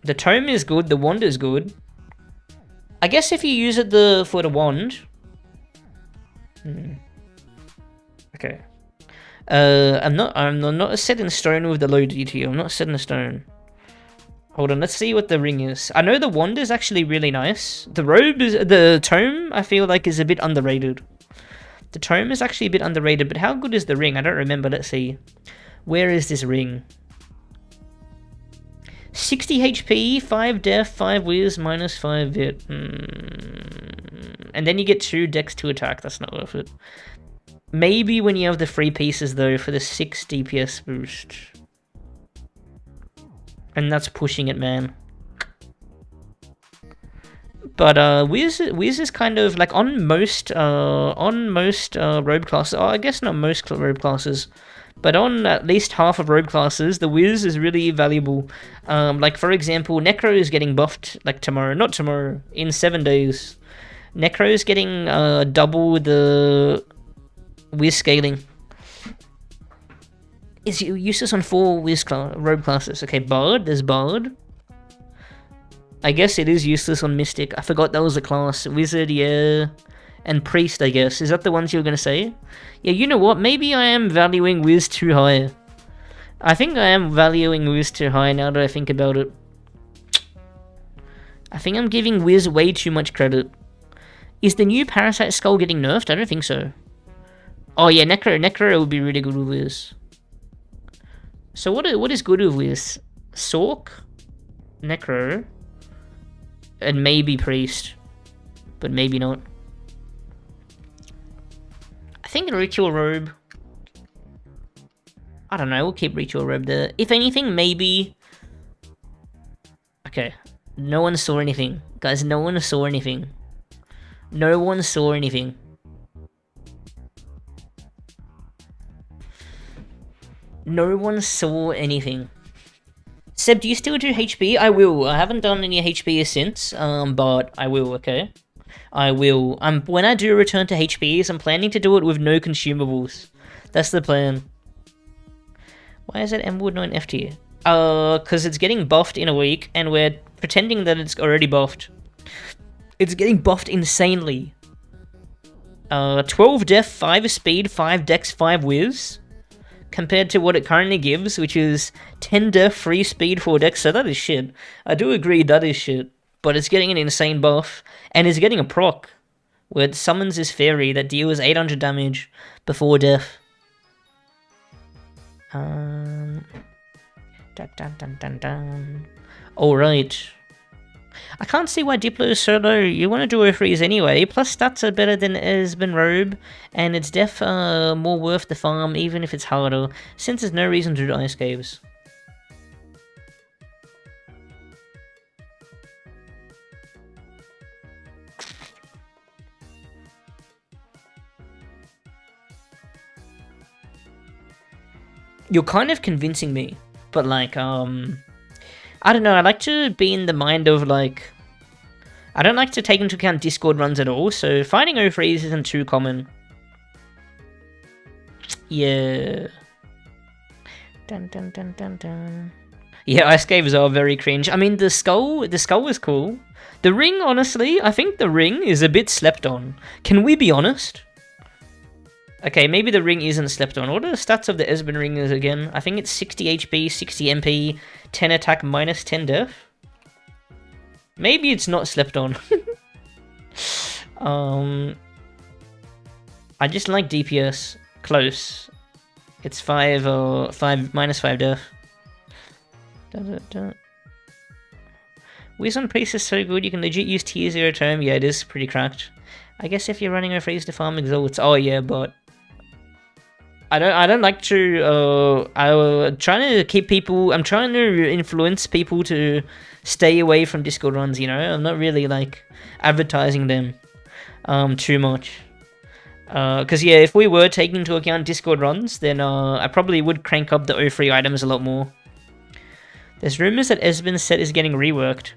The tome is good, the wand is good. I guess if you use it for the wand... Okay. I'm not set in stone with the low DT. I'm not set in stone. Hold on, let's see what the ring is. I know the wand is actually really nice. The tome, I feel like, is a bit underrated. The tome is actually a bit underrated, but how good is the ring? I don't remember. Let's see. Where is this ring? 60 HP, 5 def, 5 whiz, -5 vit. And then you get 2 dex to attack. That's not worth it. Maybe when you have the free pieces, though, for the 6 DPS boost. And that's pushing it, man. But Wiz is kind of like on most robe classes. Oh, I guess not most robe classes, but on at least half of robe classes, the Wiz is really valuable. Like for example, Necro is getting buffed like tomorrow, not tomorrow, in 7 days. Necro is getting double the Wiz scaling. It's useless on 4 Wiz robe classes. Okay, Bard. There's Bard. I guess it is useless on Mystic. I forgot that was a class. Wizard, yeah. And Priest, I guess. Is that the ones you were going to say? Yeah, you know what? Maybe I am valuing Wiz too high. I think I am valuing Wiz too high now that I think about it. I think I'm giving Wiz way too much credit. Is the new Parasite Skull getting nerfed? I don't think so. Oh yeah, Necro would be really good with Wiz. So what is good with Wiz? Sork, Necro, and maybe Priest, but maybe not. I think Ritual Robe. I don't know, we'll keep Ritual Robe there. If anything, maybe... Okay, no one saw anything. Guys, no one saw anything. No one saw anything. No one saw anything. Seb, do you still do HP? I will. I haven't done any HP since, but I will, okay? I will. When I do return to HPs, I'm planning to do it with no consumables. That's the plan. Why is that Emerald not in F tier? Because it's getting buffed in a week, and we're pretending that it's already buffed. It's getting buffed insanely. 12 def, 5 speed, 5 dex, 5 whiz. Compared to what it currently gives, which is 10 def, 3 speed, 4 dex, so that is shit. I do agree that is shit, but it's getting an insane buff, and it's getting a proc, where it summons this fairy that deals 800 damage before death. Dun dun dun dun dun. Alright. I can't see why Diplo is so low. You want to do O3s anyway, plus stats are better than Esban Robe, and it's def more worth the farm even if it's harder, since there's no reason to do ice caves. You're kind of convincing me, but like, I don't know, I like to be in the mind of, like... I don't like to take into account Discord runs at all, so finding O3s isn't too common. Yeah. Dun dun dun dun dun. Yeah, ice caves are very cringe. I mean, the skull is cool. The ring, honestly, I think the ring is a bit slept on. Can we be honest? Okay, maybe the ring isn't slept on. What are the stats of the Esban ring is again? I think it's 60 HP, 60 MP, 10 attack, -10 def. Maybe it's not slept on. I just like DPS close. It's 5 or 5 minus 5 def. Wisdom Priest is so good, you can legit use tier 0 term. Yeah, it is pretty cracked. I guess if you're running a freeze to farm exalts, oh yeah, but I don't like to. I'm trying to keep people. I'm trying to influence people to stay away from Discord runs. You know, I'm not really like advertising them too much. Because yeah, if we were taking into account Discord runs, then I probably would crank up the O3 items a lot more. There's rumors that Esban's set is getting reworked.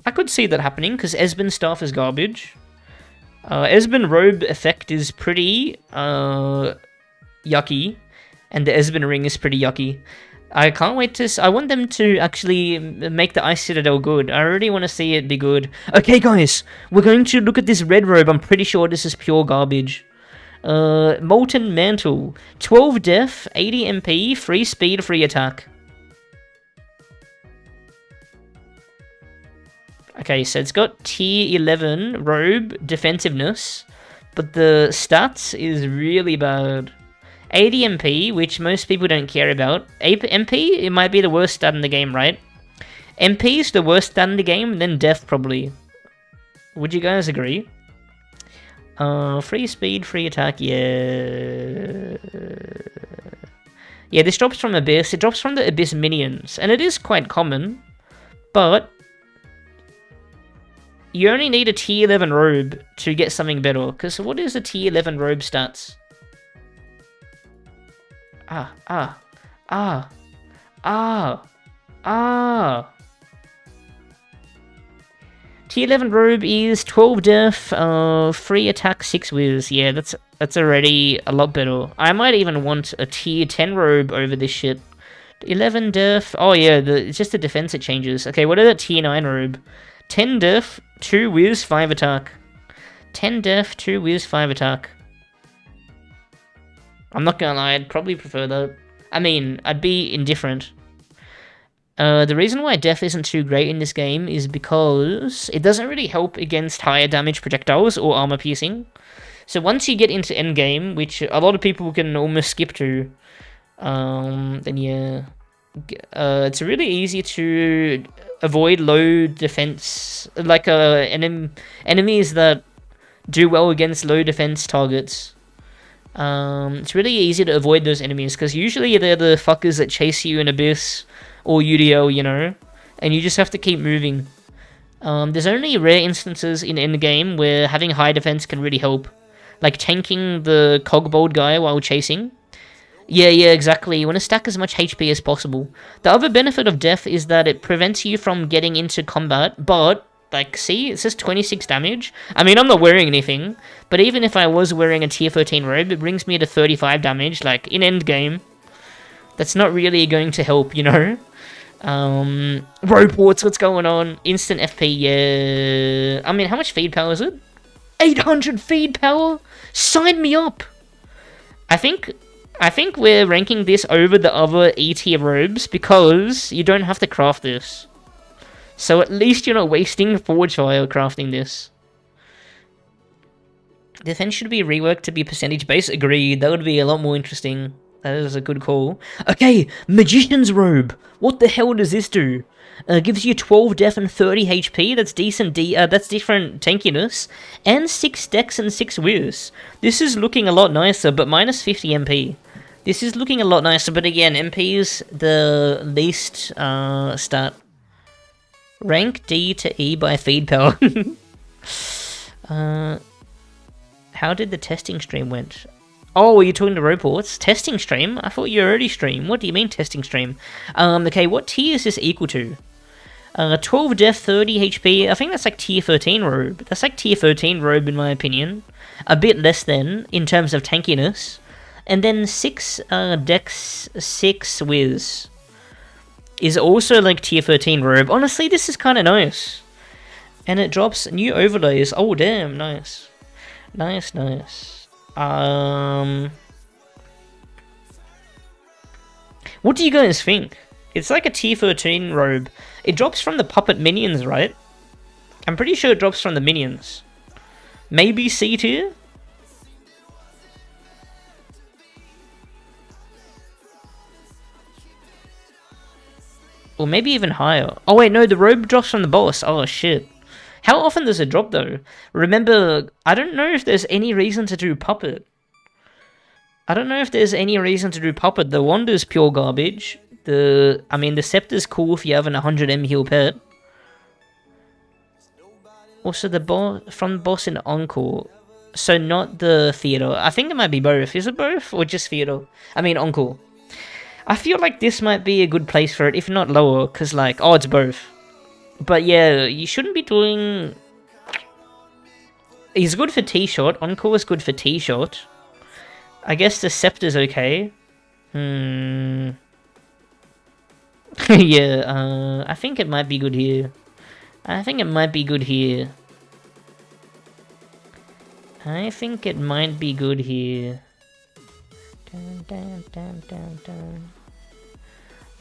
I could see that happening because Esban stuff is garbage. Esban robe effect is pretty yucky, and the Esban ring is pretty yucky. I can't wait to. I want them to actually make the Ice Citadel good. I really want to see it be good. Okay, guys, we're going to look at this red robe. I'm pretty sure this is pure garbage. Molten Mantle, 12 def, 80 MP, free speed, free attack. Okay, so it's got tier 11 robe defensiveness, but the stats is really bad. 80 MP, which most people don't care about. MP, it might be the worst stat in the game, right? MP is the worst stat in the game, then def probably. Would you guys agree? Free speed, free attack, yeah. Yeah, this drops from Abyss. It drops from the Abyss minions, and it is quite common, but you only need a tier 11 robe to get something better, because what is the tier 11 robe stats? Tier 11 robe is 12 def, free attack, 6 whiz. Yeah, that's already a lot better. I might even want a tier 10 robe over this shit. 11 def, oh yeah, it's just the defense it changes. Okay, what are the tier 9 robe? 10 def, 2 whiz, 5 attack. 10 def, 2 whiz, 5 attack. I'm not gonna lie, I'd probably prefer that. I mean, I'd be indifferent. The reason why def isn't too great in this game is because it doesn't really help against higher damage projectiles or armor piercing. So once you get into endgame, which a lot of people can almost skip to, then yeah, it's really easy to avoid low defense, like enemies that do well against low defense targets. It's really easy to avoid those enemies because usually they're the fuckers that chase you in Abyss or UDL, you know, and you just have to keep moving. There's only rare instances in endgame where having high defense can really help, like tanking the cogbold guy while chasing. Yeah, exactly. You want to stack as much HP as possible. The other benefit of def is that it prevents you from getting into combat, but, like, see, it says 26 damage. I mean, I'm not wearing anything, but even if I was wearing a tier 13 robe, it brings me to 35 damage, like, in endgame. That's not really going to help, you know? Roports, what's going on? Instant FP, yeah. I mean, how much feed power is it? 800 feed power? Sign me up! I think we're ranking this over the other E-tier robes because you don't have to craft this. So at least you're not wasting Forge Fire crafting this. Defense should be reworked to be percentage based. Agreed. That would be a lot more interesting. That is a good call. Okay, Magician's Robe. What the hell does this do? Gives you 12 def and 30 HP. That's decent. That's different tankiness. And 6 dex and 6 whiz. This is looking a lot nicer, but minus 50 MP. This is looking a lot nicer, but again, MP is the least stat. Rank D to E by feed power. How did the testing stream went? Oh, you're talking to reports? Testing stream? I thought you already streamed. What do you mean testing stream? Okay, what tier is this equal to? 12 def, 30 HP. I think that's like tier 13 robe. That's like tier 13 robe in my opinion. A bit less than, in terms of tankiness. And then 6 dex, 6 whiz. Is also like tier 13 robe. Honestly, this is kind of nice. And it drops new overlays. Oh, damn, nice. Nice. What do you guys think? It's like a tier 13 robe. It drops from the puppet minions, right? I'm pretty sure it drops from the minions. Maybe C tier? Or maybe even higher. Oh wait, no, the robe drops from the boss. Oh shit. How often does it drop though? Remember, I don't know if there's any reason to do puppet. The wand is pure garbage. The scepter's cool if you have an 100M heal pet. Also, the boss from the boss in Encore. So not the theater. I think it might be both. Is it both or just theater? I mean Encore. I feel like this might be a good place for it, if not lower, because like, oh, it's both. But yeah, you shouldn't be doing... He's good for T-Shot. Encore is good for T-Shot. I guess the Scepter's okay. Yeah, I think it might be good here. I think it might be good here.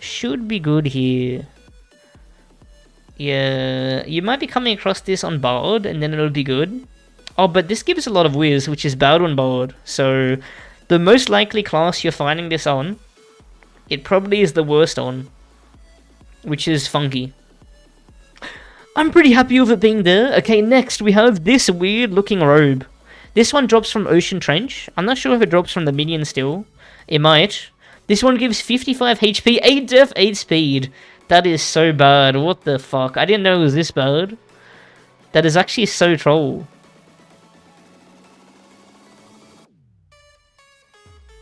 Should be good here. Yeah, you might be coming across this on Bard, and then it'll be good. Oh, but this gives a lot of whiz, which is bad on Bard. So, the most likely class you're finding this on, it probably is the worst on. Which is funky. I'm pretty happy with it being there. Okay, next we have this weird looking robe. This one drops from Ocean Trench. I'm not sure if it drops from the minion still. It might. This one gives 55 HP, 8 def, 8 speed. That is so bad. What the fuck? I didn't know it was this bad. That is actually so troll.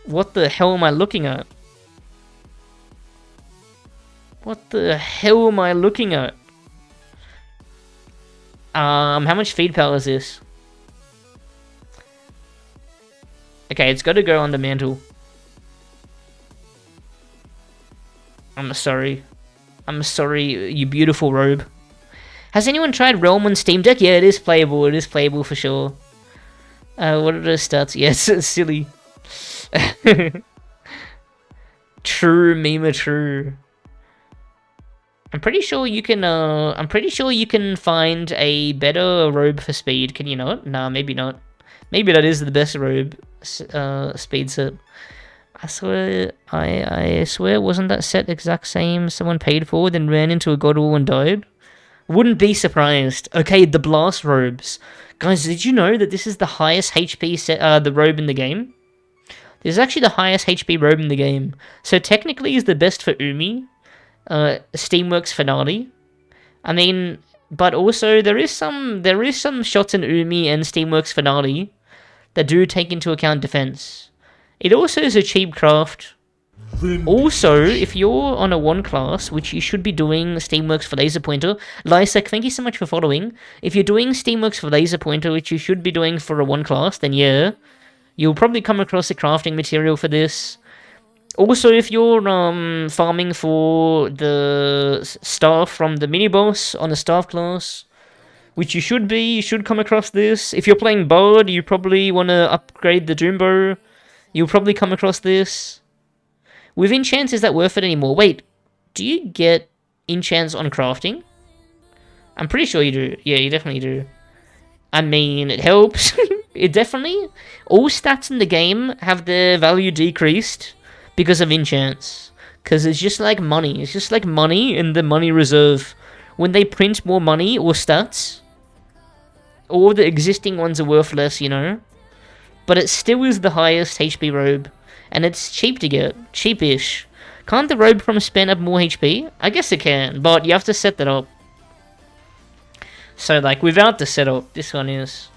What the hell am I looking at? What the hell am I looking at? How much feed power is this? Okay, it's got to go under Mantle. I'm sorry, you beautiful robe. Has anyone tried Realm on Steam Deck? Yeah, it is playable. It is playable for sure. What are the stats? Yes, it's silly. True, Mima, true. I'm pretty sure you can find a better robe for speed. Can you not? Nah, maybe not. Maybe that is the best robe speed set. I swear, wasn't that set exact same someone paid for, then ran into a god wall and died? Wouldn't be surprised. Okay, the blast robes. Guys, did you know that this is the highest HP set, the robe in the game? This is actually the highest HP robe in the game. So technically is the best for Umi. Steamworks Finale. I mean, but also there is some shots in Umi and Steamworks Finale that do take into account defense. It also is a cheap craft. Also, if you're on a 1 class, which you should be doing Steamworks for Laser Pointer, Lysek, thank you so much for following. If you're doing Steamworks for Laser Pointer, which you should be doing for a 1 class, then yeah, you'll probably come across a crafting material for this. Also, if you're farming for the staff from the mini-boss on a staff class, which you should be, you should come across this. If you're playing Bard, you probably want to upgrade the Doombow. You'll probably come across this. With enchants, is that worth it anymore? Wait, do you get enchants on crafting? I'm pretty sure you do. Yeah, you definitely do. I mean, it helps. It definitely... All stats in the game have their value decreased because of enchants. Because it's just like money. It's just like money in the money reserve. When they print more money or stats, all the existing ones are worth less, you know? But it still is the highest HP robe. And it's cheap to get. Cheapish. Can't the robe from Spen have more HP? I guess it can, but you have to set that up. So, like, without the setup, this one is.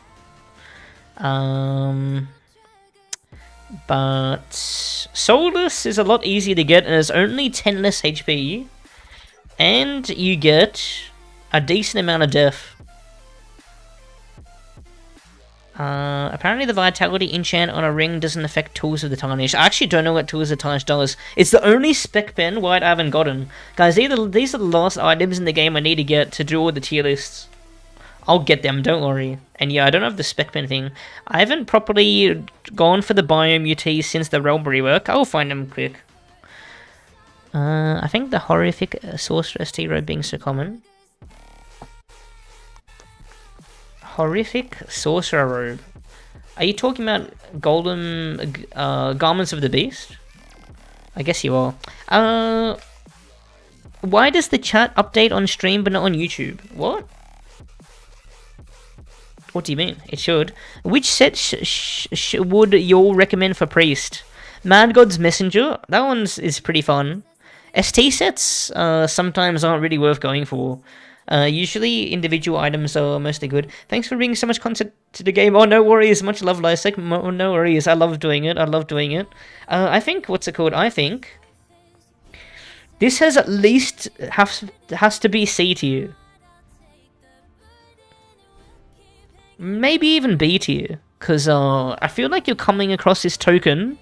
But Soulless is a lot easier to get, and it's only 10 less HP. And you get a decent amount of def. Apparently the Vitality enchant on a ring doesn't affect Tools of the Tarnish. I actually don't know what Tools of the Tarnish does. It's the only spec pen White I haven't gotten. Guys, these are the last items in the game I need to get to do all the tier lists. I'll get them, don't worry. And yeah, I don't have the spec pen thing. I haven't properly gone for the biome UTs since the realm rework. I'll find them quick. I think the horrific Sorceress T-Robe being so common. Horrific Sorcerer Robe. Are you talking about golden garments of the beast? I guess you are. Why does the chat update on stream but not on YouTube? What? What do you mean? It should. Which set would you all recommend for priest? Mad God's Messenger. That one is pretty fun. ST sets sometimes aren't really worth going for. Usually individual items are mostly good. Thanks for bringing so much content to the game. Oh, no worries. Much love, Lysek. No worries. I love doing it. I think, what's it called? I think this has at least has to be C tier. Maybe even B tier. Because I feel like you're coming across this token,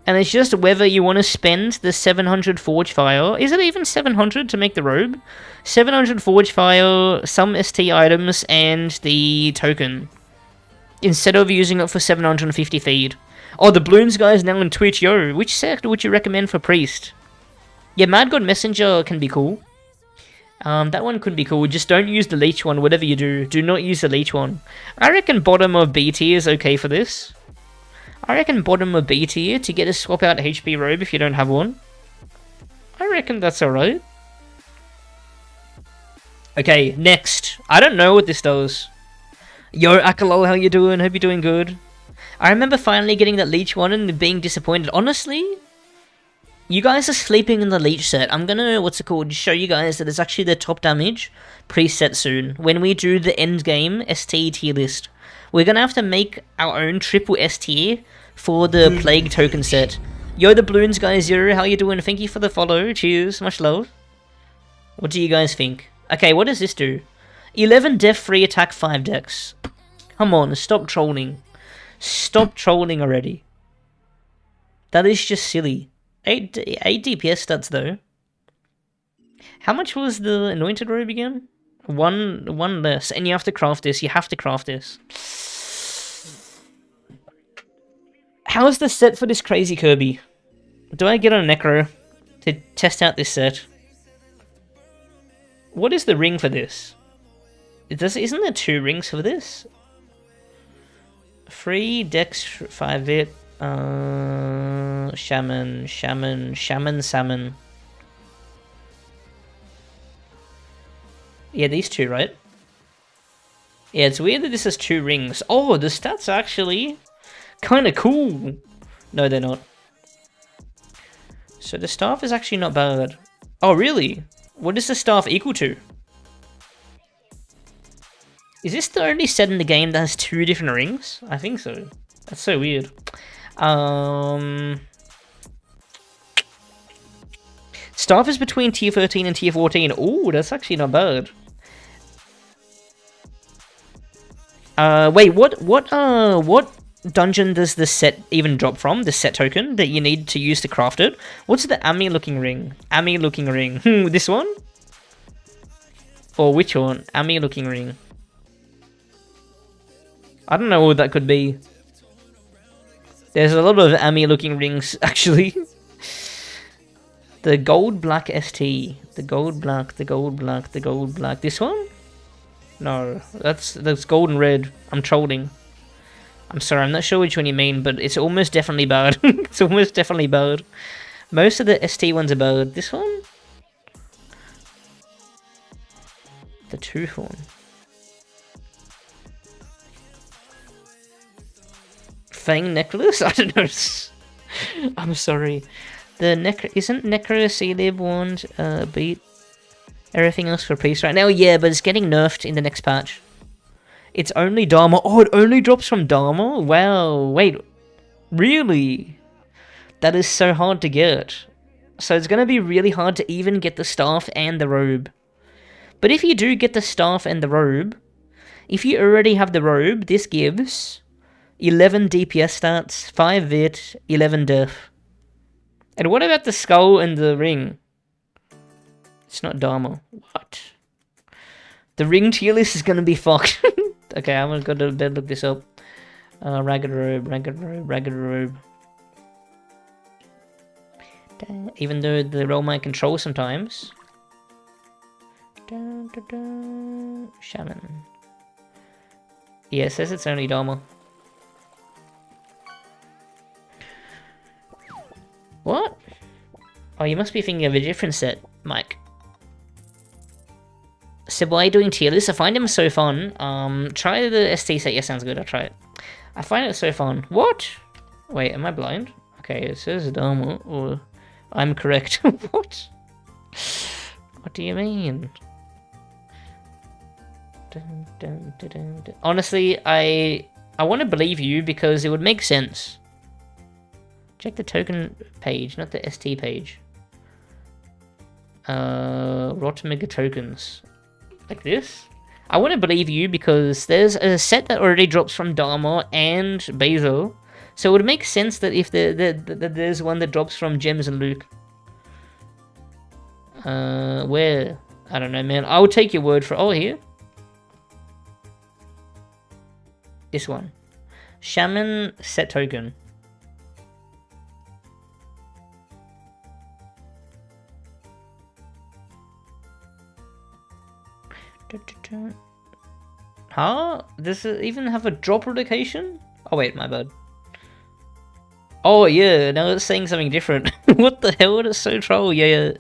and it's just whether you want to spend the 700 Forge Fire. Is it even 700 to make the robe? 700 Forge Fire, some ST items, and the token, instead of using it for 750 feed. Oh, the Bloons guy is now on Twitch. Yo, which set would you recommend for priest? Yeah, Mad God Messenger can be cool. That one could be cool. Just don't use the leech one, whatever you do. Do not use the leech one. I reckon bottom of B tier is okay for this. I reckon bottom of B tier to get a swap out HP robe if you don't have one. I reckon that's alright. Okay, next. I don't know what this does. Yo, Akalol, how you doing? Hope you're doing good. I remember finally getting that leech one and being disappointed. Honestly, you guys are sleeping in the leech set. I'm gonna, show you guys that it's actually the top damage preset soon. When we do the end game ST tier list. We're gonna have to make our own triple S tier for the Plague token set. Yo, the Bloons guys, yo, how you doing? Thank you for the follow. Cheers, much love. What do you guys think? Okay, what does this do? 11 def, 3 attack, 5 dex. Come on, stop trolling. Stop trolling already. That is just silly. 8 DPS stats though. How much was the anointed robe again? One less, and you have to craft this. How's the set for this crazy Kirby? Do I get on Necro to test out this set? What is the ring for this? Isn't there 2 rings for this? 3 dex, 5 bit. Shaman, salmon. Yeah, these 2, right? Yeah, it's weird that this has 2 rings. Oh, the stats are actually kind of cool. No, they're not. So the staff is actually not bad. Oh, really? What is the staff equal to? Is this the only set in the game that has 2 different rings? I think so. That's so weird. Staff is between tier 13 and tier 14. Ooh, that's actually not bad. Wait, what dungeon does this set even drop from? The set token that you need to use to craft it? What's the Ami looking ring? This one? Or which one? Ami looking ring. I don't know what that could be. There's a lot of Ami looking rings, actually. The gold black ST. The gold black. This one? No, that's gold and red. I'm trolling. I'm sorry, I'm not sure which one you mean, but it's almost definitely bad. It's almost definitely bad. Most of the ST ones are bad. This one? The tooth one. Fang necklace? I don't know. I'm sorry. The isn't Necro C-Lib wand beat everything else for priest right now? Yeah, but it's getting nerfed in the next patch. It's only Dharma. Oh, it only drops from Dharma? Wow, wait. Really? That is so hard to get. So it's going to be really hard to even get the staff and the robe. But if you do get the staff and the robe, if you already have the robe, this gives 11 DPS stats, 5 vit, 11 def. And what about the skull and the ring? It's not Dharma. What? The ring tier list is gonna be fucked. Okay, I'm gonna go look this up. Ragged robe. Even though the roll might control sometimes. Shaman. Yeah, it says it's only Dharma. What? Oh, you must be thinking of a different set, Mike. So why are you doing tier lists? I find them so fun. Try the ST set. Yeah, sounds good. I'll try it. I find it so fun. What? Wait, am I blind? Okay, it says Dharma, or I'm correct. What? What do you mean? Dun, dun, dun, dun, dun. Honestly, I want to believe you because it would make sense. Check the token page, not the ST page. RotMG tokens. Like this? I want to believe you because there's a set that already drops from Dharma and Basil. So it would make sense that if there's one that drops from Gems and Luke. Where? I don't know, man. I'll take your word for it. Oh, here. This one. Shaman set token. Huh? Does it even have a drop location? Oh wait, my bad. Oh yeah, now it's saying something different. What the hell? It's so troll. Yeah.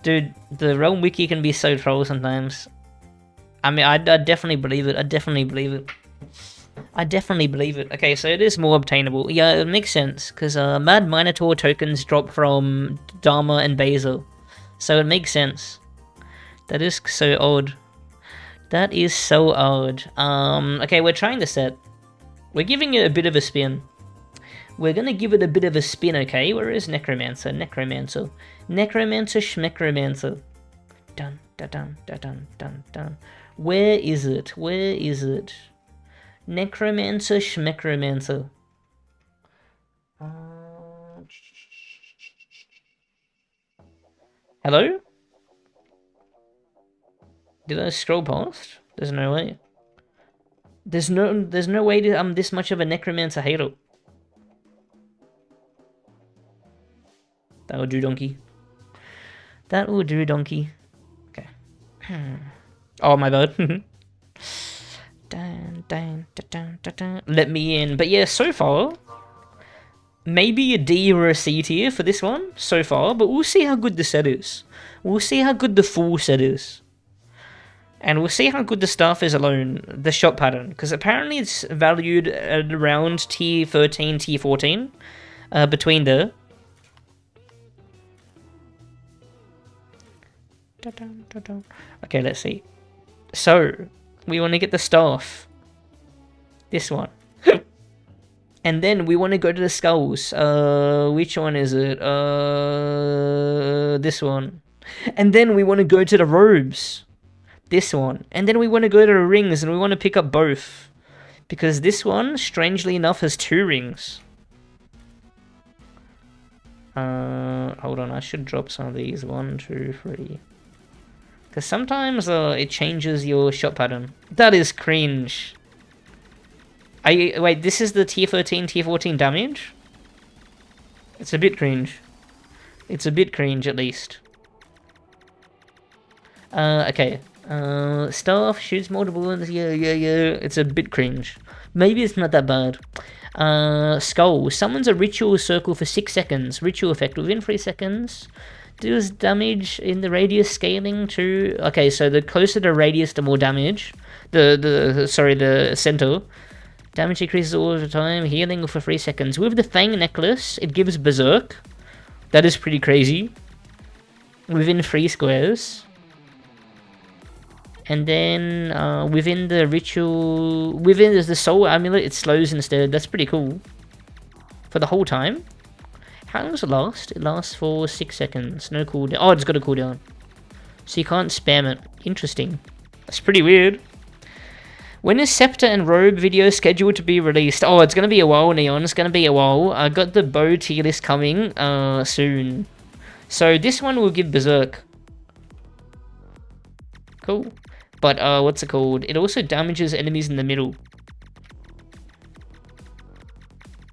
Dude, the Realm Wiki can be so troll sometimes. I mean, I definitely believe it. I definitely believe it. Okay, so it is more obtainable. Yeah, it makes sense, because Mad Minotaur tokens drop from Dharma and Basil. So it makes sense. That is so odd. That is so odd. Okay, we're trying the set. We're giving it a bit of a spin. We're gonna give it a bit of a spin, okay? Where is Necromancer? Necromancer, Schmecromancer. Dun, dun, dun, dun, dun, dun, dun. Where is it? Necromancer, Schmecromancer. Hello? Did I scroll past? There's no way. There's no way to I'm this much of a Necromancer hater. That will do, donkey. That will do, donkey. Okay. Oh, my bad. Dun, dun, dun, dun, dun, dun. Let me in. But yeah, so far, maybe a D or a C tier for this one, so far, but we'll see how good the set is. We'll see how good the full set is. And we'll see how good the staff is alone, the shot pattern, because apparently it's valued at around tier 13, tier 14, between there. Okay, let's see. So, we want to get the staff. This one. And then we want to go to the skulls. Which one is it? This one. And then we want to go to the robes. This one. And then we want to go to the rings and we want to pick up both. Because this one, strangely enough, has 2 rings. Hold on, I should drop some of these. 1, 2, 3. Because sometimes it changes your shot pattern. That is cringe. Wait, this is the tier 13, tier 14 damage? It's a bit cringe. It's a bit cringe, at least. Okay. Staff shoots multiple ones. Yeah. It's a bit cringe. Maybe it's not that bad. Skull. Summons a ritual circle for 6 seconds. Ritual effect. Within 3 seconds. Deals damage in the radius scaling to... Okay, so the closer the radius, the more damage. The center. Damage increases all the time. Healing for 3 seconds. With the Fang necklace, it gives Berserk. That is pretty crazy. Within 3 squares. And then within the ritual... Within the soul amulet, it slows instead. That's pretty cool. For the whole time. How long does it last? It lasts for 6 seconds. No cooldown. Oh, it's got a cooldown. So you can't spam it. Interesting. That's pretty weird. When is Scepter and Robe video scheduled to be released? Oh, it's going to be a while, Neon. It's going to be a while. I got the bow tier list coming soon. So this one will give Berserk. Cool. But what's it called? It also damages enemies in the middle.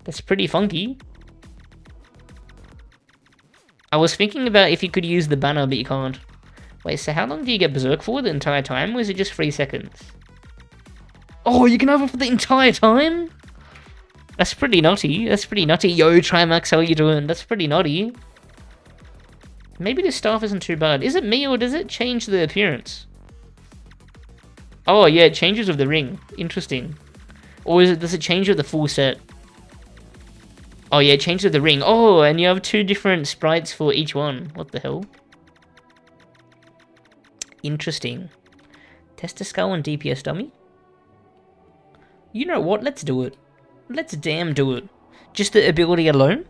That's pretty funky. I was thinking about if you could use the banner, but you can't. Wait, so how long do you get Berserk for? The entire time? Or is it just 3 seconds? Oh, you can have it for the entire time? That's pretty nutty. That's pretty nutty. Yo, Trimax, how you doing? That's pretty nutty. Maybe the staff isn't too bad. Is it me or does it change the appearance? Oh, yeah, it changes with the ring. Interesting. Or does it change with the full set? Oh, yeah, it changes with the ring. Oh, and you have 2 different sprites for each one. What the hell? Interesting. Test a skull and DPS dummy? You know what? Let's do it. Let's damn do it. Just the ability alone?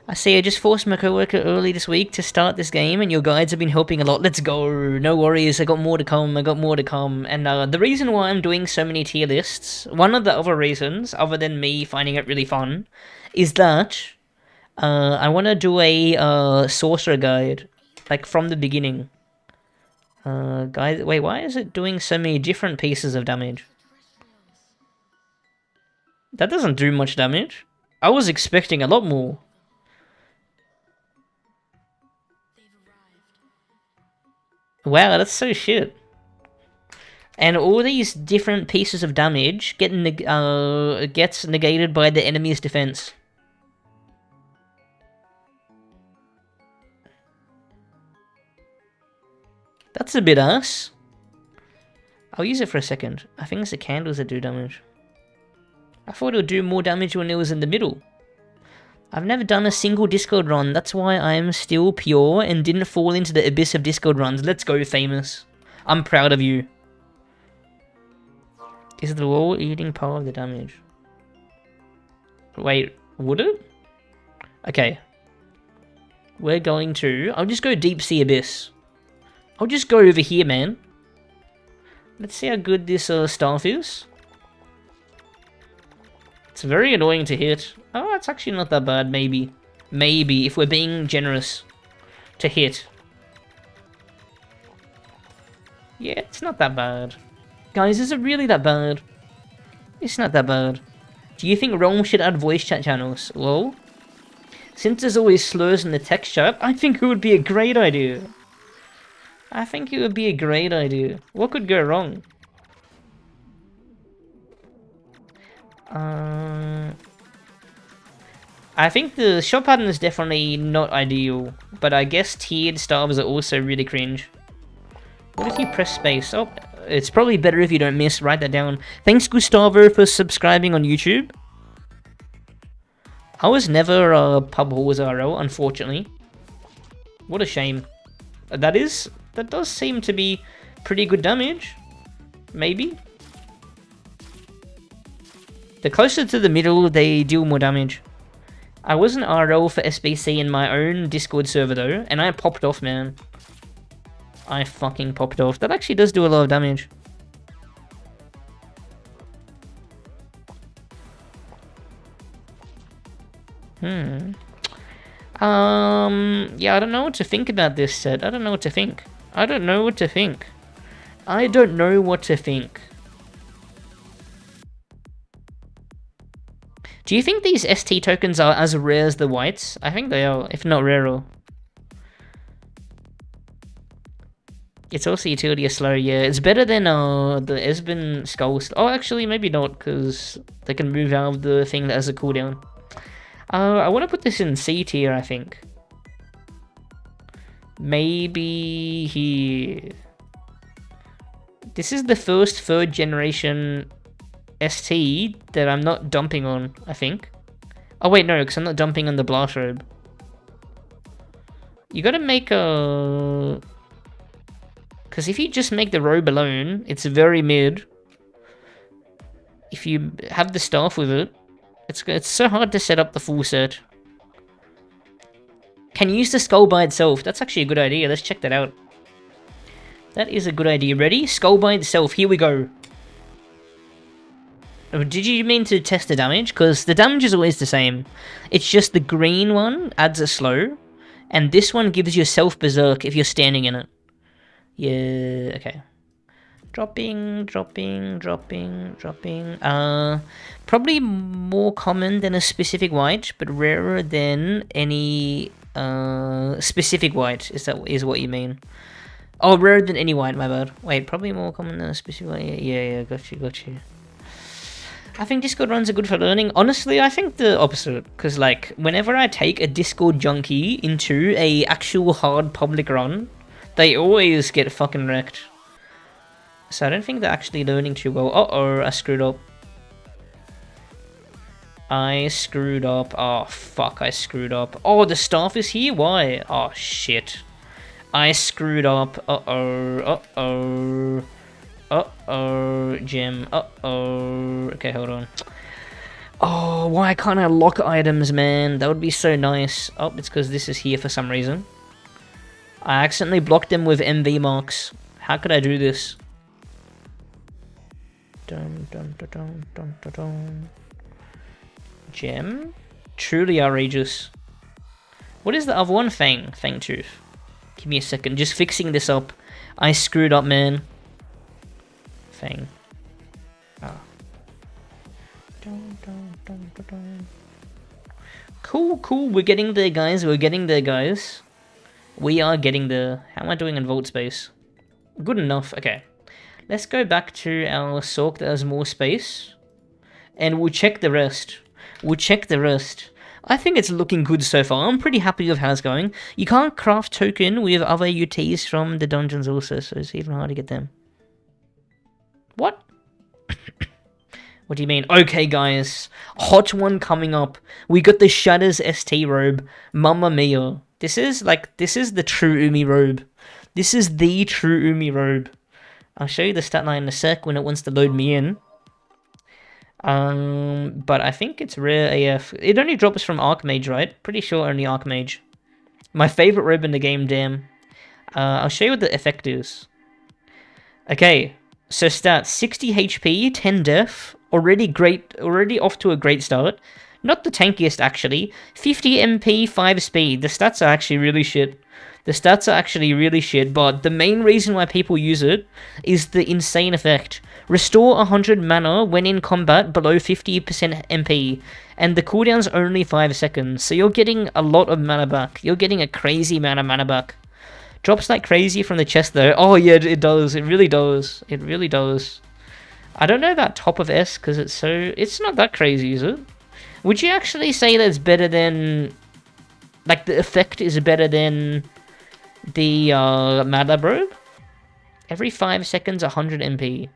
I see I just forced my coworker early this week to start this game and your guides have been helping a lot. Let's go. No worries. I got more to come. And the reason why I'm doing so many tier lists, one of the other reasons, other than me finding it really fun, is that I want to do a sorcerer guide, like from the beginning. Guys, wait, why is it doing so many different pieces of damage? That doesn't do much damage. I was expecting a lot more. Wow, that's so shit. And all these different pieces of damage gets negated by the enemy's defense. That's a bit ass. I'll use it for a second. I think it's the candles that do damage. I thought it would do more damage when it was in the middle. I've never done a single Discord run, that's why I'm still pure and didn't fall into the abyss of Discord runs. Let's go, Famous. I'm proud of you. Is the wall eating part of the damage? Wait, would it? Okay. We're going to... I'll just go Deep Sea Abyss. I'll just go over here, man. Let's see how good this staff is. It's very annoying to hit. Oh, it's actually not that bad, maybe. Maybe, if we're being generous to hit. Yeah, it's not that bad. Guys, is it really that bad? It's not that bad. Do you think Realm should add voice chat channels? Well, since there's always slurs in the text chat, I think it would be a great idea. I think it would be a great idea. What could go wrong? I think the shot pattern is definitely not ideal, but I guess tiered stars are also really cringe. What if you press space? Oh, it's probably better if you don't miss. Write that down. Thanks, Gustavo, for subscribing on YouTube. I was never a pub horse RL, unfortunately. What a shame. That does seem to be pretty good damage. Maybe. The closer to the middle, they deal more damage. I was an RL for SBC in my own Discord server though, and I popped off, man. I fucking popped off. That actually does do a lot of damage. Yeah, I don't know what to think about this set. I don't know what to think. I don't know what to think. I don't know what to think. Do you think these ST tokens are as rare as the whites? I think they are, if not rarer. It's also utility is slow, yeah. It's better than the Esban skulls. Oh, actually, maybe not, because they can move out of the thing that has a cooldown. I want to put this in C tier, I think. Maybe here. This is the first 3rd generation ST that I'm not dumping on, I think. Oh wait, no, because I'm not dumping on the Blast Robe. You gotta make a... Because if you just make the robe alone, it's very mid. If you have the staff with it, it's so hard to set up the full set. Can you use the skull by itself? That's actually a good idea. Let's check that out. That is a good idea. Ready? Skull by itself. Here we go. Oh, did you mean to test the damage? Because the damage is always the same. It's just the green one adds a slow, and this one gives you self-berserk if you're standing in it. Yeah, okay. Dropping. Probably more common than a specific white, but rarer than any specific white, is what you mean. Oh, rarer than any white, my bad. Wait, probably more common than a specific one. Yeah, got you. I think Discord runs are good for learning. Honestly, I think the opposite. Because, like, whenever I take a Discord junkie into a actual hard public run, they always get fucking wrecked. So I don't think they're actually learning too well. Uh-oh, I screwed up. Oh, fuck, I screwed up. Oh, the staff is here? Why? Oh, shit. I screwed up. Uh-oh, Jim. Okay, hold on. Oh, why can't I lock items, man? That would be so nice. Oh, it's because this is here for some reason. I accidentally blocked them with MV marks. How could I do this? Dun. Gem? Truly outrageous. What is the other one? Fang tooth. Give me a second. Just fixing this up. I screwed up, man. Fang. Ah. Dun. Cool. We're getting there, guys. We are getting there. How am I doing in vault space? Good enough. Okay. Let's go back to our Sork that has more space. And we'll check the rest. I think it's looking good so far. I'm pretty happy with how it's going. You can't craft token with other UTs from the dungeons also, so it's even harder to get them. What? What do you mean? Okay, guys. Hot one coming up. We got the Shatters ST robe. Mamma mia. This is the true Umi robe. This is the true Umi robe. I'll show you the stat line in a sec when it wants to load me in. But I think it's rare AF. It only drops from Archmage, right? Pretty sure only Archmage. My favorite robe in the game, damn. I'll show you what the effect is. Okay, so stats 60 HP, 10 def. Already off to a great start. Not the tankiest, actually. 50 MP, 5 speed. The stats are actually really shit. But the main reason why people use it is the insane effect. Restore 100 mana when in combat below 50% MP, and the cooldown's only 5 seconds, so you're getting a lot of mana back. You're getting a crazy amount of mana back. Drops like crazy from the chest though. Oh yeah, it does. It really does. I don't know about top of S, because it's not that crazy, is it? Would you actually say that's better than... Like, the effect is better than... the Mad Lab robe? Every 5 seconds, 100 MP.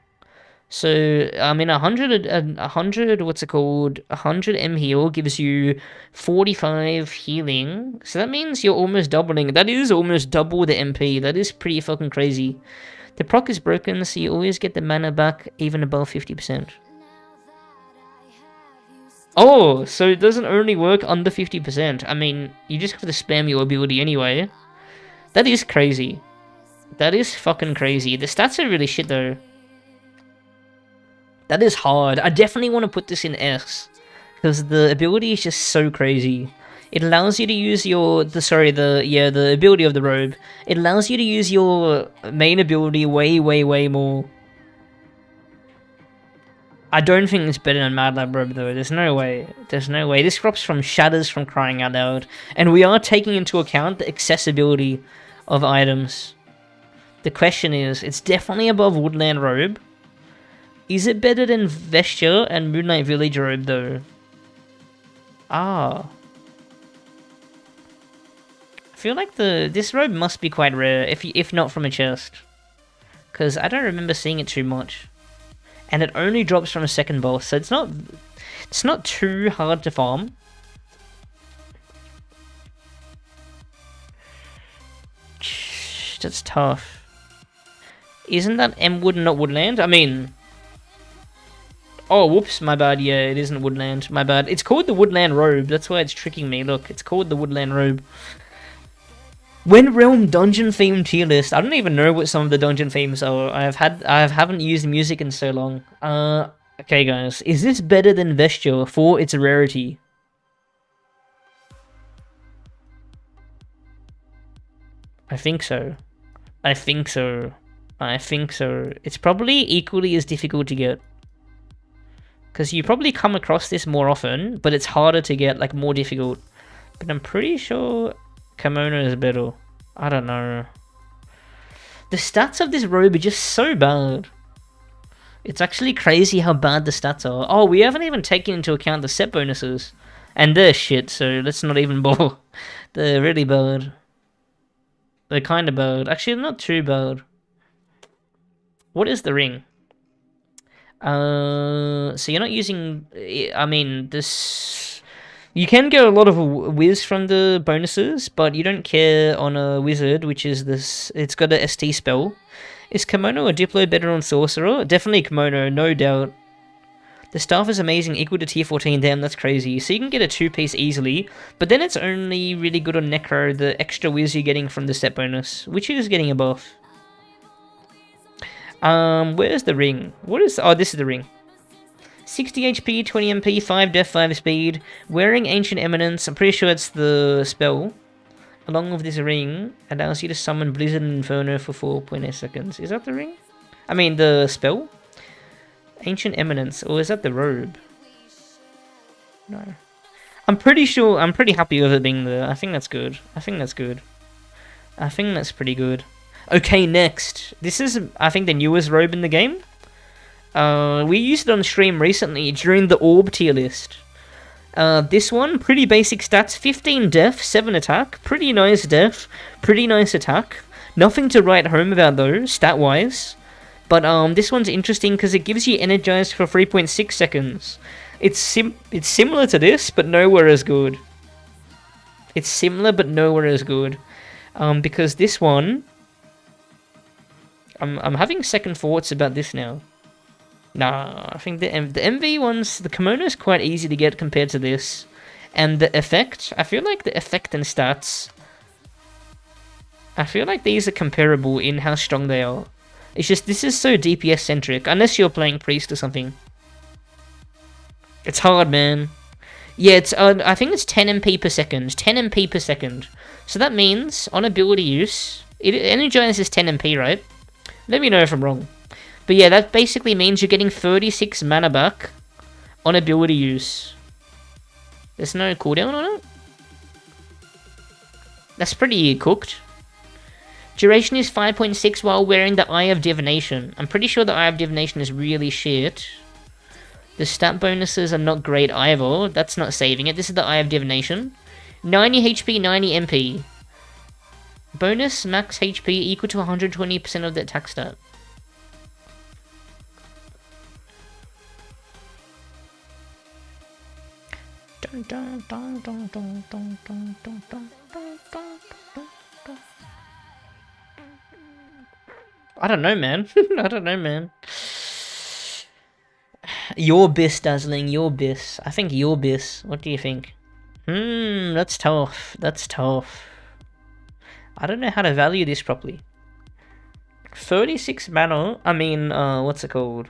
So, I mean, 100, what's it called? 100 M heal gives you 45 healing. So that means you're almost doubling. That is almost double the MP. That is pretty fucking crazy. The proc is broken, so you always get the mana back even above 50%. Oh, so it doesn't only work under 50%. I mean, you just have to spam your ability anyway. That is crazy. That is fucking crazy. The stats are really shit though. That is hard. I definitely want to put this in S, because the ability is just so crazy. It allows you to use the ability of the robe. It allows you to use your main ability way more. I don't think it's better than Mad Lab robe though. There's no way. This drops from Shatters, from crying out loud. And we are taking into account the accessibility of items. The question is, it's definitely above Woodland robe. Is it better than Vesture and Moonlight Village robe though? Ah. I feel like this robe must be quite rare, if not from a chest. Because I don't remember seeing it too much. And it only drops from a second boss, so it's not too hard to farm. That's tough. Isn't that M-Wood and not Woodland? I mean... Oh, whoops, my bad. Yeah, it isn't Woodland. My bad. It's called the Woodland Robe. That's why it's tricking me. Look, it's called the Woodland Robe. When Realm dungeon theme tier list. I don't even know what some of the dungeon themes are. I haven't used music in so long. Okay, guys. Is this better than Vesture for its rarity? I think so. It's probably equally as difficult to get. Because you probably come across this more often, but it's harder to get, like, more difficult. But I'm pretty sure Kimono is better. I don't know. The stats of this robe are just so bad. It's actually crazy how bad the stats are. Oh, we haven't even taken into account the set bonuses. And they're shit, so let's not even bother. They're really bad. They're kind of bad. Actually, not too bad. What is the ring? So you're not using... I mean, this... You can get a lot of whiz from the bonuses, but you don't care on a wizard, which is this... It's got a ST spell. Is Kimono or Diplo better on Sorcerer? Definitely Kimono, no doubt. The staff is amazing, equal to tier 14, damn, that's crazy. So you can get a 2-piece easily, but then it's only really good on Necro, the extra whiz you're getting from the set bonus, which is getting a buff. Where's the ring? What is... Oh, this is the ring. 60 HP, 20 MP, 5 def, 5 speed. Wearing Ancient Eminence, I'm pretty sure it's the spell. Along with this ring, allows you to summon Blizzard and Inferno for 4.8 seconds. Is that the ring? I mean, the spell? Ancient Eminence, or is that the robe? No. I'm pretty sure, I'm pretty happy with it being there. I think that's good. I think that's good. I think that's pretty good. Okay, next. This is, I think, the newest robe in the game. We used it on stream recently during the Orb tier list. This one, pretty basic stats, 15 def, 7 attack, pretty nice def, pretty nice attack. Nothing to write home about though, stat-wise. But this one's interesting because it gives you energized for 3.6 seconds. It's similar to this, but nowhere as good. It's similar, but nowhere as good. Because this one... I'm having second thoughts about this now. Nah, I think the MV ones, the kimono is quite easy to get compared to this. And the effect, I feel like the effect and stats, I feel like these are comparable in how strong they are. It's just, this is so DPS centric, unless you're playing Priest or something. It's hard, man. Yeah, it's I think it's 10 MP per second. 10 MP per second. So that means, on ability use, it energizes 10 MP, right? Let me know if I'm wrong. But yeah, that basically means you're getting 36 mana back on ability use. There's no cooldown on it? That's pretty cooked. Duration is 5.6 while wearing the Eye of Divination. I'm pretty sure the Eye of Divination is really shit. The stat bonuses are not great either. That's not saving it. This is the Eye of Divination. 90 HP, 90 MP. Bonus max HP equal to 120% of the attack stat. I don't know, man. I don't know, man. Your bis, Dazzling, your bis. I think your bis. What do you think? That's tough. That's tough. I don't know how to value this properly. 36 mana. I mean, what's it called?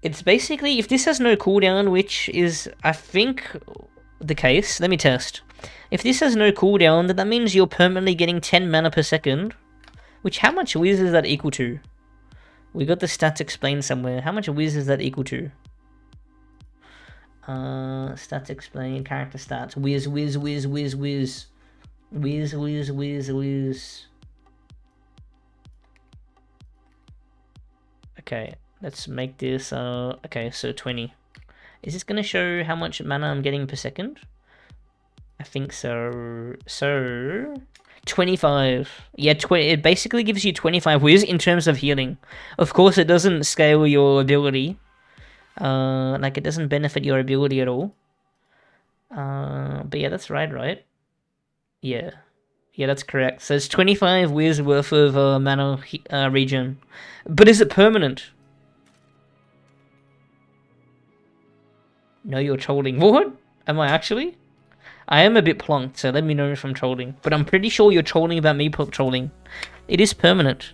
It's basically, if this has no cooldown, which is, I think, the case. Let me test. If this has no cooldown, then that means you're permanently getting 10 mana per second. Which, how much whiz is that equal to? We got the stats explained somewhere. How much whiz is that equal to? Stats explained, character stats. Whiz, whiz, whiz, whiz, whiz. Whiz, whiz, whiz, whiz. Okay, let's make this, okay, so 20. Is this gonna show how much mana I'm getting per second? I think so. So... 25. Yeah, it basically gives you 25 whiz in terms of healing. Of course, it doesn't scale your ability. Like, it doesn't benefit your ability at all. But yeah, that's right? Yeah. Yeah, that's correct. So it's 25 whiz worth of mana regen. But is it permanent? No, you're trolling. What? Am I actually? I am a bit plonked, so let me know if I'm trolling. But I'm pretty sure you're trolling about me trolling. It is permanent.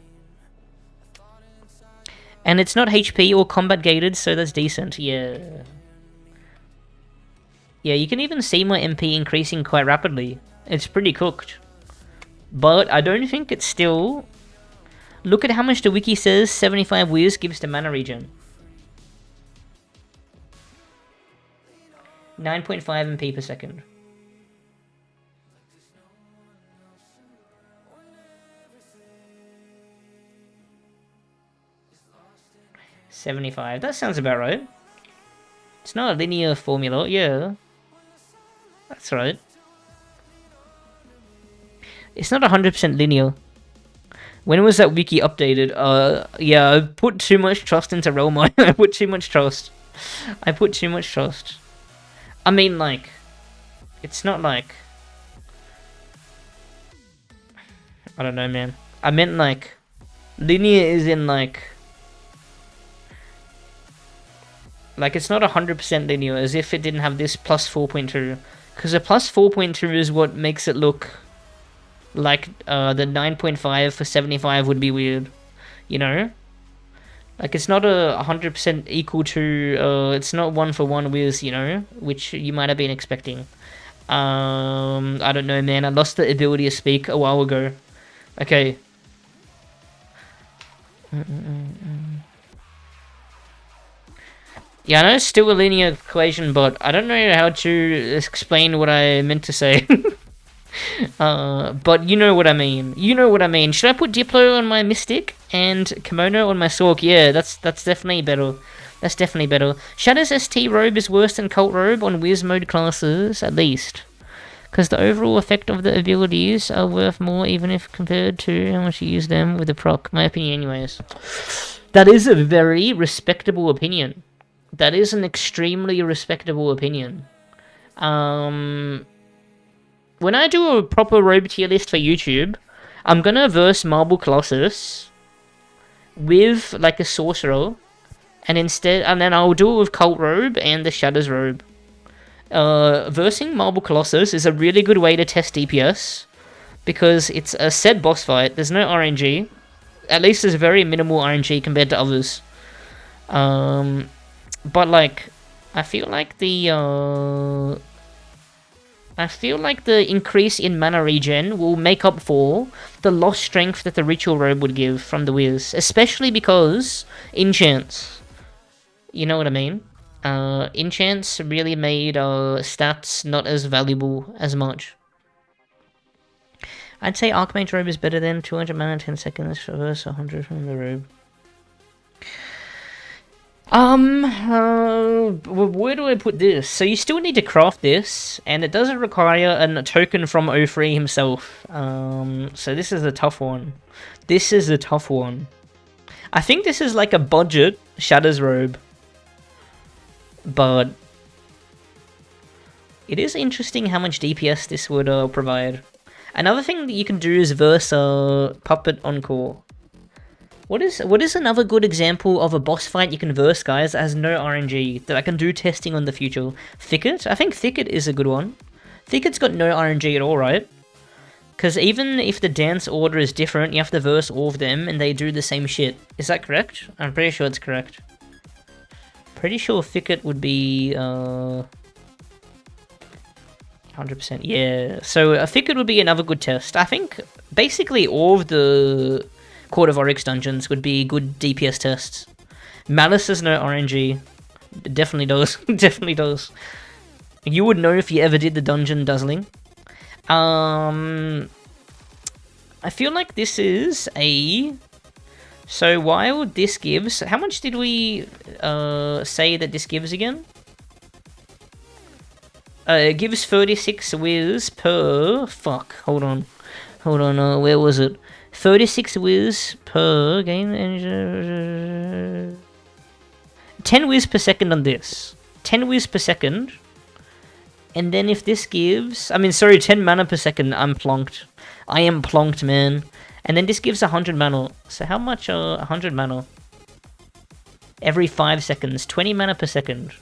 And it's not HP or combat gated, so that's decent. Yeah. Yeah, you can even see my MP increasing quite rapidly. It's pretty cooked. But I don't think it's still... Look at how much the wiki says 75 whiz gives to mana regen. 9.5 MP per second. 75. That sounds about right. It's not a linear formula. Yeah. That's right. It's not 100% linear. When was that wiki updated? Yeah, I put too much trust into Realm. I put too much trust. I put too much trust. I mean, like, it's not like... I don't know, man. I meant, like, linear is in, like, it's not 100% linear, as if it didn't have this plus 4.2. Because the plus 4.2 is what makes it look like the 9.5 for 75 would be weird, you know? Like, it's not a 100% equal to, it's not 1-for-1 with, you know, which you might have been expecting. I don't know, man. I lost the ability to speak a while ago. Okay. Yeah, I know it's still a linear equation, but I don't know how to explain what I meant to say. But you know what I mean. You know what I mean. Should I put Diplo on my Mystic and Kimono on my Sork? Yeah, that's definitely better. That's definitely better. Shadow's ST Robe is worse than Cult Robe on Wiz mode classes, at least. Because the overall effect of the abilities are worth more even if compared to how much you use them with the proc. My opinion anyways. That is a very respectable opinion. That is an extremely respectable opinion. When I do a proper robe tier list for YouTube, I'm gonna verse Marble Colossus with like a sorcerer, and then I'll do it with Cult Robe and the Shadows Robe. Versing Marble Colossus is a really good way to test DPS because it's a set boss fight. There's no RNG. At least there's very minimal RNG compared to others. But like, I feel like the increase in mana regen will make up for the lost strength that the Ritual Robe would give from the Wiz. Especially because enchants. You know what I mean? Enchants really made stats not as valuable as much. I'd say Archmage Robe is better than 200 mana, 10 seconds, versus 100 from the Robe. Where do I put this? So you still need to craft this, and it doesn't require a token from O3 himself. So this is a tough one. This is a tough one. I think this is like a budget Shadows Robe. But it is interesting how much DPS this would provide. Another thing that you can do is verse Puppet Encore. What is another good example of a boss fight you can verse, guys, that has no RNG, that I can do testing on the future? Thicket? I think Thicket is a good one. Thicket's got no RNG at all, right? Because even if the dance order is different, you have to verse all of them, and they do the same shit. Is that correct? I'm pretty sure it's correct. Pretty sure Thicket would be 100%. Yeah, so a Thicket would be another good test. I think basically all of the Court of Oryx dungeons would be good DPS tests. Malice has no RNG. It definitely does. Definitely does. You would know if you ever did the dungeon Dazzling. I feel like this is a... So while this gives... How much did we say that this gives again? It gives 36 whiz per... Fuck, hold on. Hold on, where was it? 36 whiz per game... 10 whiz per second on this. 10 whiz per second. And then if this gives... I mean, sorry, 10 mana per second. I'm plonked. I am plonked, man. And then this gives 100 mana. So how much are 100 mana? Every 5 seconds. 20 mana per second.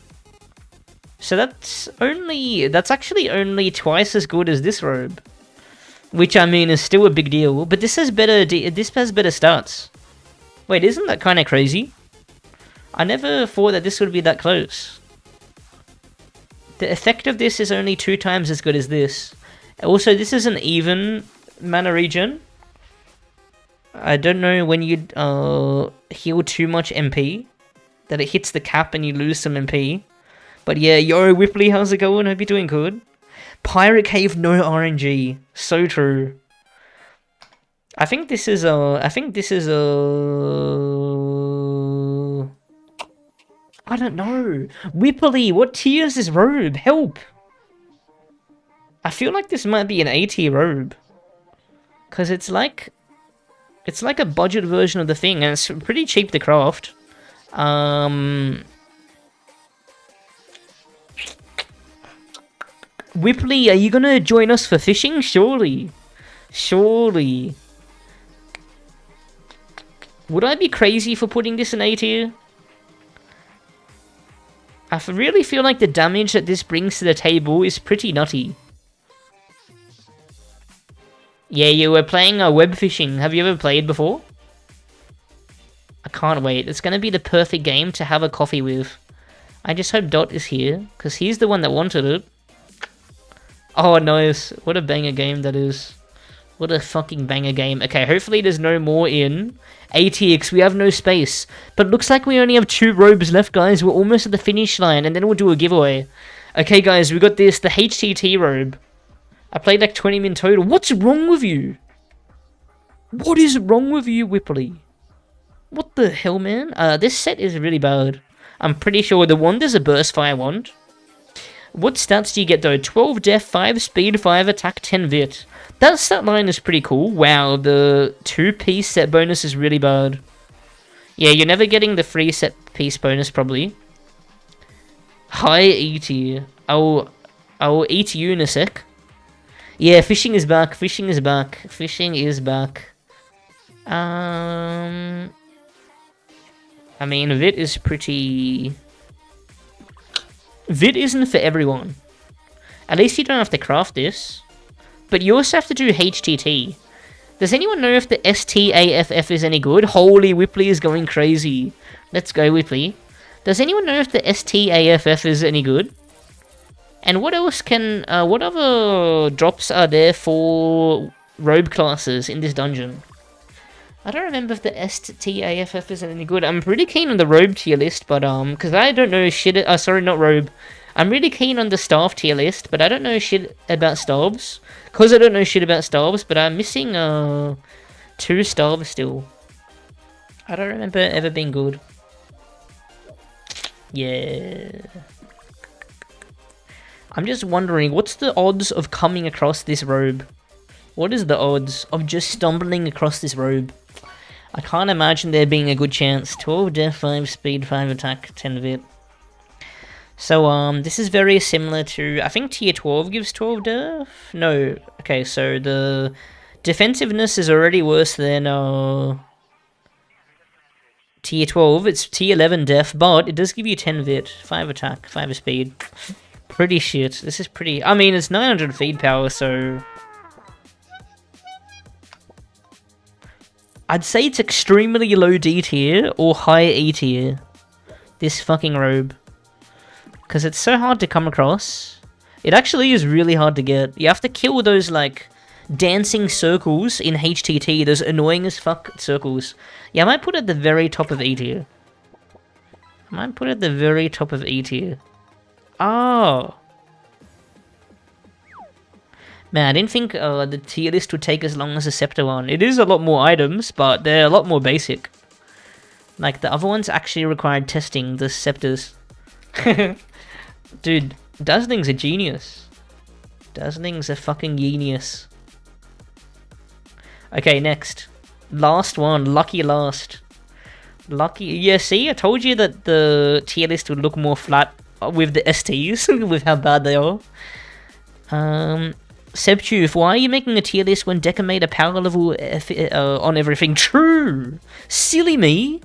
So that's actually only twice as good as this robe. Which, I mean, is still a big deal. But this has better stats. Wait, isn't that kind of crazy? I never thought that this would be that close. The effect of this is only 2 times as good as this. Also, this is an even mana regen. I don't know when you'd heal too much MP, that it hits the cap and you lose some MP. But yeah, yo, Whipley, how's it going? Hope you're doing good. Pirate Cave, no RNG. So true. I think this is I don't know. Whippley, what tier is this robe? Help! I feel like this might be an A tier robe. Because it's like a budget version of the thing, and it's pretty cheap to craft. Whippley, are you gonna join us for fishing? Surely. Surely. Would I be crazy for putting this in A tier? I really feel like the damage that this brings to the table is pretty nutty. Yeah, you were playing web fishing. Have you ever played before? I can't wait. It's gonna be the perfect game to have a coffee with. I just hope Dot is here, because he's the one that wanted it. Oh, nice. What a banger game that is. What a fucking banger game. Okay, hopefully there's no more in ATX. We have no space. But looks like we only have 2 robes left, guys. We're almost at the finish line, and then we'll do a giveaway. Okay, guys, we got this, the HTT robe. I played like 20 min total. What's wrong with you? What is wrong with you, Whippley? What the hell, man? This set is really bad. I'm pretty sure the wand is a burst fire wand. What stats do you get though? 12 def, 5 speed, 5 attack, 10 vit. That stat line is pretty cool. Wow, the 2-piece set bonus is really bad. Yeah, you're never getting the free set piece bonus probably. High E tier. I'll eat you in a sec. Yeah, fishing is back. Fishing is back. Fishing is back. I mean, Vit is pretty... Vit isn't for everyone. At least you don't have to craft this. But you also have to do HTT. Does anyone know if the STAFF is any good? Holy, Whippley is going crazy. Let's go, Whippley. Does anyone know if the STAFF is any good? And what else can... what other drops are there for robe classes in this dungeon? I don't remember if the STAFF is any good. I'm pretty keen on the robe tier list, but because I don't know shit... sorry, not robe. I'm really keen on the staff tier list, but I don't know shit about staves. Because I don't know shit about staves, but I'm missing 2 staves still. I don't remember ever being good. Yeah. I'm just wondering, what's the odds of coming across this robe? What is the odds of just stumbling across this robe? I can't imagine there being a good chance. 12 def, 5 speed, 5 attack, 10 vit. So, this is very similar to... I think tier 12 gives 12 def? No. Okay, so the defensiveness is already worse than tier 12. It's tier 11 def, but it does give you 10 vit, 5 attack, 5 speed. Pretty shit. This is pretty... I mean, it's 900 feed power, so... I'd say it's extremely low D tier or high E tier. This fucking robe. Because it's so hard to come across. It actually is really hard to get. You have to kill those, like, dancing circles in HTT. Those annoying as fuck circles. Yeah, I might put it at the very top of E tier. I might put it at the very top of E tier. Oh. Man, I didn't think the tier list would take as long as the Scepter one. It is a lot more items, but they're a lot more basic. Like, the other ones actually required testing, the Scepters. Dude, Dazzling's a genius. Dazzling's a fucking genius. Okay, next. Last one, lucky last. Lucky, yeah, see, I told you that the tier list would look more flat with the STs, with how bad they are. Sebchoof, why are you making a tier list when Deca made a power level on everything? True! Silly me!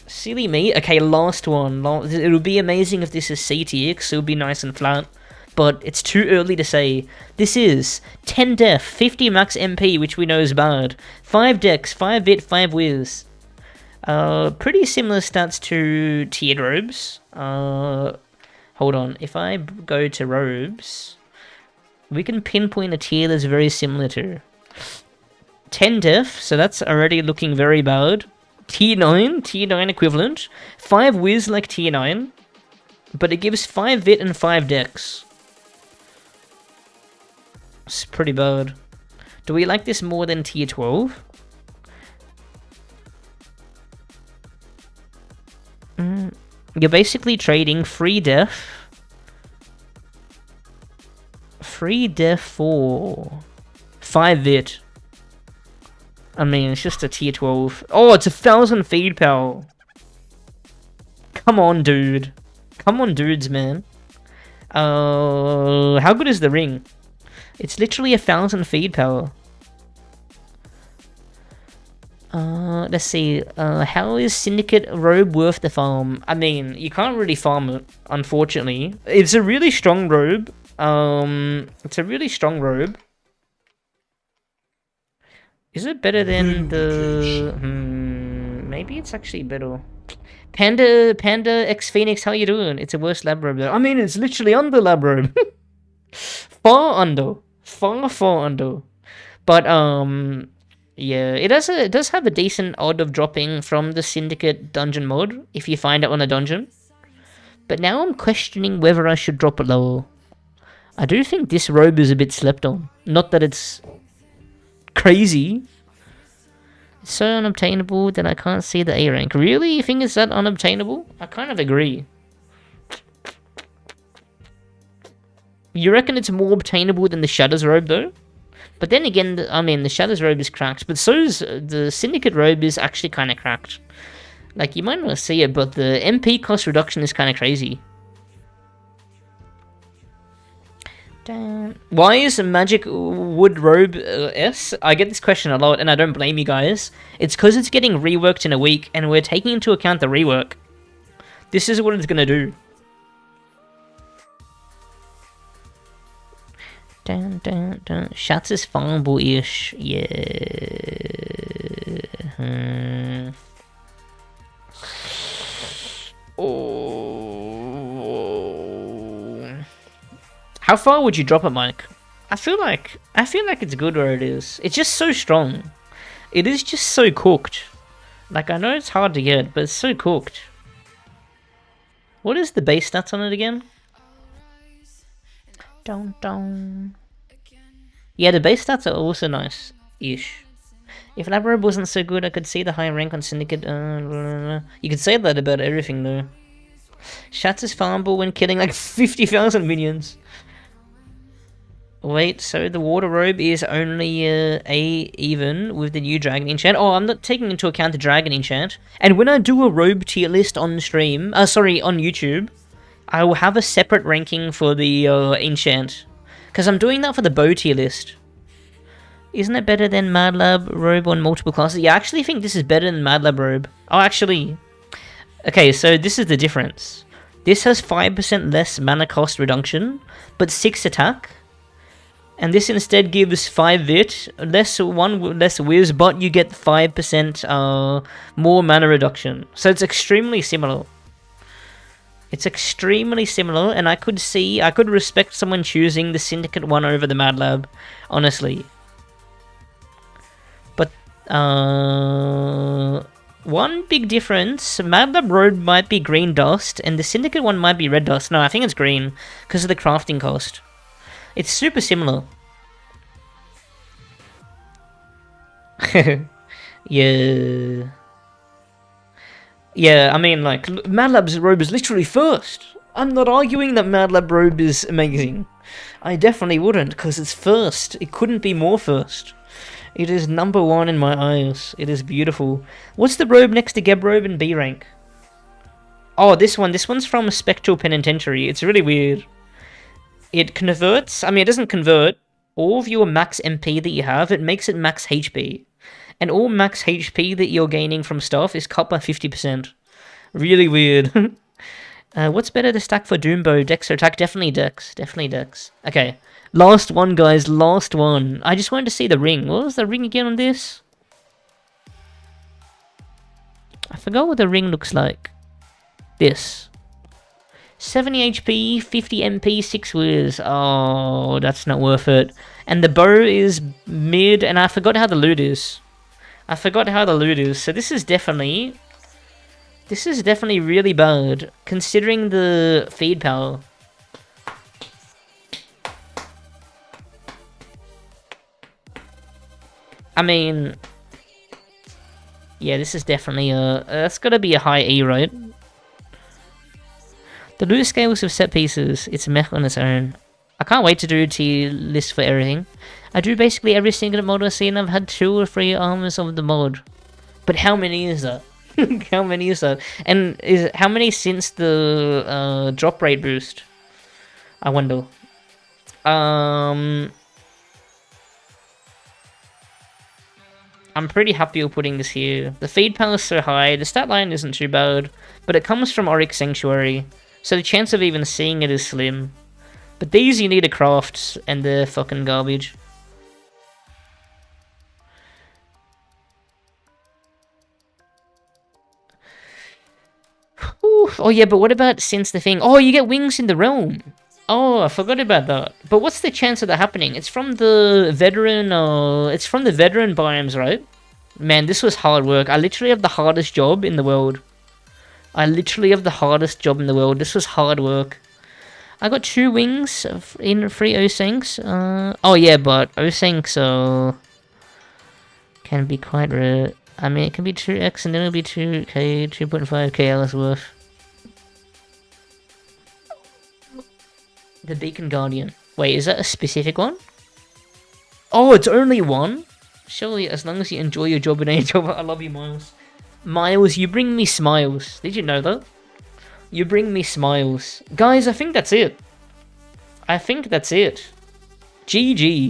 Silly me. Okay, last one. It would be amazing if this is C tier, because it would be nice and flat. But it's too early to say. This is 10 def, 50 max MP, which we know is bad. 5 dex, 5 vit, 5 whiz. Pretty similar stats to tiered robes. Hold on. If I go to robes, we can pinpoint a tier that's very similar to 10 def, so that's already looking very bad. Tier 9 equivalent. 5 whiz like tier 9, but it gives 5 vit and 5 dex. It's pretty bad. Do we like this more than tier 12? You're basically trading free death. Free death for 5 vit. I mean, it's just a tier 12. Oh, it's 1,000 feed power. Come on, dude. Come on, dudes, man. How good is the ring? It's literally 1,000 feed power. Let's see. How is Syndicate Robe worth the farm? I mean, you can't really farm it, unfortunately. It's a really strong robe. It's a really strong robe. Is it better than the... maybe it's actually better. Panda X Phoenix, how you doing? It's a worse lab robe though. I mean, it's literally under lab robe. Far under. Far under. But, yeah, it does have a decent odd of dropping from the Syndicate dungeon mod, if you find it on a dungeon. But now I'm questioning whether I should drop it lower. I do think this robe is a bit slept on. Not that it's crazy. It's so unobtainable that I can't see the A rank. Really? You think it's that unobtainable? I kind of agree. You reckon it's more obtainable than the Shadows robe though? But then again, I mean, the Shadows robe is cracked, but so is the Syndicate robe is actually kind of cracked. Like, you might not see it, but the MP cost reduction is kind of crazy. Damn. Why is Magic Wood Robe S? I get this question a lot, and I don't blame you guys. It's because it's getting reworked in a week, and we're taking into account the rework. This is what it's gonna do. Shots is farmable-ish. Yeah. Oh. How far would you drop it, Mike? I feel like it's good where it is. It's just so strong. It is just so cooked. Like, I know it's hard to get, but it's so cooked. What is the base stats on it again? Yeah, the base stats are also nice-ish. If Labrobe wasn't so good, I could see the high rank on Syndicate. You could say that about everything, though. Shots is farmable when killing like 50,000 minions. Wait, so the Water Robe is only A even with the new Dragon enchant? Oh, I'm not taking into account the Dragon enchant. And when I do a robe tier list on stream, on YouTube, I will have a separate ranking for the enchant. Because I'm doing that for the bow tier list. Isn't it better than Mad Lab Robe on multiple classes? Yeah, I actually think this is better than Mad Lab Robe. Oh, actually... Okay, so this is the difference. This has 5% less mana cost reduction, but 6 attack. And this instead gives 5 vit, less whiz, but you get 5% more mana reduction. So it's extremely similar. It's extremely similar, and I could respect someone choosing the Syndicate one over the Mad Lab, honestly. But, one big difference, Mad Lab Robe might be green dust, and the Syndicate one might be red dust. No, I think it's green, because of the crafting cost. It's super similar. Yeah. Yeah, I mean, like, Mad Lab's robe is literally first. I'm not arguing that Mad Lab robe is amazing. I definitely wouldn't, because it's first. It couldn't be more first. It is number one in my eyes. It is beautiful. What's the robe next to Geb robe in B rank? Oh, this one. This one's from Spectral Penitentiary. It's really weird. It converts... I mean, it doesn't convert. All of your max MP that you have, it makes it max HP. And all max HP that you're gaining from stuff is cut by 50%. Really weird. What's better to stack for Doombow? Dex or attack? Definitely Dex. Definitely Dex. Okay. Last one, guys. Last one. I just wanted to see the ring. What was the ring again on this? I forgot what the ring looks like. This. 70 HP, 50 MP, 6 whiz. Oh, that's not worth it. And the bow is mid, and I forgot how the loot is. So this is definitely really bad, considering the feed power. I mean, yeah, this is definitely that's gotta be a high E, right? The loot scales of set pieces, it's a mech on its own. I can't wait to do a tier list for everything. I do basically every single mod I've seen. I've had 2 or 3 armors of the mod. But how many is that? How many is that? And how many since the drop rate boost? I wonder. I'm pretty happy with putting this here. The feed power is so high, the stat line isn't too bad, but it comes from Auric Sanctuary, so the chance of even seeing it is slim. But these you need to craft, and they're fucking garbage. Ooh. Oh yeah, but what about since the thing? Oh, you get wings in the realm. Oh, I forgot about that. But what's the chance of that happening? It's from the veteran, it's from the veteran biomes, right? Man, this was hard work. I literally have the hardest job in the world. This was hard work. I got 2 wings in 3 Osanks. Oh yeah, but Osanks can be quite rare. I mean, it can be 2x and then it'll be 2k, 2.5k Ellsworth. The Beacon Guardian. Wait, is that a specific one? Oh, it's only one? Surely, as long as you enjoy your job in any job, I love you, Miles. Miles, you bring me smiles. Did you know that? You bring me smiles. Guys, I think that's it. GG.